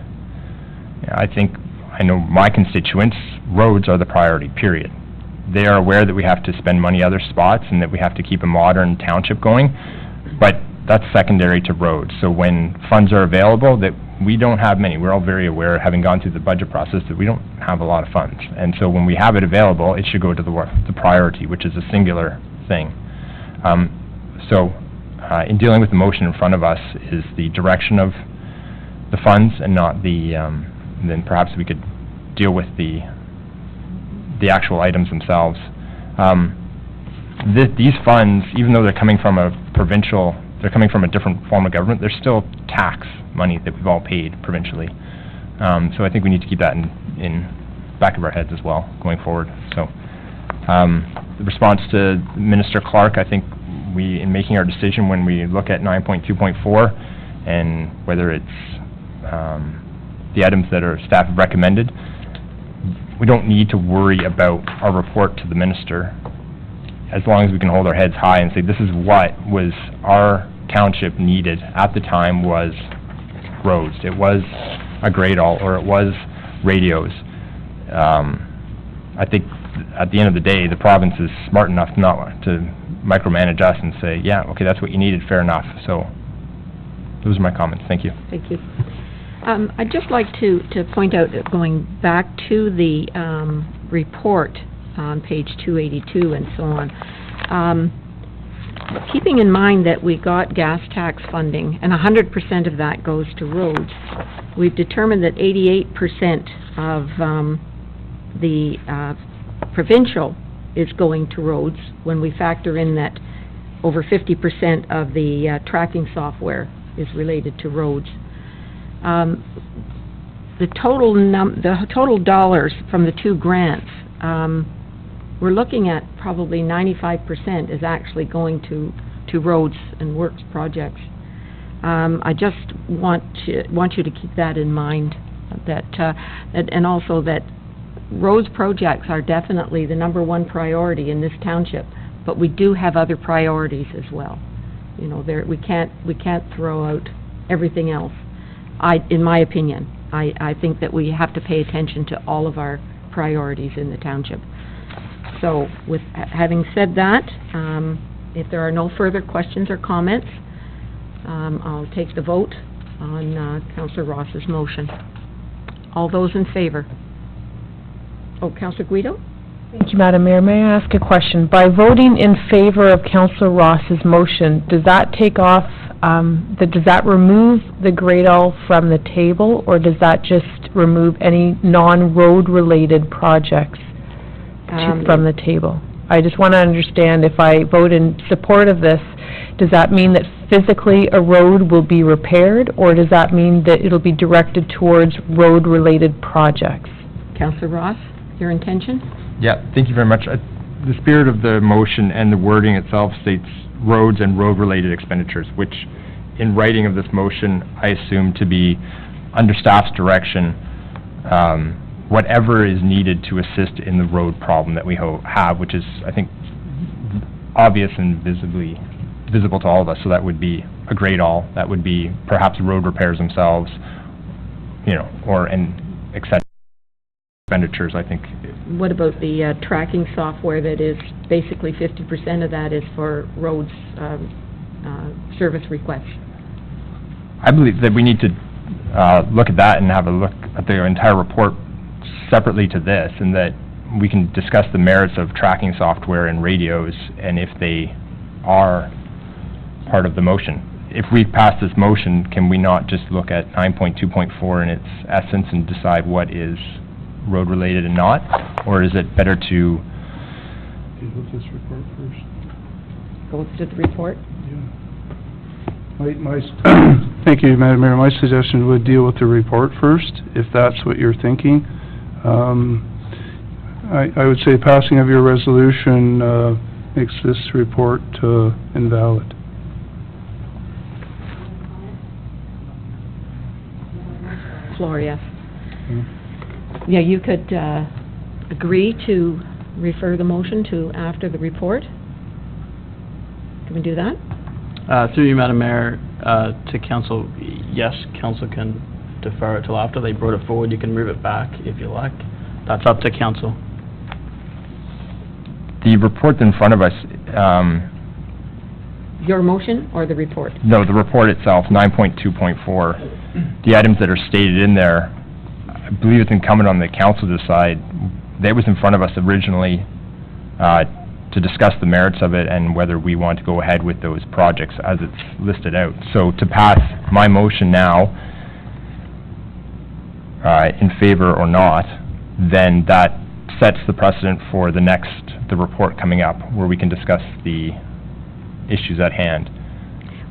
I know my constituents, roads are the priority, period. They are aware that we have to spend money other spots and that we have to keep a modern township going, but that's secondary to roads. So when funds are available, that we don't have many. We're all very aware, having gone through the budget process, that we don't have a lot of funds. And so when we have it available, it should go to the priority, which is a singular thing. In dealing with the motion in front of us is the direction of the funds and not the, then perhaps we could deal with the actual items themselves. These funds, even though they're coming from they're coming from a different form of government, they're still tax money that we've all paid provincially. So I think we need to keep that in back of our heads as well, going forward. So, the response to Minister Clark, I think in making our decision when we look at 9.2.4, and whether it's the items that our staff have recommended, we don't need to worry about our report to the minister, as long as we can hold our heads high and say, this is what was our township needed at the time was roads. It was a grade-all, or it was radios. I think at the end of the day, the province is smart enough not to micromanage us and say, yeah, okay, that's what you needed, fair enough. So those are my comments. Thank you. Thank you. I'd just like to point out that going back to the report on page 282 and so on, keeping in mind that we got gas tax funding and 100% of that goes to roads, we've determined that 88% of the provincial is going to roads when we factor in that over 50% of the tracking software is related to roads. The total dollars from the two grants, we're looking at probably 95% is actually going to roads and works projects. I just want you to keep that in mind, and also that roads projects are definitely the #1 priority in this township, but we do have other priorities as well. You know, we can't throw out everything else. In my opinion, I think that we have to pay attention to all of our priorities in the township. So, with having said that, if there are no further questions or comments, I'll take the vote on Councillor Ross's motion. All those in favor? Oh, Councillor Guido? Thank you, Madam Mayor. May I ask a question? By voting in favor of Councillor Ross's motion, does that take off, does that remove the grade-all from the table, or does that just remove any non-road related projects from the table? I just want to understand, if I vote in support of this, does that mean that physically a road will be repaired, or does that mean that it'll be directed towards road related projects? Councillor Ross, your intention? Yeah, thank you very much. The spirit of the motion and the wording itself states roads and road-related expenditures, which in writing of this motion, I assume to be under staff's direction, whatever is needed to assist in the road problem that we have, which is, I think, obvious and visible to all of us. So that would be a grade-all, that would be perhaps road repairs themselves, you know, expenditures, I think. What about the tracking software that is basically 50% of that is for roads service requests? I believe that we need to look at that and have a look at the entire report separately to this, and that we can discuss the merits of tracking software and radios, and if they are part of the motion. If we pass this motion, can we not just look at 9.2.4 in its essence and decide what is road-related and not? Or is it better to... Deal with this report first. Go to the report? Yeah. Thank you, Madam Mayor. My suggestion would deal with the report first, if that's what you're thinking. I would say passing of your resolution makes this report invalid. Gloria. Yeah, you could agree to refer the motion to after the report. Can we do that? Through you, Madam Mayor, to council, yes, council can defer it till after they brought it forward. You can move it back if you like. That's up to council. The report in front of us... Your motion or the report? No, the report itself, 9.2.4. The items that are stated in there, I believe it's incumbent on the council to decide. That was in front of us originally to discuss the merits of it and whether we want to go ahead with those projects as it's listed out. So to pass my motion now in favor or not, then that sets the precedent for the report coming up, where we can discuss the issues at hand.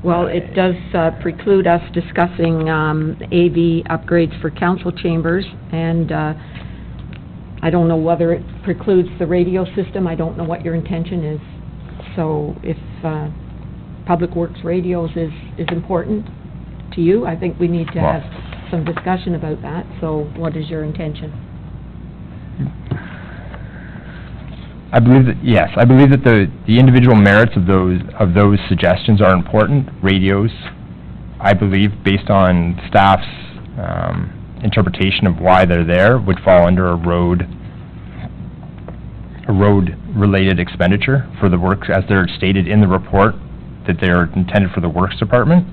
Well, it does preclude us discussing AV upgrades for council chambers, and I don't know whether it precludes the radio system, I don't know what your intention is. So if Public Works radios is important to you, I think we need to have some discussion about that. So what is your intention? I believe that, yes, I believe that the individual merits of those suggestions are important. Radios, I believe, based on staff's interpretation of why they're there, would fall under a road-related expenditure for the works, as they're stated in the report, that they're intended for the Works Department,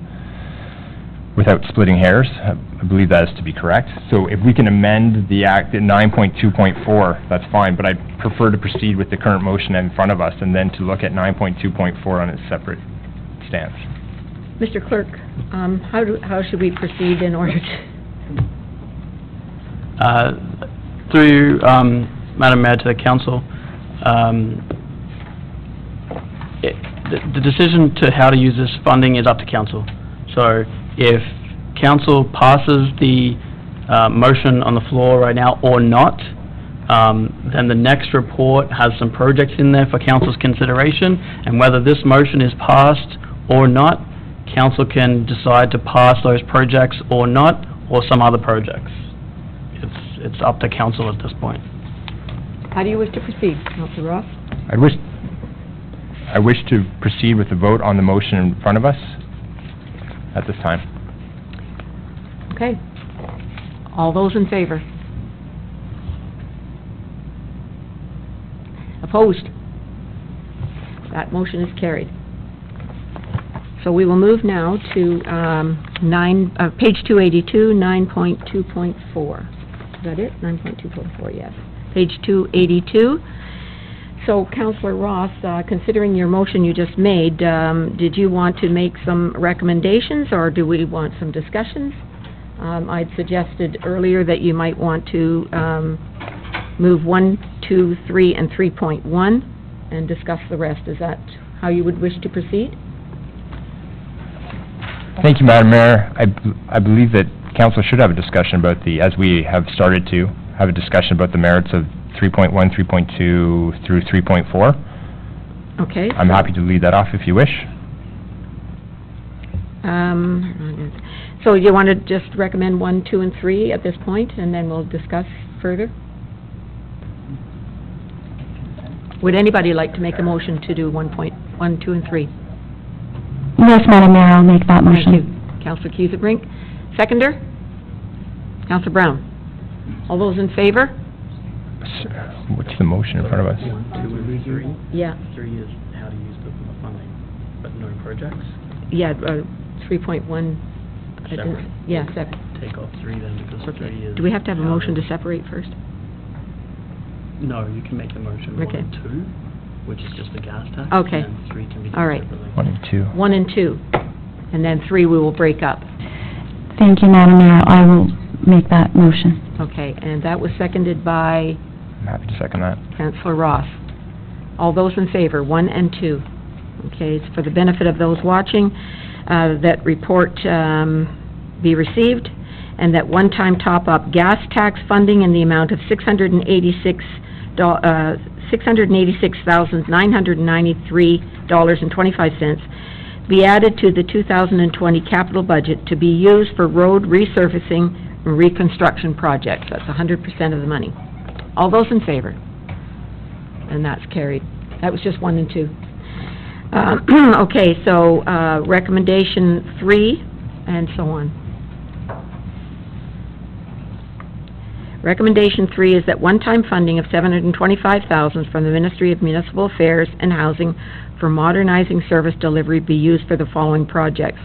without splitting hairs. I believe that is to be correct. So if we can amend the Act at 9.2.4, that's fine, but I prefer to proceed with the current motion in front of us and then to look at 9.2.4 on its separate stance. Mr. Clerk, how should we proceed in order to... Through, Madam Mayor, to the council, the decision to how to use this funding is up to council. So if council passes the motion on the floor right now or not, then the next report has some projects in there for council's consideration, and whether this motion is passed or not, council can decide to pass those projects or not, or some other projects. It's up to council at this point. How do you wish to proceed, Councillor Ross? I wish to proceed with the vote on the motion in front of us at this time. Okay. All those in favor? Opposed? That motion is carried. So we will move now to page 282, 9.2.4. Is that it? 9.2.4, yes. Page 282. So, Councillor Ross, considering your motion you just made, did you want to make some recommendations, or do we want some discussions? I'd suggested earlier that you might want to move 1, 2, 3, and 3.1 and discuss the rest. Is that how you would wish to proceed? Thank you, Madam Mayor. I believe that council should have a discussion about as we have started to, have a discussion about the merits of 3.1, 3.2 through 3.4. Okay. I'm happy to lead that off if you wish. So you want to just recommend 1, 2, and 3 at this point, and then we'll discuss further? Would anybody like to make a motion to do 1, 2, and 3? Yes, Madam Mayor, I'll make that motion. Thank you. Councillor Cuthbert. Seconder? Councillor Brown. All those in favor? What's the motion in front of us? 1, 2, and 3? Yeah. 3 is how to use the funding, but no projects? Yeah, 3.1. Separate. Yeah, separate. Take off 3 then, because 3 is... Do we have to have a motion to separate first? No, you can make the motion 1 Okay. and 2, which is just the gas tax. Okay. And then 3 can be All done right. separately. 1 and 2. 1 and 2. And then 3 we will break up. Thank you, Madam Mayor. I will make that motion. Okay, and that was seconded by I'm happy to second that. Councillor Ross. All those in favor, 1 and 2. Okay, it's for the benefit of those watching, that report be received, and that one-time top-up gas tax funding in the amount of $686,993.25 be added to the 2020 capital budget to be used for road resurfacing and reconstruction projects. That's 100% of the money. All those in favor? And that's carried. That was just 1 and 2. Okay, so recommendation 3, and so on. Recommendation 3 is that one-time funding of $725,000 from the Ministry of Municipal Affairs and Housing for modernizing service delivery be used for the following projects.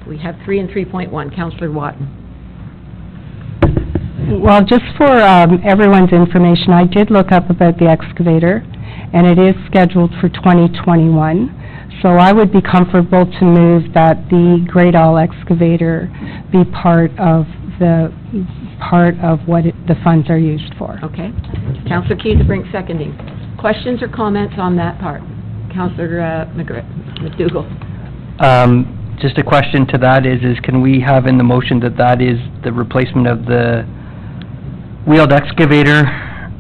We have 3 and 3.1. Councillor Watton. Well, just for everyone's information, I did look up about the excavator, and it is scheduled for 2021. So I would be comfortable to move that the Great All excavator be part of what the funds are used for. Okay. Councillor Cuthbert seconding. Questions or comments on that part? Councillor McDougall. Just a question to that is can we have in the motion that is the replacement of the wheeled excavator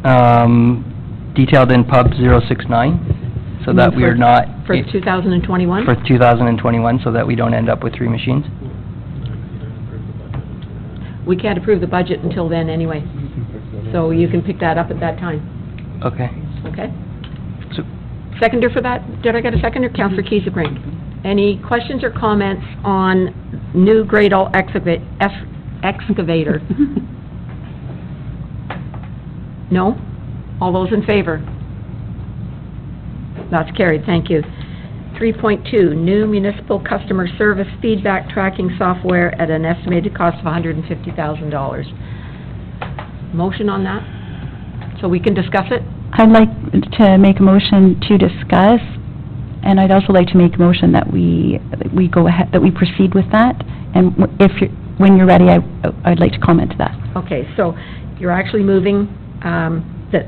Detailed in Pub 069, so that we are not... For 2021? For 2021, so that we don't end up with 3 machines? We can't approve the budget until then anyway, so you can pick that up at that time, Okay. okay? So- Seconder for that, did I get a seconder? Councillor Kiesebrink. Any questions or comments on new Gradle excavator? No? All those in favor? That's carried, thank you. 3.2, new municipal customer service feedback tracking software at an estimated cost of $150,000. Motion on that, so we can discuss it? I'd like to make a motion to discuss, and I'd also like to make a motion that we go ahead, that we proceed with that. And when you're ready, I'd like to comment to that. Okay, so you're actually moving the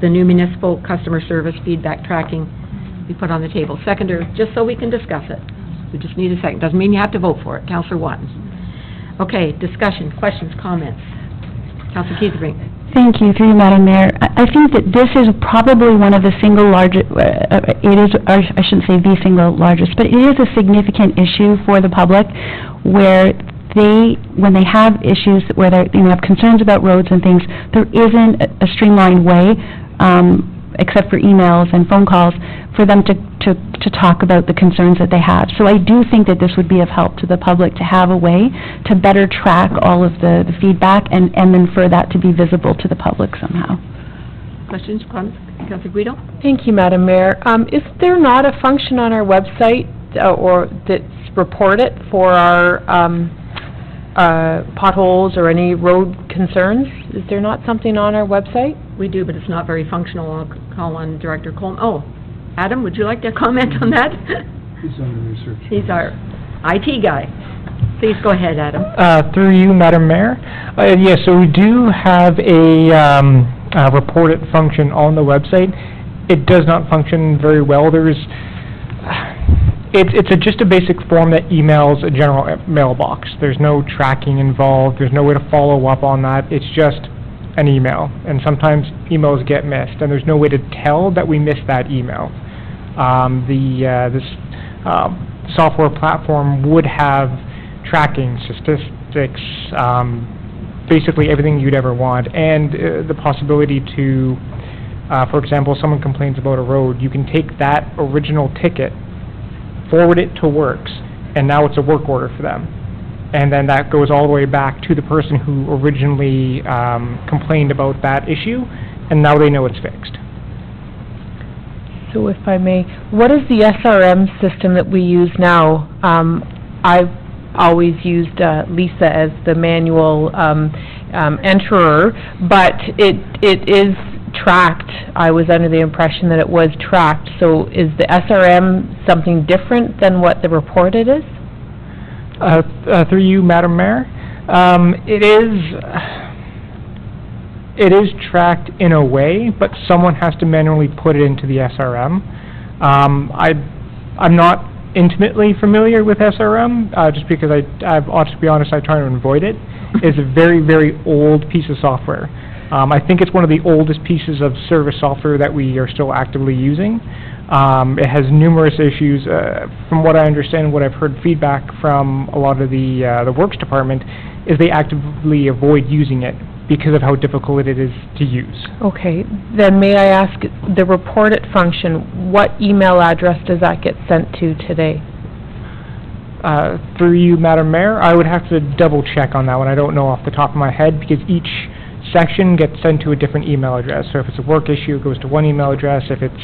new municipal customer service feedback tracking be put on the table. Seconder, just so we can discuss it. We just need a second. Doesn't mean you have to vote for it. Councillor Wattens. Okay, discussion, questions, comments. Councillor Kiesebrink. Thank you, through you, Madam Mayor. I think that this is probably one of the single largest, it is, or I shouldn't say the single largest, but it is a significant issue for the public where when they have issues, where they have concerns about roads and things, there isn't a streamlined way, except for emails and phone calls, for them to talk about the concerns that they have. So I do think that this would be of help to the public to have a way to better track all of the feedback and then for that to be visible to the public somehow. Questions, comments? Councillor Guido? Thank you, Madam Mayor. Is there not a function on our website or that's reported for our potholes or any road concerns? Is there not something on our website? We do, but it's not very functional. I'll call on Director Coleman. Oh, Adam, would you like to comment on that? He's under research. He's our IT guy. Please go ahead, Adam. Through you, Madam Mayor. Yes, so we do have a report it function on the website. It does not function very well. It's just a basic form that emails a general mailbox. There's no tracking involved. There's no way to follow up on that. It's just an email, and sometimes emails get missed, and there's no way to tell that we missed that email. This software platform would have tracking, statistics, basically everything you'd ever want, and the possibility to, for example, someone complains about a road, you can take that original ticket, forward it to Works, and now it's a work order for them. And then that goes all the way back to the person who originally complained about that issue, and now they know it's fixed. So if I may, what is the SRM system that we use now? I've always used Lisa as the manual enterer, but it is tracked. I was under the impression that it was tracked. So is the SRM something different than what the reported is? Through you, Madam Mayor, it is tracked in a way, but someone has to manually put it into the SRM. I'm not intimately familiar with SRM, just because to be honest, I try to avoid it. It's a very, very old piece of software. I think it's one of the oldest pieces of service software that we are still actively using. It has numerous issues. From what I understand, what I've heard feedback from a lot of the Works department is they actively avoid using it because of how difficult it is to use. Okay, then may I ask, the report it function, what email address does that get sent to today? Through you, Madam Mayor, I would have to double check on that one. I don't know off the top of my head because each section gets sent to a different email address. So if it's a work issue, it goes to one email address. If it's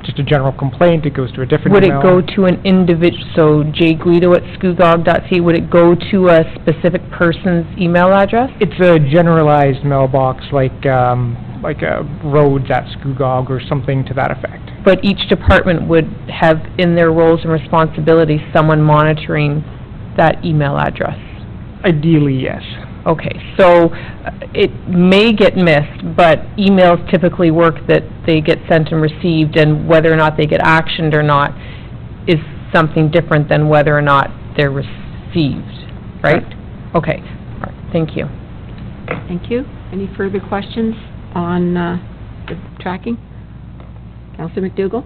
just a general complaint, it goes to a different email. Would it go to an individual, so jguido@scugog.ca, would it go to a specific person's email address? It's a generalized mailbox, like roads at Scugog or something to that effect. But each department would have in their roles and responsibilities someone monitoring that email address? Ideally, yes. Okay, so it may get missed, but emails typically work that they get sent and received, and whether or not they get actioned or not is something different than whether or not they're received, right? Okay, all right. Thank you. Thank you. Any further questions on the tracking? Councillor McDougall?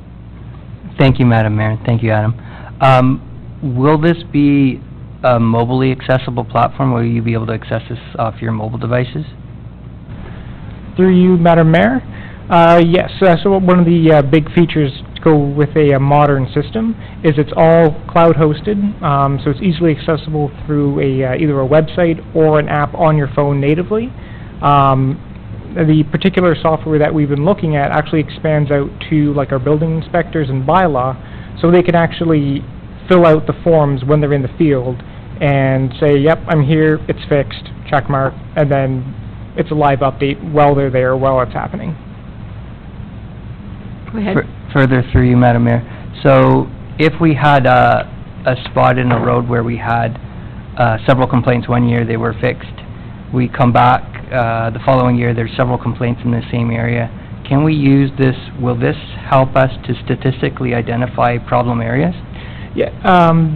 Thank you, Madam Mayor, and thank you, Adam. Will this be a mobilely accessible platform? Will you be able to access this off your mobile devices? Through you, Madam Mayor, yes, so one of the big features to go with a modern system is it's all cloud-hosted, so it's easily accessible through either a website or an app on your phone natively. The particular software that we've been looking at actually expands out to like our building inspectors and bylaw, so they can actually fill out the forms when they're in the field and say, yep, I'm here, it's fixed, check mark, and then it's a live update while they're there, while it's happening. Go ahead. Further through you, Madam Mayor. So if we had a spot in a road where we had several complaints one year, they were fixed, we come back the following year, there's several complaints in the same area, can we use this, will this help us to statistically identify problem areas? Yeah,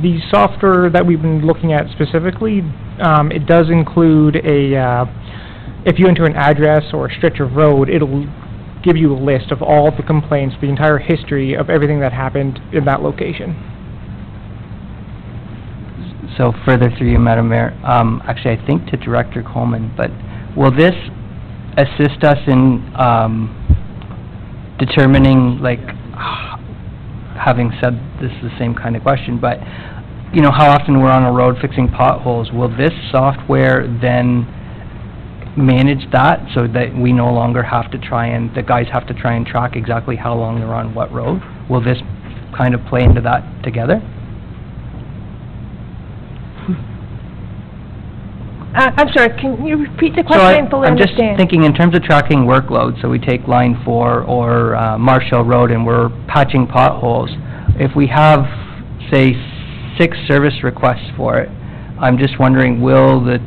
the software that we've been looking at specifically, it does include if you enter an address or a stretch of road, it'll give you a list of all the complaints, the entire history of everything that happened in that location. So further through you, Madam Mayor, actually I think to Director Coleman, but will this assist us in determining, like, having said this is the same kind of question, but you know, how often we're on a road fixing potholes, will this software then manage that so that we no longer have to the guys have to try and track exactly how long they're on what road? Will this kind of play into that together? I'm sorry, can you repeat the question? I didn't fully I'm just understand. thinking in terms of tracking workload, so we take line 4 or Marsh Hill Road and we're patching potholes. If we have, say, 6 service requests for it, I'm just wondering, will the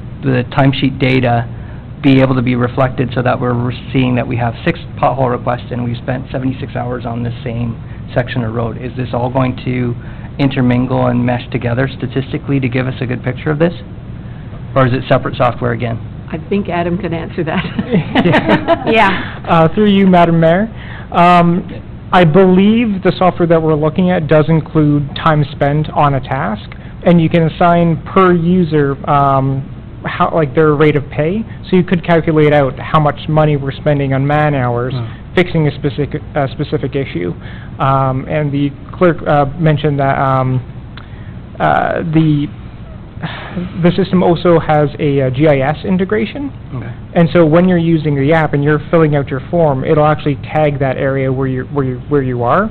timesheet data be able to be reflected so that we're seeing that we have 6 pothole requests and we spent 76 hours on the same section of road? Is this all going to intermingle and mesh together statistically to give us a good picture of this? Or is it separate software again? I think Adam can answer that. Yeah. Through you, Madam Mayor, I believe the software that we're looking at does include time spent on a task, and you can assign per user like their rate of pay, so you could calculate out how much money we're spending on man hours fixing a specific issue. And the clerk mentioned that the system also has a GIS integration. Okay. And so when you're using the app and you're filling out your form, it'll actually tag that area where you are.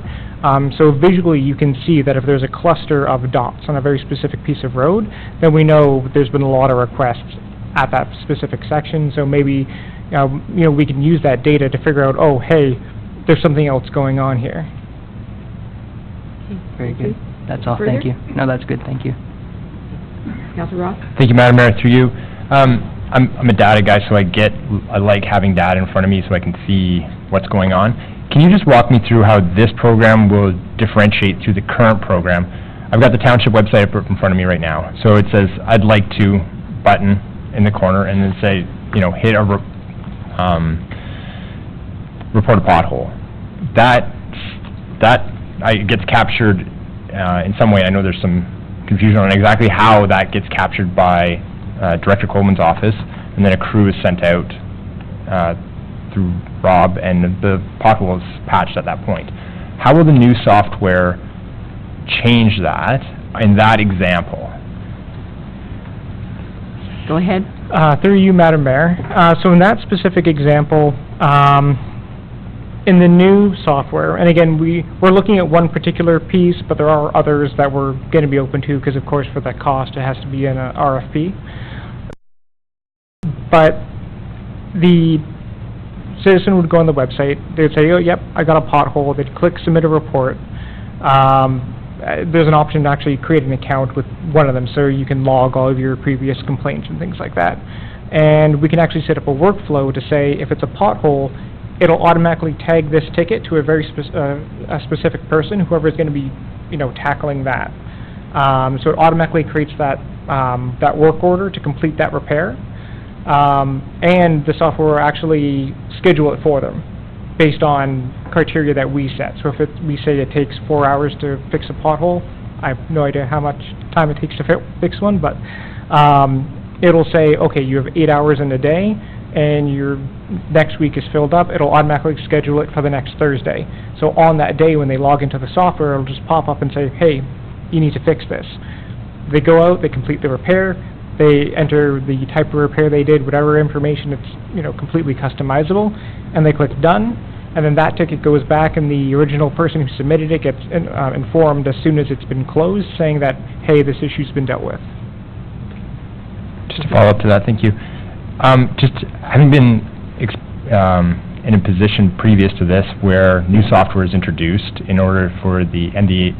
So visually you can see that if there's a cluster of dots on a very specific piece of road, then we know there's been a lot of requests at that specific section. So maybe we can use that data to figure out, oh, hey, there's something else going on here. Very good. That's all. Further? Thank you. No, that's good. Thank you. Councillor Roth? Thank you, Madam Mayor. Through you, I'm a data guy, so I like having data in front of me so I can see what's going on. Can you just walk me through how this program will differentiate through the current program? I've got the township website up in front of me right now. So it says, I'd like to button in the corner and then say, hit a report a pothole. That gets captured in some way. I know there's some confusion on exactly how that gets captured by Director Coleman's office, and then a crew is sent out through Rob, and the pothole is patched at that point. How will the new software change that in that example? Go ahead. Through you, Madam Mayor. So in that specific example, in the new software, and again, we're looking at one particular piece, but there are others that we're going to be open to, because of course for that cost it has to be in an RFP. But the citizen would go on the website, they'd say, oh, yep, I got a pothole, they'd click submit a report. There's an option to actually create an account with one of them, so you can log all of your previous complaints and things like that. And we can actually set up a workflow to say, if it's a pothole, it'll automatically tag this ticket to a very specific person, whoever's going to be, tackling that. So it automatically creates that work order to complete that repair. and the software will actually schedule it for them based on criteria that we set. So if we say it takes 4 hours to fix a pothole, I have no idea how much time it takes to fix one, but it'll say, okay, you have 8 hours in a day, and your next week is filled up, it'll automatically schedule it for the next Thursday. So on that day, when they log into the software, it'll just pop up and say, hey, you need to fix this. They go out, they complete the repair, they enter the type of repair they did, whatever information, it's completely customizable, and they click done, and then that ticket goes back, and the original person who submitted it gets informed as soon as it's been closed, saying that, hey, this issue's been dealt with. Just to follow up to that, thank you. Just having been in a position previous to this where new software is introduced in order for the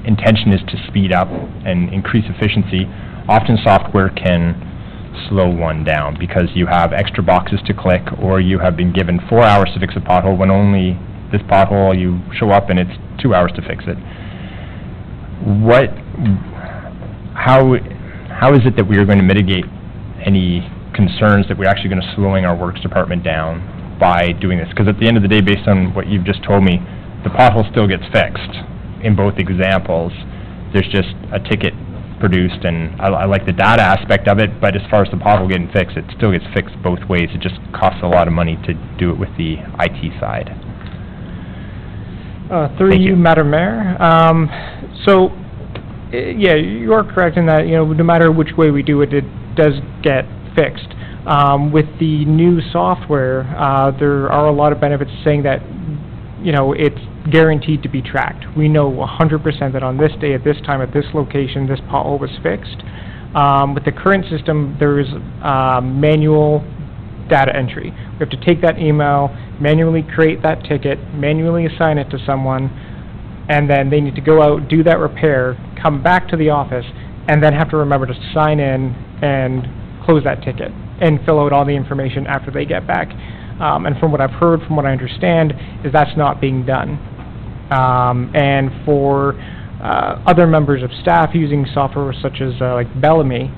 intention is to speed up and increase efficiency, often software can slow one down because you have extra boxes to click, or you have been given 4 hours to fix a pothole when only this pothole you show up and it's 2 hours to fix it. How is it that we are going to mitigate any concerns that we're actually going to slowing our works department down by doing this? Because at the end of the day, based on what you've just told me, the pothole still gets fixed in both examples. There's just a ticket produced, and I like the data aspect of it, but as far as the pothole getting fixed, it still gets fixed both ways. It just costs a lot of money to do it with the IT side. Through you, Madam Mayor. Yeah, you are correct in that, no matter which way we do it, it does get fixed. With the new software, there are a lot of benefits saying that, it's guaranteed to be tracked. We know 100% that on this day, at this time, at this location, this pothole was fixed. With the current system, there is manual data entry. We have to take that email, manually create that ticket, manually assign it to someone, and then they need to go out, do that repair, come back to the office, and then have to remember to sign in and close that ticket and fill out all the information after they get back. And from what I've heard, from what I understand, is that's not being done. And for other members of staff using software such as like Bellamy,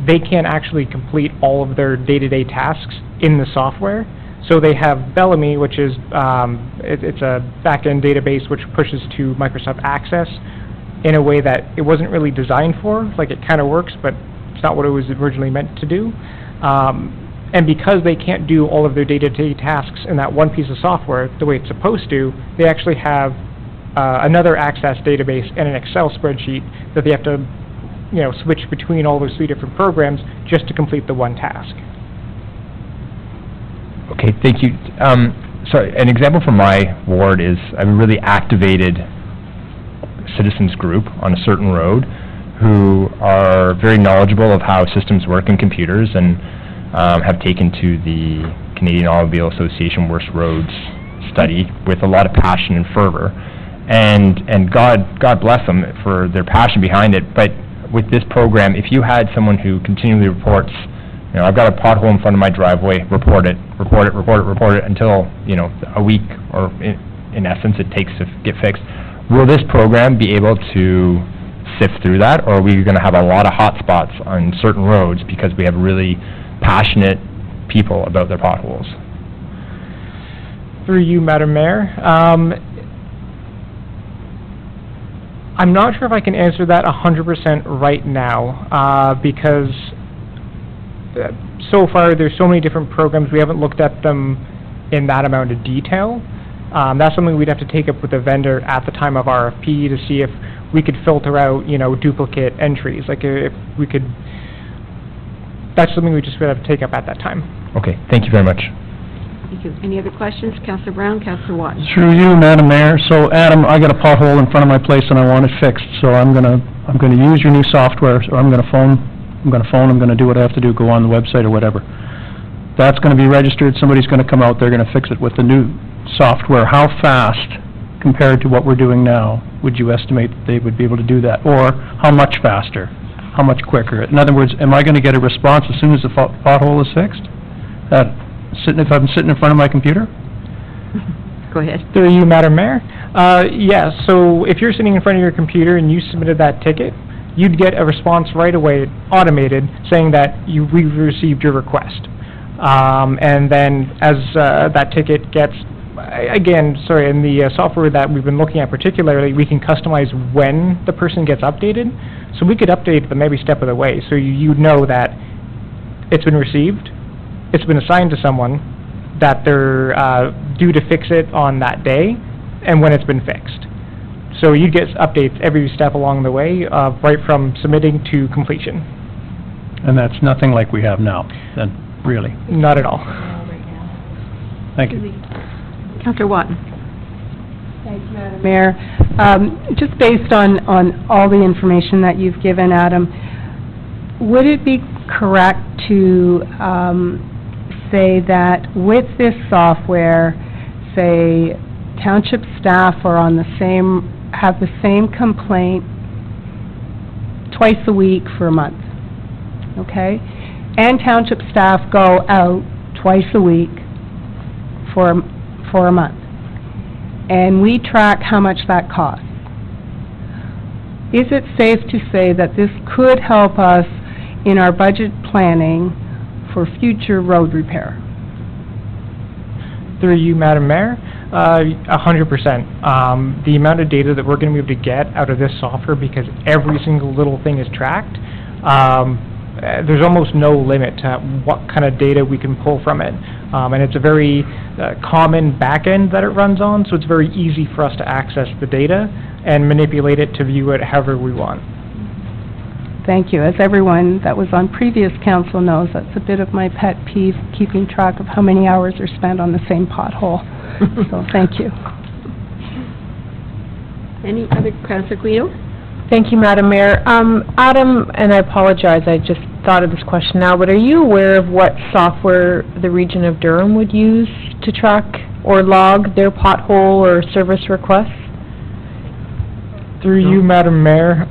they can't actually complete all of their day-to-day tasks in the software. So they have Bellamy, which is it's a back-end database which pushes to Microsoft Access in a way that it wasn't really designed for. Like, it kind of works, but it's not what it was originally meant to do. And because they can't do all of their day-to-day tasks in that one piece of software the way it's supposed to, they actually have another Access database and an Excel spreadsheet that they have to, switch between all those 3 different programs just to complete the one task. Okay, thank you. So an example from my ward is a really activated citizens group on a certain road who are very knowledgeable of how systems work in computers and have taken to the Canadian Automobile Association Worst Roads study with a lot of passion and fervor. And God bless them for their passion behind it. But with this program, if you had someone who continually reports, I've got a pothole in front of my driveway, report it until, a week or in essence it takes to get fixed. Will this program be able to sift through that, or are we going to have a lot of hot spots on certain roads because we have really passionate people about their potholes? Through you, Madam Mayor. I'm not sure if I can answer that 100% right now, because so far there's so many different programs, we haven't looked at them in that amount of detail. That's something we'd have to take up with the vendor at the time of RFP to see if we could filter out, duplicate entries. Like, if we could, that's something we just would have to take up at that time. Okay, thank you very much. Thank you. Any other questions? Councillor Brown, Councillor Watton. Through you, Madam Mayor. So, Adam, I got a pothole in front of my place and I want it fixed. So I'm gonna use your new software, or I'm gonna do what I have to do, go on the website or whatever. That's gonna be registered, somebody's gonna come out, they're gonna fix it with the new software. How fast, compared to what we're doing now, would you estimate that they would be able to do that? Or how much faster? How much quicker? In other words, am I gonna get a response as soon as the pothole is fixed? If I'm sitting in front of my computer? Go ahead. Through you, Madam Mayor. Yes, so if you're sitting in front of your computer and you submitted that ticket, you'd get a response right away, automated, saying that we've received your request. And then as that ticket gets, again, sorry, in the software that we've been looking at particularly, we can customize when the person gets updated. So we could update them every step of the way, so you know that it's been received, it's been assigned to someone, that they're due to fix it on that day, and when it's been fixed. So you get updates every step along the way, right from submitting to completion. And that's nothing like we have now, then, really? Not at all. Thank you. Councillor Watton. Thank you, Madam Mayor. Just based on all the information that you've given, Adam, would it be correct to say that with this software, say, township staff are on the same, have the same complaint twice a week for a month, okay? And township staff go out twice a week for a month, and we track how much that costs. Is it safe to say that this could help us in our budget planning for future road repair? Through you, Madam Mayor, 100%. The amount of data that we're going to be able to get out of this software, because every single little thing is tracked, there's almost no limit to what kind of data we can pull from it. And it's a very common back-end that it runs on, so it's very easy for us to access the data and manipulate it to view it however we want. Thank you. As everyone that was on previous council knows, that's a bit of my pet peeve, keeping track of how many hours are spent on the same pothole. So, thank you. Any other, Councillor Guido? Thank you, Madam Mayor. Adam, and I apologize, I just thought of this question now, but are you aware of what software the region of Durham would use to track or log their pothole or service requests? Through you, Madam Mayor,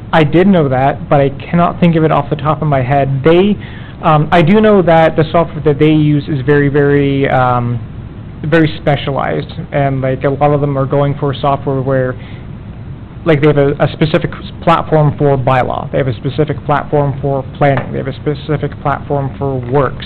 I did know that, but I cannot think of it off the top of my head. I do know that the software that they use is very, very, very specialized, and like a lot of them are going for software where, like, they have a specific platform for bylaw, they have a specific platform for planning, they have a specific platform for works,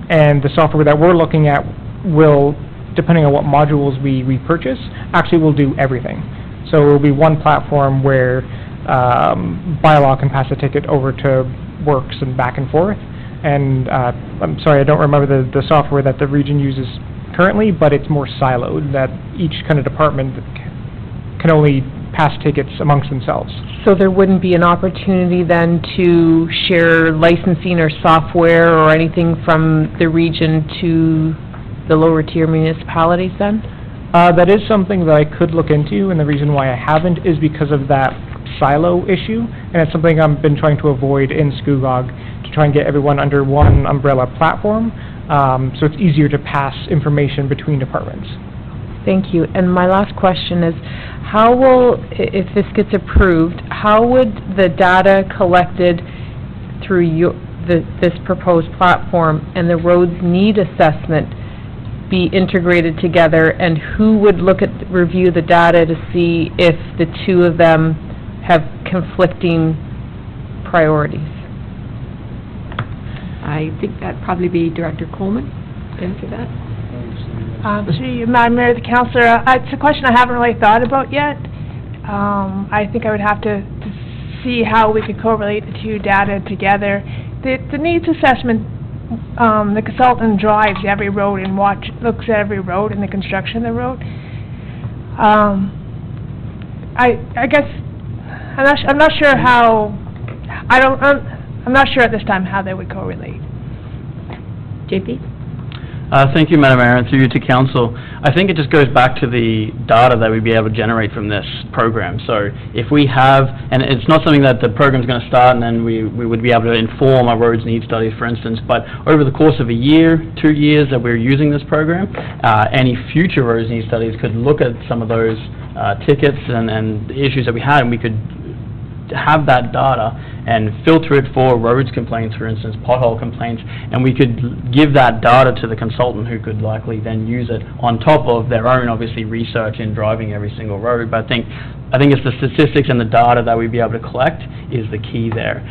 and the software that we're looking at will, depending on what modules we purchase, actually will do everything. So it will be one platform where bylaw can pass a ticket over to works and back and forth. And I'm sorry, I don't remember the software that the region uses currently, but it's more siloed, that each kind of department can only pass tickets amongst themselves. So there wouldn't be an opportunity then to share licensing or software or anything from the region to the lower tier municipalities then? That is something that I could look into, and the reason why I haven't is because of that silo issue, and it's something I've been trying to avoid in Scugog, to try and get everyone under one umbrella platform, so it's easier to pass information between departments. Thank you. And my last question is, how will, if this gets approved, how would the data collected through this proposed platform and the roads need assessment be integrated together, and who would review the data to see if the two of them have conflicting priorities? I think that'd probably be Director Coleman to answer that. To you, Madam Mayor, the councillor, it's a question I haven't really thought about yet. I think I would have to see how we could correlate the two data together. The needs assessment, the consultant drives every road and looks at every road and the construction of the road. I guess I'm not sure how. I'm not sure at this time how they would correlate. JP? Thank you, Madam Mayor, and through you to Council. I think it just goes back to the data that we'd be able to generate from this program. So if we have, and it's not something that the program's going to start and then we would be able to inform our roads need studies, for instance, but over the course of a year, 2 years that we're using this program, any future roads need studies could look at some of those tickets and the issues that we had, and we could have that data and filter it for roads complaints, for instance, pothole complaints, and we could give that data to the consultant who could likely then use it on top of their own, obviously, research in driving every single road. But I think it's the statistics and the data that we'd be able to collect is the key there.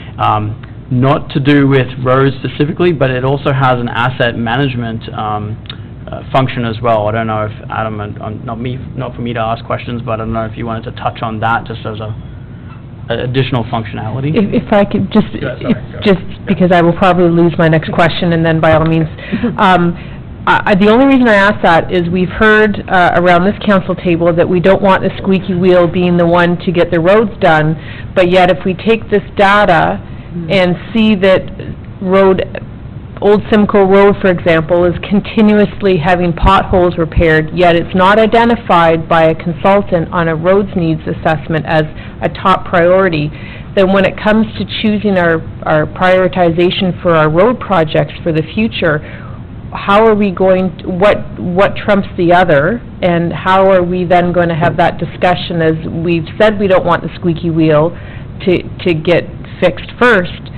not to do with roads specifically, but it also has an asset management function as well. I don't know if, Adam, not for me to ask questions, but I don't know if you wanted to touch on that just as a additional functionality. If I could just, Yeah, sorry, go ahead. because I will probably lose my next question, and then by all means, the only reason I ask that is we've heard around this council table that we don't want the squeaky wheel being the one to get the roads done, but yet if we take this data and see that Old Simcoe Road, for example, is continuously having potholes repaired, yet it's not identified by a consultant on a roads needs assessment as a top priority, then when it comes to choosing our prioritization for our road projects for the future, how are we going to, what trumps the other, and how are we then going to have that discussion, as we've said we don't want the squeaky wheel to get fixed first,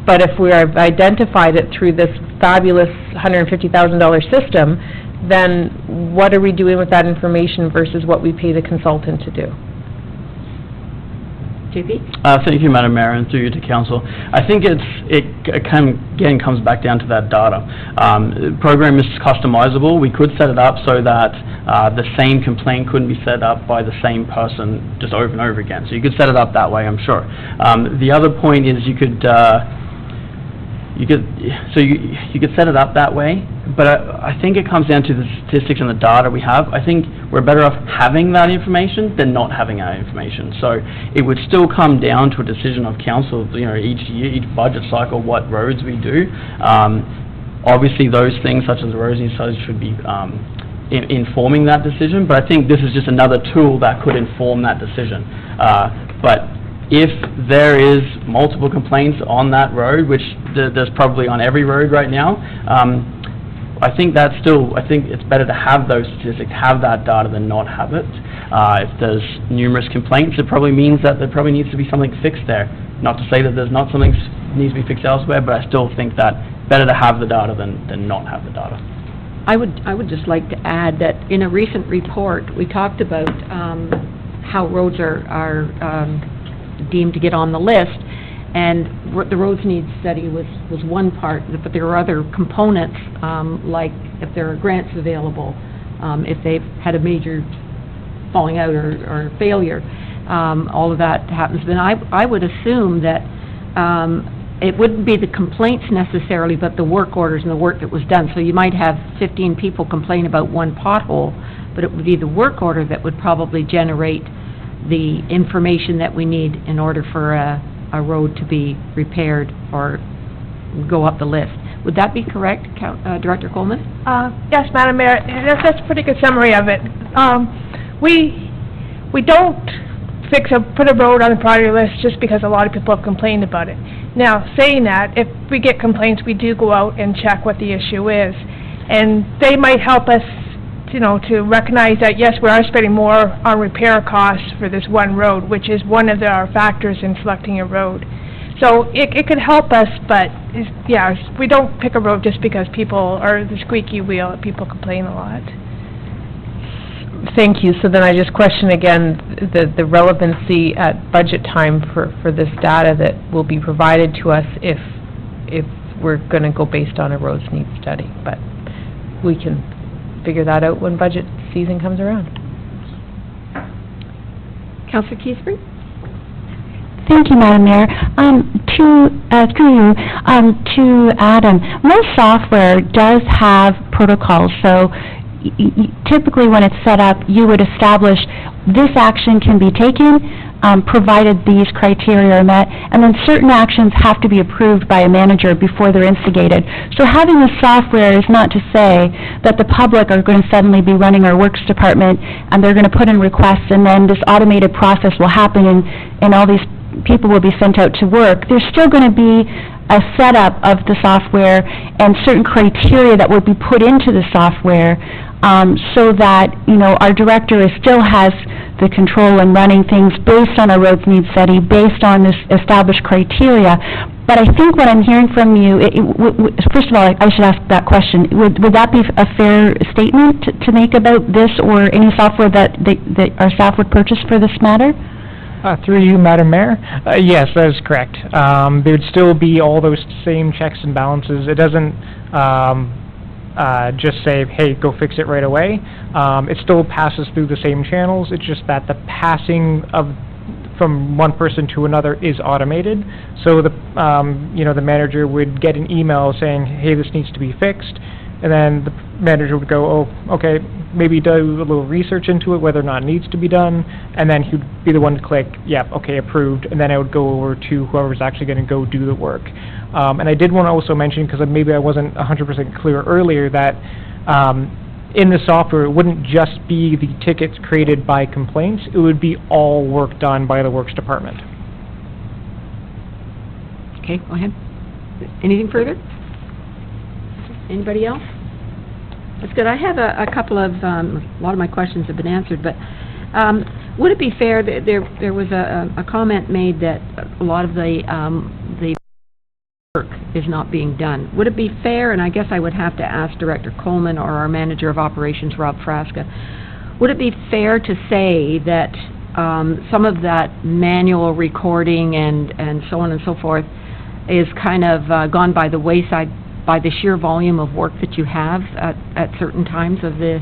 but if we have identified it through this fabulous $150,000 system, then what are we doing with that information versus what we pay the consultant to do? JP? Thank you, Madam Mayor, and through you to council. I think it again comes back down to that data. The program is customizable. We could set it up so that the same complaint couldn't be set up by the same person just over and over again. So you could set it up that way, I'm sure. The other point is you could set it up that way, but I think it comes down to the statistics and the data we have. I think we're better off having that information than not having that information. So it would still come down to a decision of council, each year, each budget cycle, what roads we do. Obviously, those things such as the roads and studies should be informing that decision, but I think this is just another tool that could inform that decision. But if there is multiple complaints on that road, which there's probably on every road right now, I think it's better to have those statistics, have that data than not have it. If there's numerous complaints, it probably means that there probably needs to be something fixed there. Not to say that there's not something needs to be fixed elsewhere, but I still think that better to have the data than not have the data. I would just like to add that in a recent report, we talked about how roads are deemed to get on the list, and the roads needs study was one part, but there are other components, like if there are grants available, if they've had a major falling out or failure, all of that happens. Then I would assume that it wouldn't be the complaints necessarily, but the work orders and the work that was done. So you might have 15 people complain about one pothole, but it would be the work order that would probably generate the information that we need in order for a road to be repaired or go up the list. Would that be correct, Director Coleman? Yes, Madam Mayor, that's a pretty good summary of it. We don't put a road on the priority list just because a lot of people have complained about it. Now, saying that, if we get complaints, we do go out and check what the issue is, and they might help us to recognize that, yes, we are spending more on repair costs for this one road, which is one of our factors in selecting a road. So it could help us, but, we don't pick a road just because people are the squeaky wheel, people complain a lot. Thank you. So then I just question again the relevancy at budget time for this data that will be provided to us if we're going to go based on a roads needs study. But we can figure that out when budget season comes around. Councillor Keysbury? Thank you, Madam Mayor. Through you, to Adam, most software does have protocols, so typically when it's set up, you would establish this action can be taken, provided these criteria are met, and then certain actions have to be approved by a manager before they're instigated. So having the software is not to say that the public are going to suddenly be running our works department and they're going to put in requests and then this automated process will happen and all these people will be sent out to work. There's still going to be a setup of the software and certain criteria that would be put into the software so that, our director still has the control in running things based on a roads needs study, based on this established criteria. But I think what I'm hearing from you, first of all, I should ask that question. Would that be a fair statement to make about this or any software that our staff would purchase for this matter? Through you, Madam Mayor. Yes, that is correct. There'd still be all those same checks and balances. It doesn't just say, hey, go fix it right away. It still passes through the same channels. It's just that the passing from one person to another is automated. So the manager would get an email saying, hey, this needs to be fixed. And then the manager would go, oh, okay, maybe do a little research into it, whether or not it needs to be done, and then he'd be the one to click, yep, okay, approved, and then I would go over to whoever's actually going to go do the work. And I did want to also mention, because maybe I wasn't 100% clear earlier, that in the software, it wouldn't just be the tickets created by complaints, it would be all work done by the Works Department. Okay, go ahead. Anything further? Anybody else? That's good. I have a couple of, a lot of my questions have been answered, but would it be fair, that there was a comment made that a lot of the work is not being done. Would it be fair, and I guess I would have to ask Director Coleman or our Manager of Operations, Rob Frasca, would it be fair to say that some of that manual recording and so on and so forth is kind of gone by the wayside by the sheer volume of work that you have at certain times of the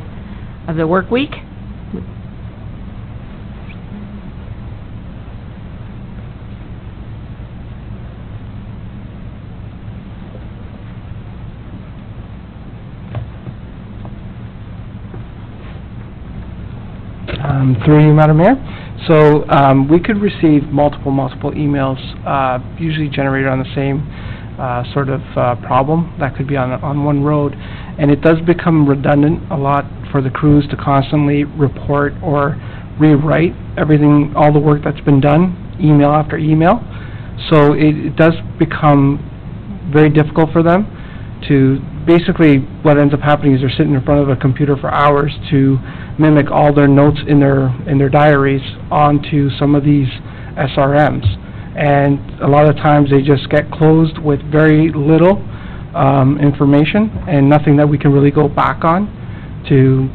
work week? Through you, Madam Mayor. So we could receive multiple emails, usually generated on the same sort of problem that could be on one road, and it does become redundant a lot for the crews to constantly report or rewrite everything, all the work that's been done, email after email. So it does become very difficult for them to, basically what ends up happening is they're sitting in front of a computer for hours to mimic all their notes in their diaries onto some of these SRMs. And a lot of times they just get closed with very little information and nothing that we can really go back on to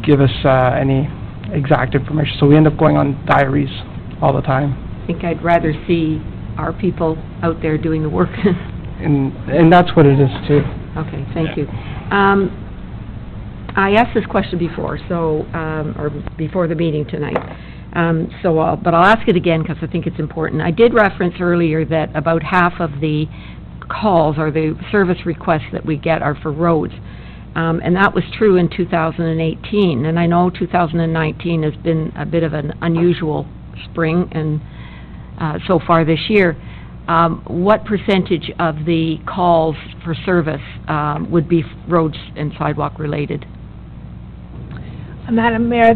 give us any exact information. So we end up going on diaries all the time. I think I'd rather see our people out there doing the work. And that's what it is too. Okay, thank you. I asked this question before, so or before the meeting tonight. But I'll ask it again because I think it's important. I did reference earlier that about half of the calls or the service requests that we get are for roads. And that was true in 2018. And I know 2019 has been a bit of an unusual spring and so far this year. What percentage of the calls for service would be roads and sidewalk related? Madam Mayor,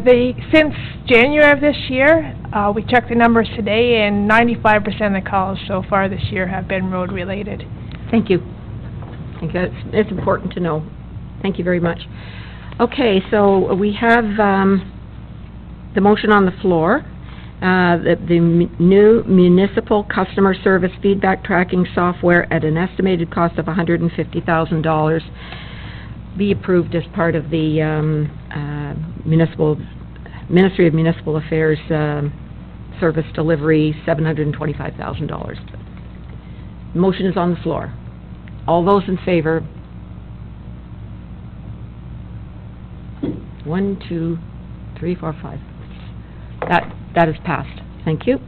since January of this year, we checked the numbers today, and 95% of the calls so far this year have been road-related. Thank you. I think it's important to know. Thank you very much. Okay, so we have the motion on the floor. The new municipal customer service feedback tracking software at an estimated cost of $150,000 be approved as part of the Ministry of Municipal Affairs service delivery, $725,000. Motion is on the floor. All those in favor? 1, 2, 3, 4, 5. That is passed. Thank you.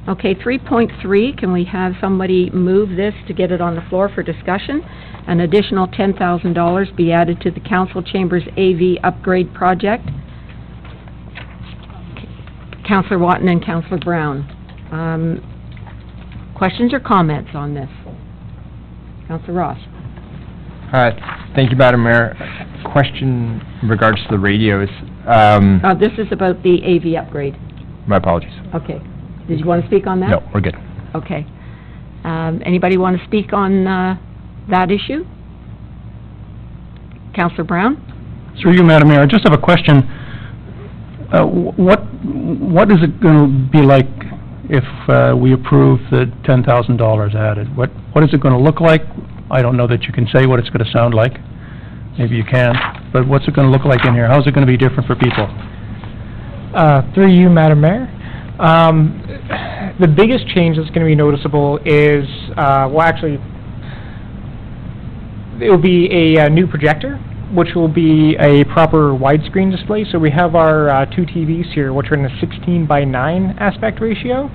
Okay, 3.3, can we have somebody move this to get it on the floor for discussion? An additional $10,000 be added to the council chambers AV upgrade project. Councillor Watton and Councillor Brown. Questions or comments on this? Councillor Ross. Thank you, Madam Mayor. Question in regards to the radios. This is about the AV upgrade. My apologies. Okay. Did you want to speak on that? No, we're good. Okay. Anybody want to speak on that issue? Councillor Brown? Through you, Madam Mayor, I just have a question. What is it going to be like if we approve the $10,000 added? What is it going to look like? I don't know that you can say what it's going to sound like. Maybe you can. But what's it going to look like in here? How's it going to be different for people? Through you, Madam Mayor. The biggest change that's going to be noticeable is, well, actually, it will be a new projector, which will be a proper widescreen display. So we have our two TVs here, which are in a 16:9 aspect ratio,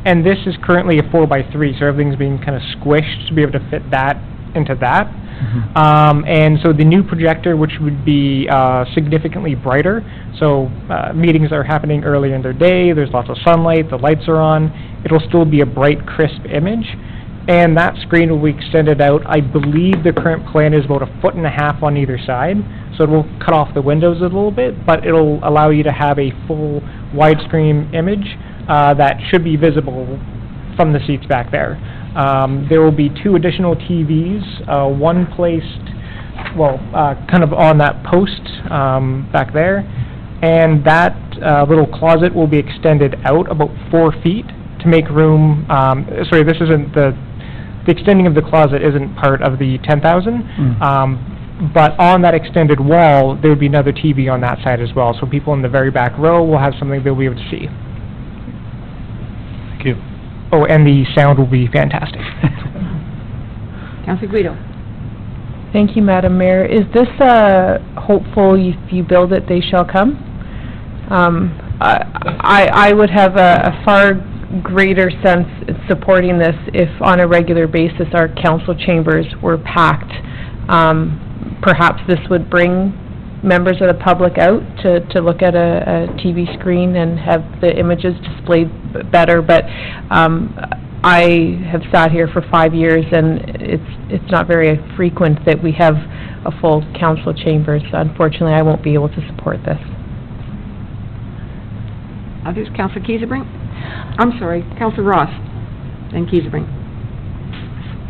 and this is currently a 4:3, so everything's being kind of squished to be able to fit that into that. And so the new projector, which would be significantly brighter, so meetings are happening earlier in their day, there's lots of sunlight, the lights are on, it'll still be a bright, crisp image, and that screen will be extended out. I believe the current plan is about 1.5 feet on either side, so it will cut off the windows a little bit, but it'll allow you to have a full widescreen image that should be visible from the seats back there. There will be 2 additional TVs, one placed, well, kind of on that post back there, and that little closet will be extended out about 4 feet to make room. Sorry, this isn't the extending of the closet isn't part of the 10,000. But on that extended wall, there would be another TV on that side as well, so people in the very back row will have something they'll be able to see. Thank you. Oh, and the sound will be fantastic. Councilor Guido. Thank you, Madam Mayor. Is this hopeful, if you build it, they shall come? I would have a far greater sense in supporting this if on a regular basis our council chambers were packed. Perhaps this would bring members of the public out to look at a TV screen and have the images displayed better, but I have sat here for 5 years and it's not very frequent that we have a full council chambers. Unfortunately, I won't be able to support this. Others, Councilor Kieserbrink? I'm sorry, Councilor Ross, then Kieserbrink.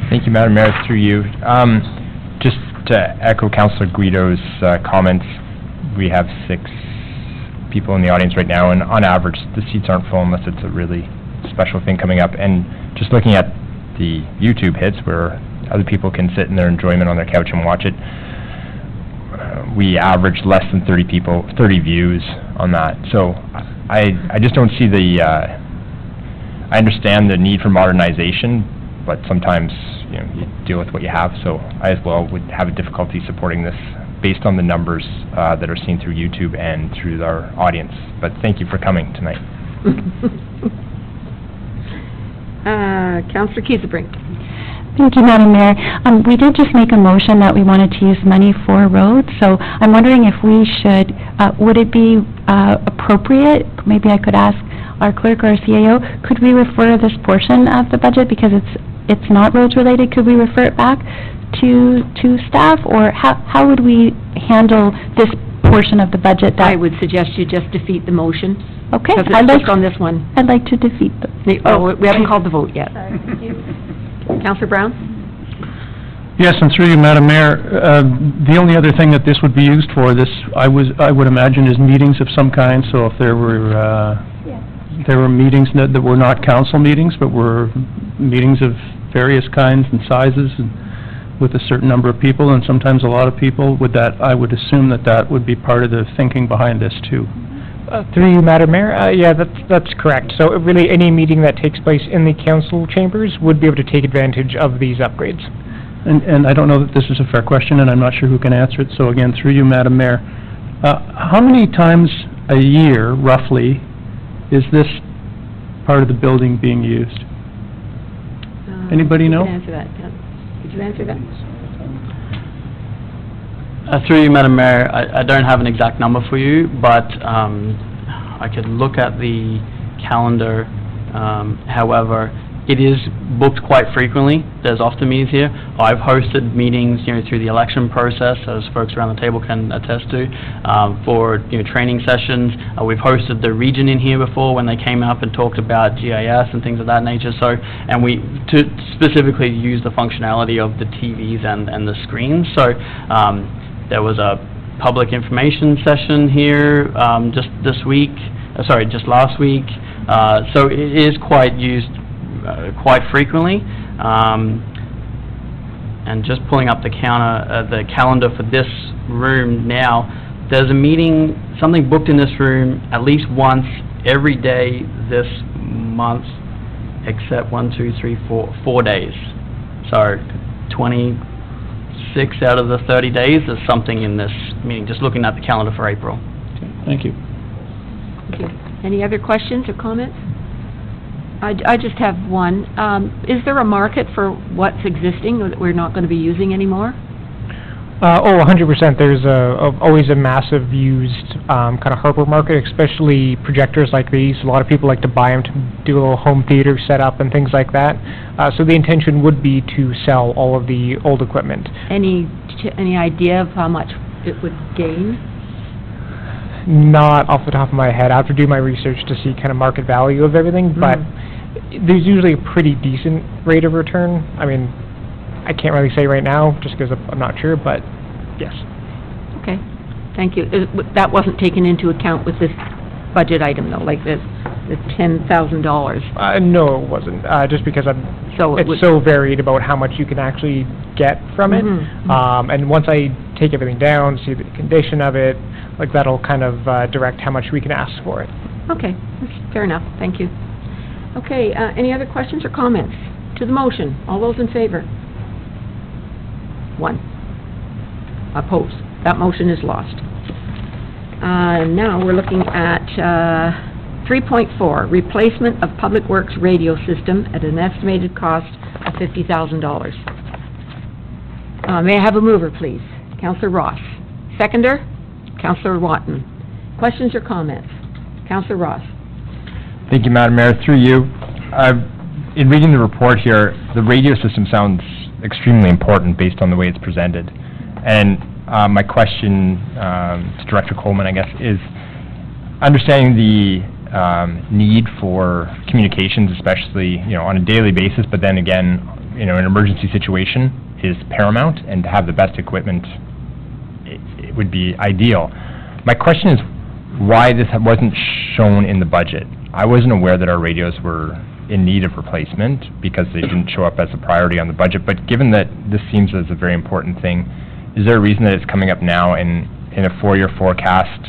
Thank you, Madam Mayor, through you. Just to echo Councilor Guido's comments, we have 6 people in the audience right now, and on average, the seats aren't full unless it's a really special thing coming up. And just looking at the YouTube hits where other people can sit in their enjoyment on their couch and watch it, we average less than 30 views on that. So I just don't see the, I understand the need for modernization, but sometimes, you know, you deal with what you have, so I as well would have a difficulty supporting this based on the numbers that are seen through YouTube and through our audience. But thank you for coming tonight. Councilor Kieserbrink. Thank you, Madam Mayor. We did just make a motion that we wanted to use money for roads, so I'm wondering if we should, would it be appropriate, maybe I could ask our clerk or our CAO, could we refer this portion of the budget, because it's not roads related, could we refer it back to staff, or how would we handle this portion of the budget? That I would suggest you just defeat the motion. Okay. Because it's just on this one. I'd like to defeat the... we haven't called the vote yet. Sorry, thank you. Councilor Brown? Yes, and through you, Madam Mayor, the only other thing that this would be used for, I would imagine, is meetings of some kind. So if there were meetings that were not council meetings, but were meetings of various kinds and sizes, and with a certain number of people, and sometimes a lot of people, I would assume that would be part of the thinking behind this too. Through you, Madam Mayor, yeah, that's correct. So really, any meeting that takes place in the council chambers would be able to take advantage of these upgrades. And I don't know that this is a fair question, and I'm not sure who can answer it, so again, through you, Madam Mayor, how many times a year, roughly, is this part of the building being used? Anybody know? You can answer that. Could you answer that? Through you, Madam Mayor, I don't have an exact number for you, but I could look at the calendar. However, it is booked quite frequently. There's often meetings here. I've hosted meetings, through the election process, as folks around the table can attest to, for training sessions. We've hosted the region in here before when they came up and talked about GIS and things of that nature. So, and we specifically use the functionality of the TVs and the screens. So, there was a public information session here just last week. So it is quite used quite frequently. And just pulling up the calendar for this room now, there's a meeting, something booked in this room at least once every day this month, except 4 days. So 26 out of the 30 days, there's something in this meeting, just looking at the calendar for April. Thank you. Thank you. Any other questions or comments? I just have one. Is there a market for what's existing that we're not going to be using anymore? 100%. There's always a massive used kind of harbor market, especially projectors like these. A lot of people like to buy them to do a little home theater setup and things like that. So the intention would be to sell all of the old equipment. Any idea of how much it would gain? Not off the top of my head. I have to do my research to see kind of market value of everything, but there's usually a pretty decent rate of return. I mean, I can't really say right now, just because I'm not sure, but yes. Okay, thank you. That wasn't taken into account with this budget item, though, like the $10,000? No, it wasn't, just because it's so varied about how much you can actually get from it. And once I take everything down, see the condition of it, like that'll kind of direct how much we can ask for it. Okay, that's fair enough, thank you. Okay, any other questions or comments to the motion? All those in favor? 1. Opposed. That motion is lost. Now we're looking at 3.4, replacement of Public Works radio system at an estimated cost of $50,000. May I have a mover, please? Councillor Ross. Seconder? Councillor Watton. Questions or comments? Councillor Ross. Thank you, Madam Mayor. Through you, in reading the report here, the radio system sounds extremely important based on the way it's presented. And my question to Director Coleman, I guess, is understanding the need for communications, especially, on a daily basis, but then again, an emergency situation is paramount, and to have the best equipment, it would be ideal. My question is why this wasn't shown in the budget. I wasn't aware that our radios were in need of replacement because they didn't show up as a priority on the budget, but given that this seems as a very important thing, is there a reason that it's coming up now and in a 4-year forecast,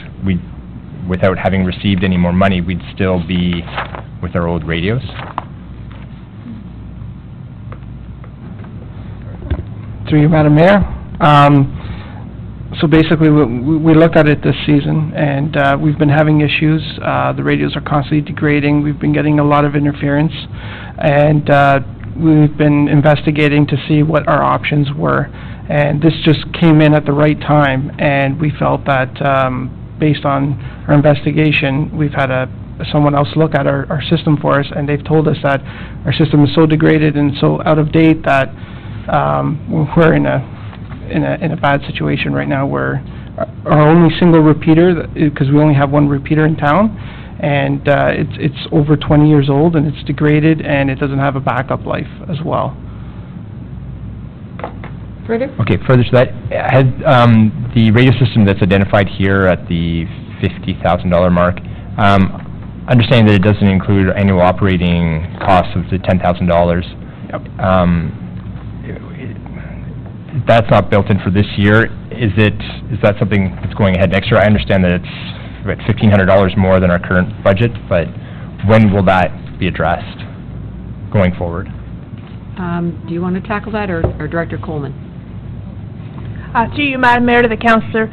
without having received any more money, we'd still be with our old radios? Through you, Madam Mayor. So basically, we looked at it this season, and we've been having issues. The radios are constantly degrading. We've been getting a lot of interference, and we've been investigating to see what our options were. And this just came in at the right time, and we felt that based on our investigation, we've had someone else look at our system for us, and they've told us that our system is so degraded and so out of date that we're in a bad situation right now, where our only single repeater, because we only have one repeater in town, and it's over 20 years old, and it's degraded, and it doesn't have a backup life as well. Further? Okay, further to that, has the radio system that's identified here at the $50,000 mark, understanding that it doesn't include annual operating costs of the $10,000, Yep. That's not built in for this year. Is that something that's going ahead next year? I understand that it's about $1,500 more than our current budget, but when will that be addressed going forward? Do you want to tackle that, or Director Coleman? Through you, Madam Mayor, to the councillor.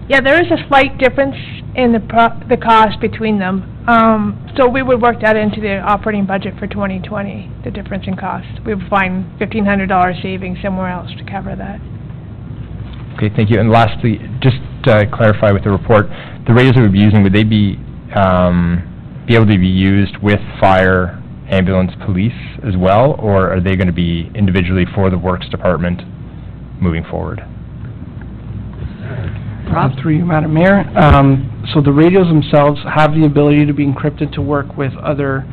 Yeah, there is a slight difference in the cost between them. So we would work that into the operating budget for 2020, the difference in cost. We would find $1,500 savings somewhere else to cover that. Okay, thank you. And lastly, just to clarify with the report, the radios that we'd be using, would they be able to be used with fire, ambulance, police as well, or are they going to be individually for the Works Department moving forward? Through you, Madam Mayor. So the radios themselves have the ability to be encrypted to work with other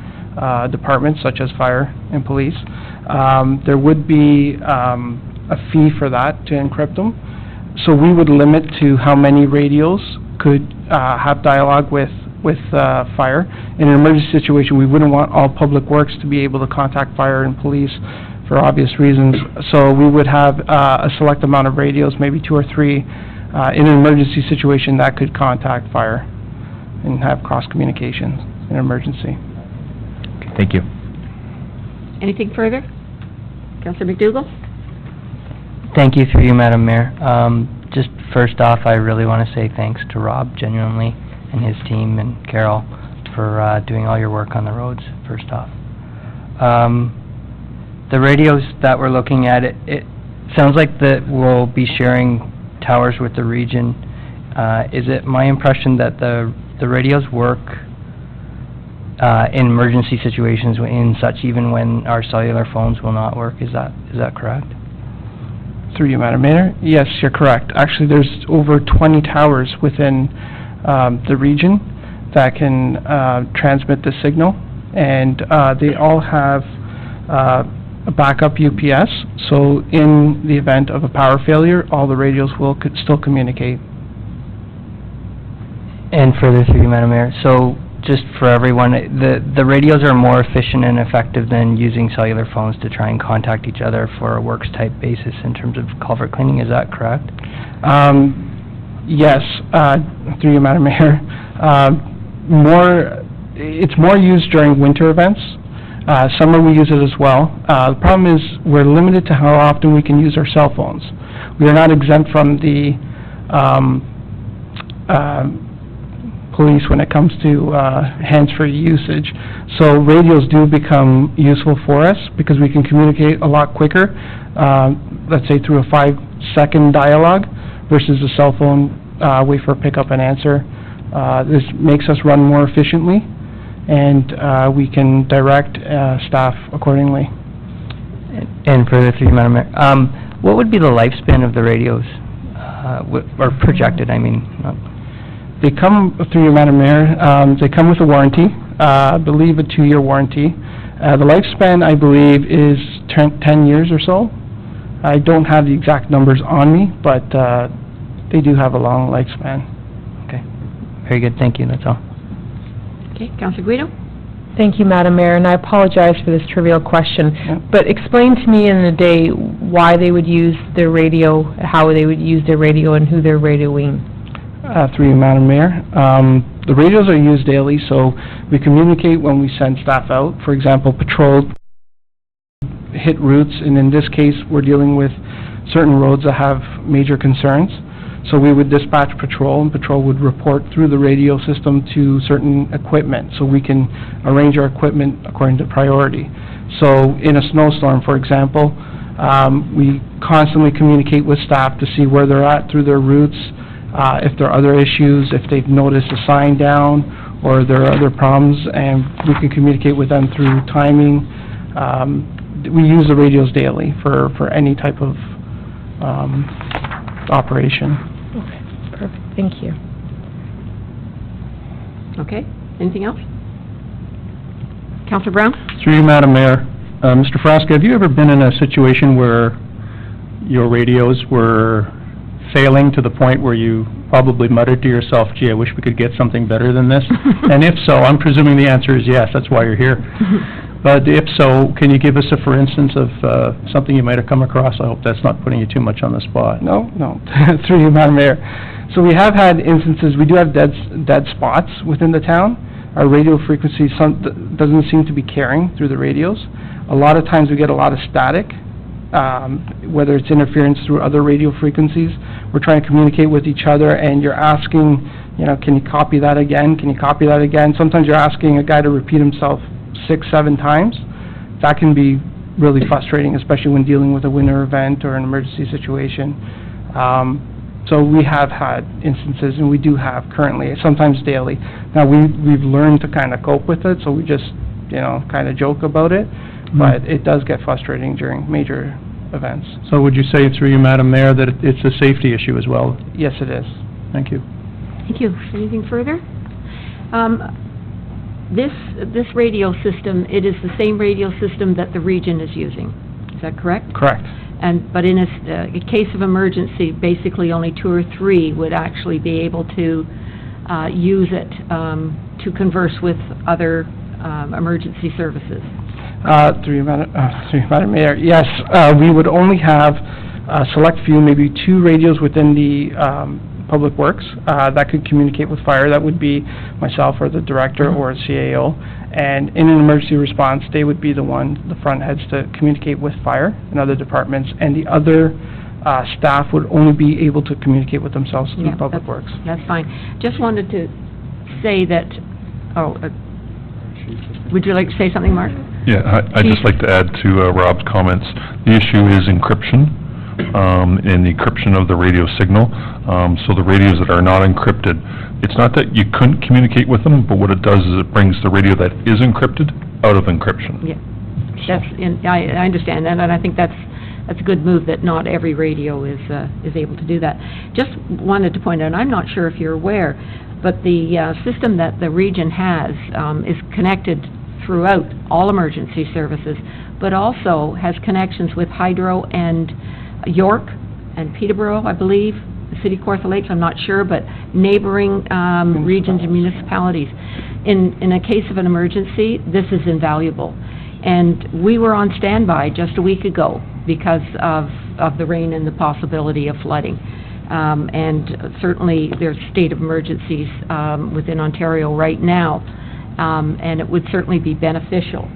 departments, such as fire and police. There would be a fee for that to encrypt them. So we would limit to how many radios could have dialogue with fire. In an emergency situation, we wouldn't want all Public Works to be able to contact fire and police for obvious reasons. So we would have a select amount of radios, maybe 2 or 3, in an emergency situation that could contact fire and have cross communications in an emergency. Thank you. Anything further? Councillor McDougall? Thank you through you, Madam Mayor. Just first off, I really want to say thanks to Rob, genuinely, and his team, and Carol, for doing all your work on the roads, first off. The radios that we're looking at, it sounds like that we'll be sharing towers with the region. Is it my impression that the radios work in emergency situations in such, even when our cellular phones will not work? Is that correct? Through you, Madam Mayor. Yes, you're correct. Actually, there's over 20 towers within the region that can transmit the signal, and they all have a backup UPS, so in the event of a power failure, all the radios will still communicate. And further through you, Madam Mayor, so just for everyone, the radios are more efficient and effective than using cellular phones to try and contact each other for a works-type basis in terms of culvert cleaning, is that correct? Yes, through you, Madam Mayor. It's more used during winter events. Summer we use it as well. The problem is we're limited to how often we can use our cell phones. We are not exempt from the police when it comes to hands-free usage. So radios do become useful for us because we can communicate a lot quicker, let's say through a 5-second dialogue versus a cell phone, wait for a pickup and answer. This makes us run more efficiently, and we can direct staff accordingly. And further through you, Madam Mayor, what would be the lifespan of the radios, or projected, I mean? They come, through you, Madam Mayor, they come with a warranty, I believe a 2-year warranty. The lifespan, I believe, is 10 years or so. I don't have the exact numbers on me, but they do have a long lifespan. Okay, very good, thank you, that's all. Okay, Councillor Guido? Thank you, Madam Mayor, and I apologize for this trivial question, but explain to me in a day why they would use their radio, how they would use their radio, and who they're radioing. Through you, Madam Mayor. The radios are used daily, so we communicate when we send staff out. For example, patrol hit routes, and in this case, we're dealing with certain roads that have major concerns. So we would dispatch patrol, and patrol would report through the radio system to certain equipment, so we can arrange our equipment according to priority. So in a snowstorm, for example, we constantly communicate with staff to see where they're at through their routes, if there are other issues, if they've noticed a sign down, or there are other problems, and we can communicate with them through timing. We use the radios daily for any type of operation. Okay, perfect, thank you. Okay, anything else? Councillor Brown? Through you, Madam Mayor. Mr. Frasca, have you ever been in a situation where your radios were failing to the point where you probably muttered to yourself, gee, I wish we could get something better than this? And if so, I'm presuming the answer is yes, that's why you're here. But if so, can you give us a for instance of something you might have come across? I hope that's not putting you too much on the spot. No. Through you, Madam Mayor. So we have had instances, we do have dead spots within the town. Our radio frequency doesn't seem to be carrying through the radios. A lot of times we get a lot of static, whether it's interference through other radio frequencies. We're trying to communicate with each other, and you're asking, can you copy that again? Can you copy that again? Sometimes you're asking a guy to repeat himself 6-7 times. That can be really frustrating, especially when dealing with a winter event or an emergency situation. So we have had instances, and we do have currently, sometimes daily. Now, we've learned to kind of cope with it, so we just, kind of joke about it, but it does get frustrating during major events. So would you say, through you, Madam Mayor, that it's a safety issue as well? Yes, it is. Thank you. Thank you. Anything further? This radio system, it is the same radio system that the region is using. Is that correct? Correct. But in a case of emergency, basically only 2 or 3 would actually be able to use it to converse with other emergency services. Through you, Madam Mayor, yes, we would only have a select few, maybe 2 radios within the Public Works, that could communicate with fire. That would be myself or the director or a CAO. And in an emergency response, they would be the front heads to communicate with fire and other departments, and the other staff would only be able to communicate with themselves through Yeah, Public Works. That's fine. Just wanted to say that, would you like to say something, Mark? Yeah, I'd just like to add to Rob's comments. The issue is encryption, and the encryption of the radio signal. So the radios that are not encrypted, it's not that you couldn't communicate with them, but what it does is it brings the radio that is encrypted out of encryption. Yeah, I understand that, and I think that's a good move, that not every radio is able to do that. Just wanted to point out, I'm not sure if you're aware, but the system that the region has is connected throughout all emergency services, but also has connections with Hydro and York and Peterborough, I believe, the City of Kawartha Lakes, I'm not sure, but neighboring regions and municipalities. In a case of an emergency, this is invaluable. And we were on standby just a week ago because of the rain and the possibility of flooding. And certainly there's state of emergencies within Ontario right now, and it would certainly be beneficial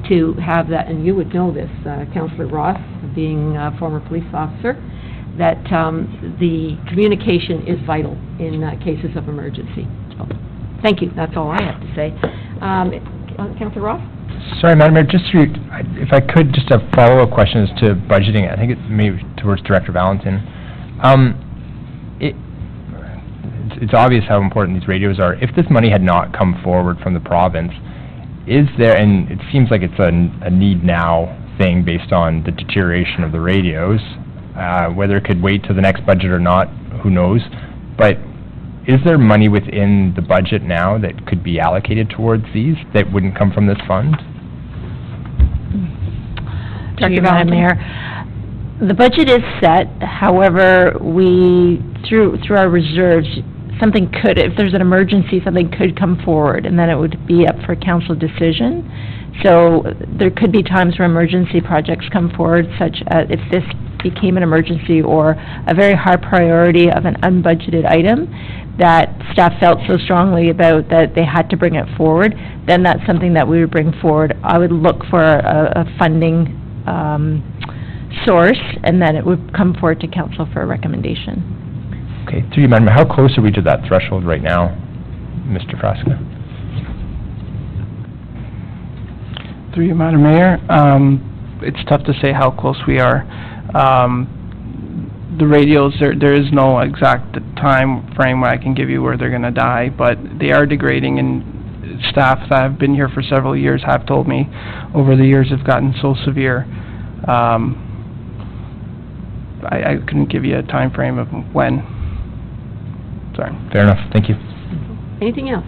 to have that, and you would know this, Councillor Ross, being a former police officer, that the communication is vital in cases of emergency. So, thank you, that's all I have to say. Councillor Ross? Sorry, Madam Mayor, just if I could, just a follow-up question as to budgeting. I think it maybe towards Director Valentin. It's obvious how important these radios are. If this money had not come forward from the province, is there, and it seems like it's a need now thing based on the deterioration of the radios, whether it could wait to the next budget or not, who knows, but is there money within the budget now that could be allocated towards these that wouldn't come from this fund? Dr. Madam Mayor, the budget is set. However, we, through our reserves, something could, if there's an emergency, something could come forward, and then it would be up for council decision. So there could be times where emergency projects come forward, such as if this became an emergency or a very high priority of an unbudgeted item that staff felt so strongly about that they had to bring it forward, then that's something that we would bring forward. I would look for a funding source, and then it would come forward to council for a recommendation. Okay, through you, Madam, how close are we to that threshold right now, Mr. Frasca? Through you, Madam Mayor, it's tough to say how close we are. The radios, there is no exact time frame where I can give you where they're going to die, but they are degrading, and staff that have been here for several years have told me over the years have gotten so severe. I couldn't give you a time frame of when. Sorry. Fair enough. Thank you. Anything else?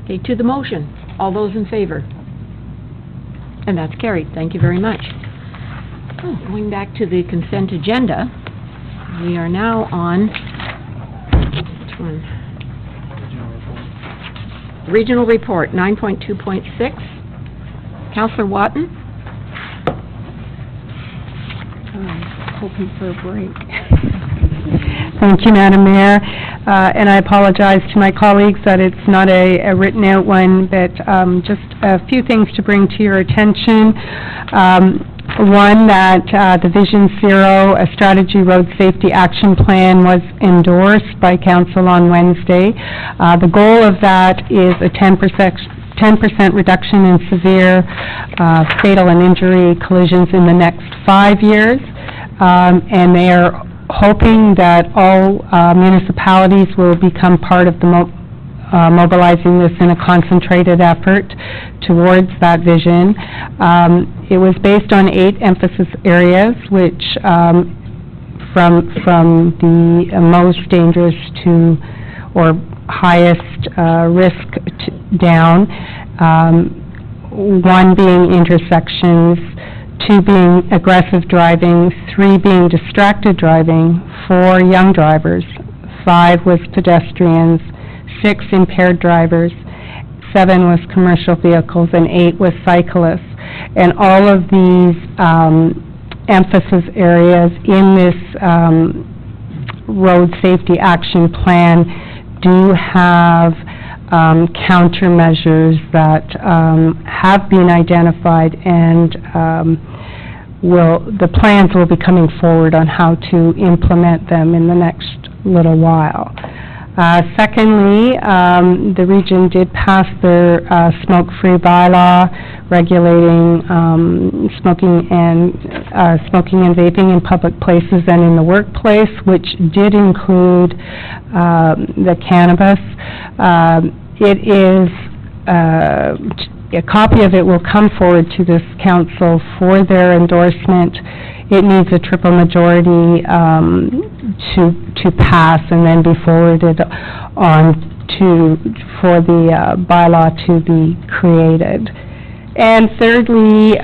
Okay, to the motion. All those in favor? And that's carried. Thank you very much. Going back to the consent agenda, we are now on, which one? Regional Report, 9.2.6. Councillor Watton? Hoping for a break. Thank you, Madam Mayor. And I apologize to my colleagues that it's not a written out one, but just a few things to bring to your attention. One, that the Vision Zero, a strategy road safety action plan, was endorsed by Council on Wednesday. The goal of that is a 10% reduction in severe fatal and injury collisions in the next 5 years. And they are hoping that all municipalities will become part of the mobilizing this in a concentrated effort towards that vision. It was based on 8 emphasis areas, which from the most dangerous to or highest risk down, 1 being intersections, 2 being aggressive driving, 3 being distracted driving, 4 young drivers, 5 was pedestrians, 6 impaired drivers, 7 was commercial vehicles, and 8 was cyclists. And all of these emphasis areas in this road safety action plan do have countermeasures that have been identified, and the plans will be coming forward on how to implement them in the next little while. Secondly, the region did pass their smoke-free bylaw regulating smoking and vaping in public places and in the workplace, which did include the cannabis. It is a copy of it will come forward to this council for their endorsement. It needs a triple majority to pass and then be forwarded on for the bylaw to be created. And thirdly,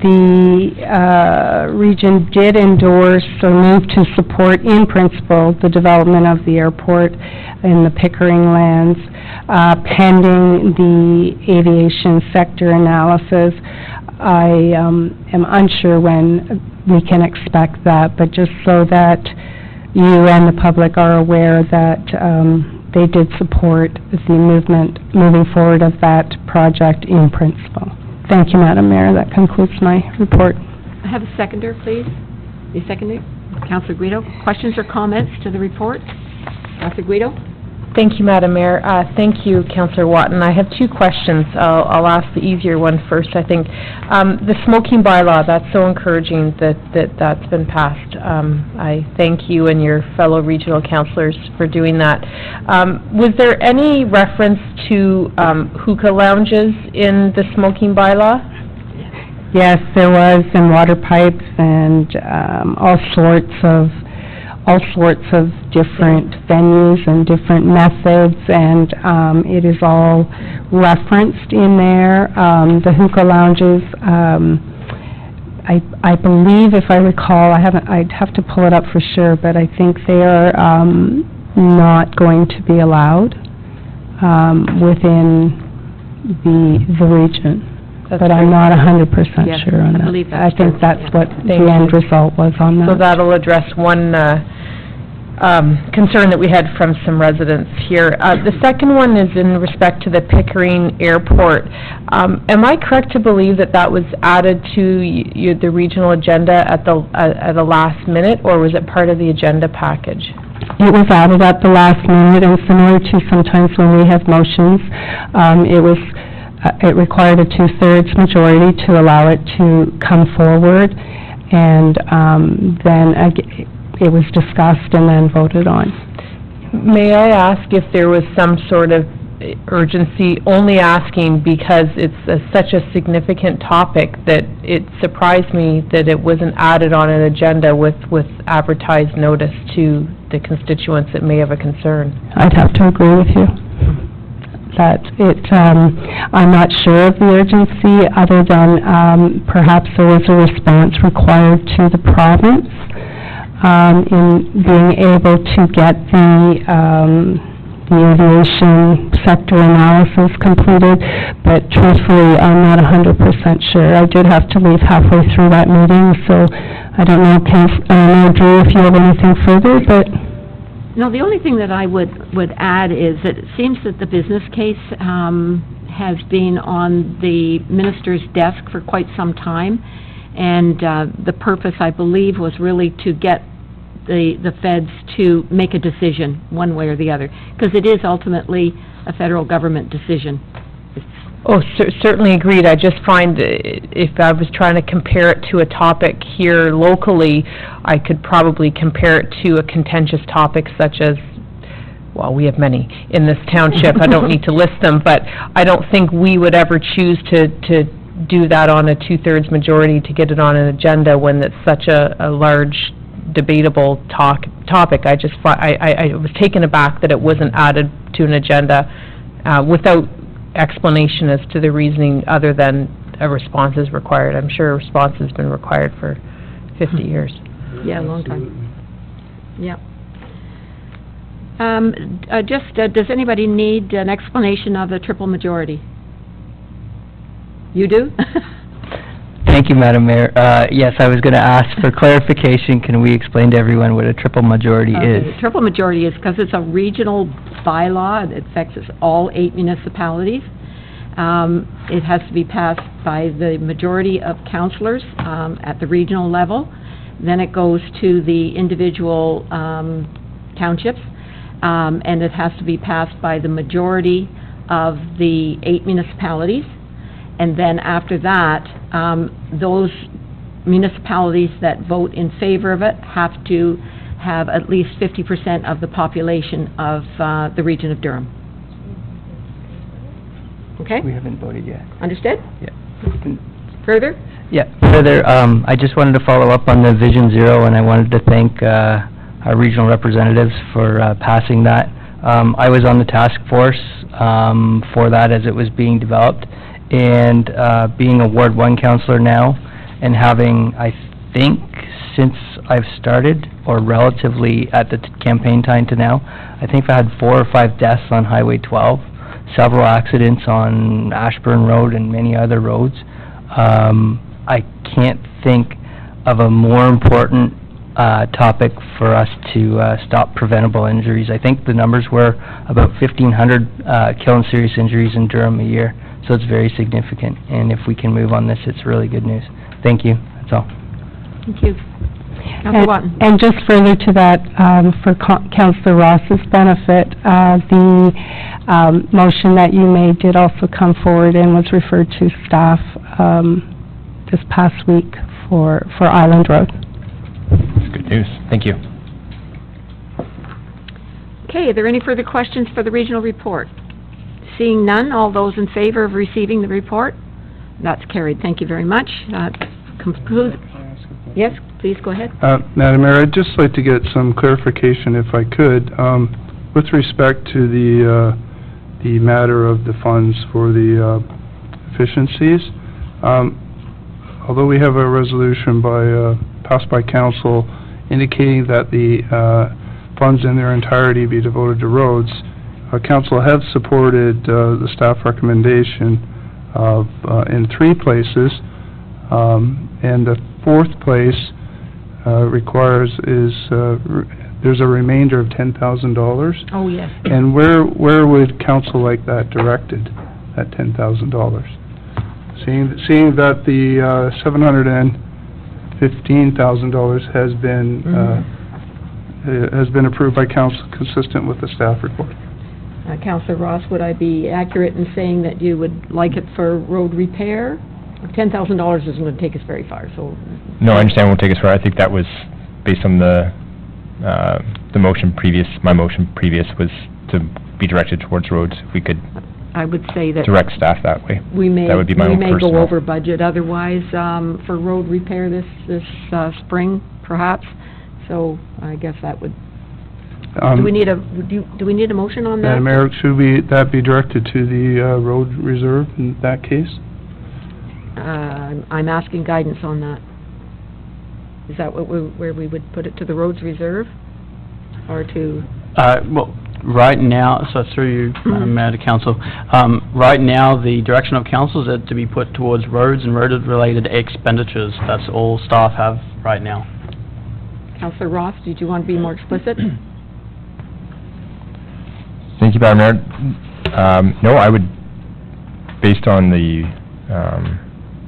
the region did endorse or move to support in principle the development of the airport in the Pickering lands, pending the aviation sector analysis. I am unsure when we can expect that, but just so that you and the public are aware that they did support the moving forward of that project in principle. Thank you, Madam Mayor. That concludes my report. I have a seconder, please. You seconded? Councillor Guido. Questions or comments to the report? Councillor Guido? Thank you, Madam Mayor. Thank you, Councillor Watton. I have two questions. I'll ask the easier one first, I think. The smoking bylaw, that's so encouraging that's been passed. I thank you and your fellow regional councillors for doing that. Was there any reference to hookah lounges in the smoking bylaw? Yes, there was, and water pipes and all sorts of different venues and different methods, and it is all referenced in there. The hookah lounges, I believe, if I recall, I'd have to pull it up for sure, but I think they are not going to be allowed within the region. But I'm not 100% sure on that. I think that's what the end result was on that. So that'll address one concern that we had from some residents here. The second one is in respect to the Pickering Airport. Am I correct to believe that that was added to the regional agenda at the last minute, or was it part of the agenda package? It was added at the last minute, and similar to sometimes when we have motions, it required a 2/3 majority to allow it to come forward, and then it was discussed and then voted on. May I ask if there was some sort of urgency, only asking because it's such a significant topic that it surprised me that it wasn't added on an agenda with advertised notice to the constituents that may have a concern? I'd have to agree with you. That I'm not sure of the urgency, other than perhaps there was a response required to the province in being able to get the aviation sector analysis completed, but truthfully, I'm not 100% sure. I did have to leave halfway through that meeting, so I don't know, Drew, if you have anything further, but... No, the only thing that I would add is that it seems that the business case has been on the minister's desk for quite some time, and the purpose, I believe, was really to get the feds to make a decision one way or the other, because it is ultimately a federal government decision. Oh, certainly agreed. I just find if I was trying to compare it to a topic here locally, I could probably compare it to a contentious topic such as, well, we have many in this township. I don't need to list them, but I don't think we would ever choose to do that on a 2/3 majority to get it on an agenda when it's such a large, debatable topic. I was taken aback that it wasn't added to an agenda without explanation as to the reasoning other than a response is required. I'm sure a response has been required for 50 years. Yeah, a long time. Yeah. Does anybody need an explanation of the triple majority? You do? Thank you, Madam Mayor. Yes, I was going to ask for clarification. Can we explain to everyone what a triple majority is? Okay, triple majority is because it's a regional bylaw. It affects all 8 municipalities. It has to be passed by the majority of councillors at the regional level. Then it goes to the individual townships, and it has to be passed by the majority of the 8 municipalities. And then after that, those municipalities that vote in favor of it have to have at least 50% of the population of the region of Durham. Okay? We haven't voted yet. Understood? Yeah. Further? Yeah, further, I just wanted to follow up on the Vision Zero, and I wanted to thank our regional representatives for passing that. I was on the task force for that as it was being developed, and being a Ward 1 councillor now, and having, I think, since I've started, or relatively at the campaign time to now, I think I had 4 or 5 deaths on Highway 12, several accidents on Ashburn Road and many other roads. I can't think of a more important topic for us to stop preventable injuries. I think the numbers were about 1,500 kill and serious injuries in Durham a year, so it's very significant. And if we can move on this, it's really good news. Thank you. That's all. Thank you. Councillor Watton. And just further to that, for Councillor Ross's benefit, the motion that you made did also come forward and was referred to staff this past week for Island Road. That's good news. Thank you. Okay, are there any further questions for the regional report? Seeing none, all those in favor of receiving the report? That's carried. Thank you very much. Conclude. Yes, please go ahead. Madam Mayor, I'd just like to get some clarification, if I could, with respect to the matter of the funds for the efficiencies. Although we have a resolution passed by council indicating that the funds in their entirety be devoted to roads, council has supported the staff recommendation of in 3 places, and the 4th place there's a remainder of $10,000. Oh, yes. And where would council like that directed, that $10,000? Seeing that the $715,000 has been approved by council, consistent with the staff report. Councillor Ross, would I be accurate in saying that you would like it for road repair? $10,000 isn't going to take us very far, so... No, I understand it won't take us far. I think that was based on the motion previous, my motion previous was to be directed towards roads, if we could I would say that... direct staff that way. We may, that would be my own personal... go over budget otherwise, for road repair this spring, perhaps, so I guess that would... do we need a motion on that? Madam Mayor, should that be directed to the road reserve in that case? I'm asking guidance on that. Is that where we would put it, to the roads reserve, or to? Well, right now, so through you, Madam Mayor, to council, right now, the direction of council is to be put towards roads and road-related expenditures. That's all staff have right now. Councillor Ross, did you want to be more explicit? Thank you, Madam Mayor. No, I would, based on the,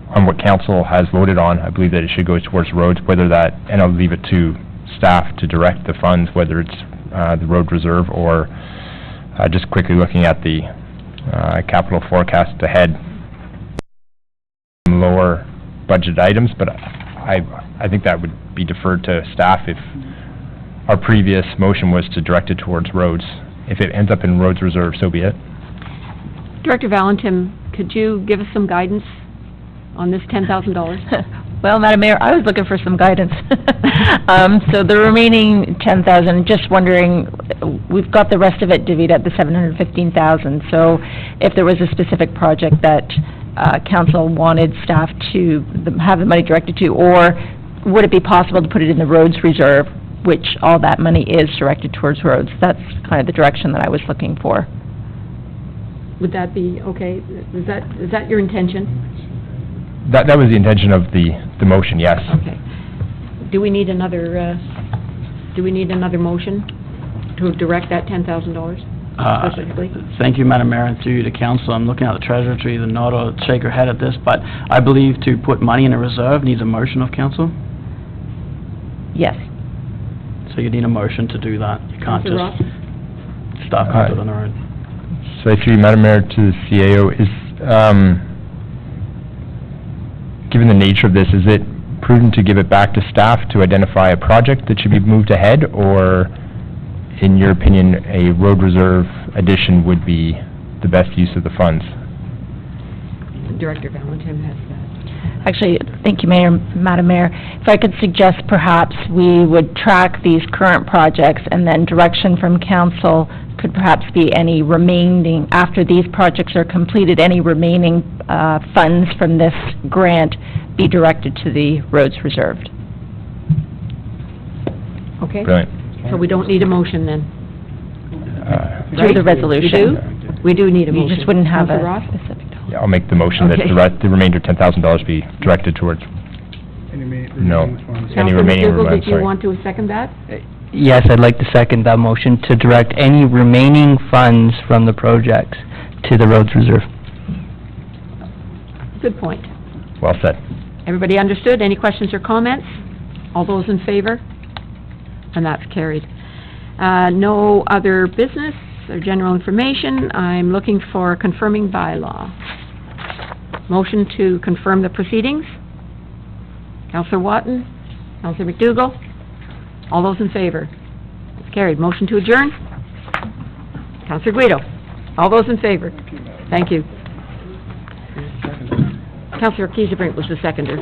on what council has voted on, I believe that it should go towards roads, whether that, and I'll leave it to staff to direct the funds, whether it's the road reserve or just quickly looking at the capital forecast ahead, lower budget items, but I think that would be deferred to staff if our previous motion was to direct it towards roads. If it ends up in roads reserve, so be it. Director Valentin, could you give us some guidance on this $10,000? Well, Madam Mayor, I was looking for some guidance. So the remaining $10,000, just wondering, we've got the rest of it divvied at the $715,000. So if there was a specific project that council wanted staff to have the money directed to, or would it be possible to put it in the roads reserve, which all that money is directed towards roads? That's kind of the direction that I was looking for. Would that be okay? Is that your intention? That was the intention of the motion, yes. Okay. Do we need another motion to direct that $10,000 specifically? Thank you, Madam Mayor, and through you to council. I'm looking at the treasurer to either nod or shake her head at this, but I believe to put money in a reserve needs a motion of council. Yes. So you need a motion to do that. You can't Mr. Ross? just staff can do it on their own. So through you, Madam Mayor, to the CAO, given the nature of this, is it prudent to give it back to staff to identify a project that should be moved ahead, or, in your opinion, a road reserve addition would be the best use of the funds? Director Valentin has that. Actually, thank you, Madam Mayor. If I could suggest perhaps we would track these current projects, and then direction from council could perhaps be any remaining, after these projects are completed, any remaining funds from this grant be directed to the roads reserved. Okay? Brilliant. So we don't need a motion then? Through the resolution. We do need a motion. You just wouldn't have Councilor a Ross? specific dollar. Yeah, I'll make the motion that Okay. the remainder $10,000 be directed towards, no, any Councilor remaining, McDougall, I'm did you sorry. want to second that? Yes, I'd like to second that motion to direct any remaining funds from the projects to the roads reserve. Good point. Well said. Everybody understood? Any questions or comments? All those in favor? And that's carried. No other business or general information. I'm looking for a confirming bylaw. Motion to confirm the proceedings. Councillor Watton? Councillor McDougall? All those in favor? It's carried. Motion to adjourn? Councillor Guido? All those in favor? Thank you. Councillor Kiesebrink was the seconder.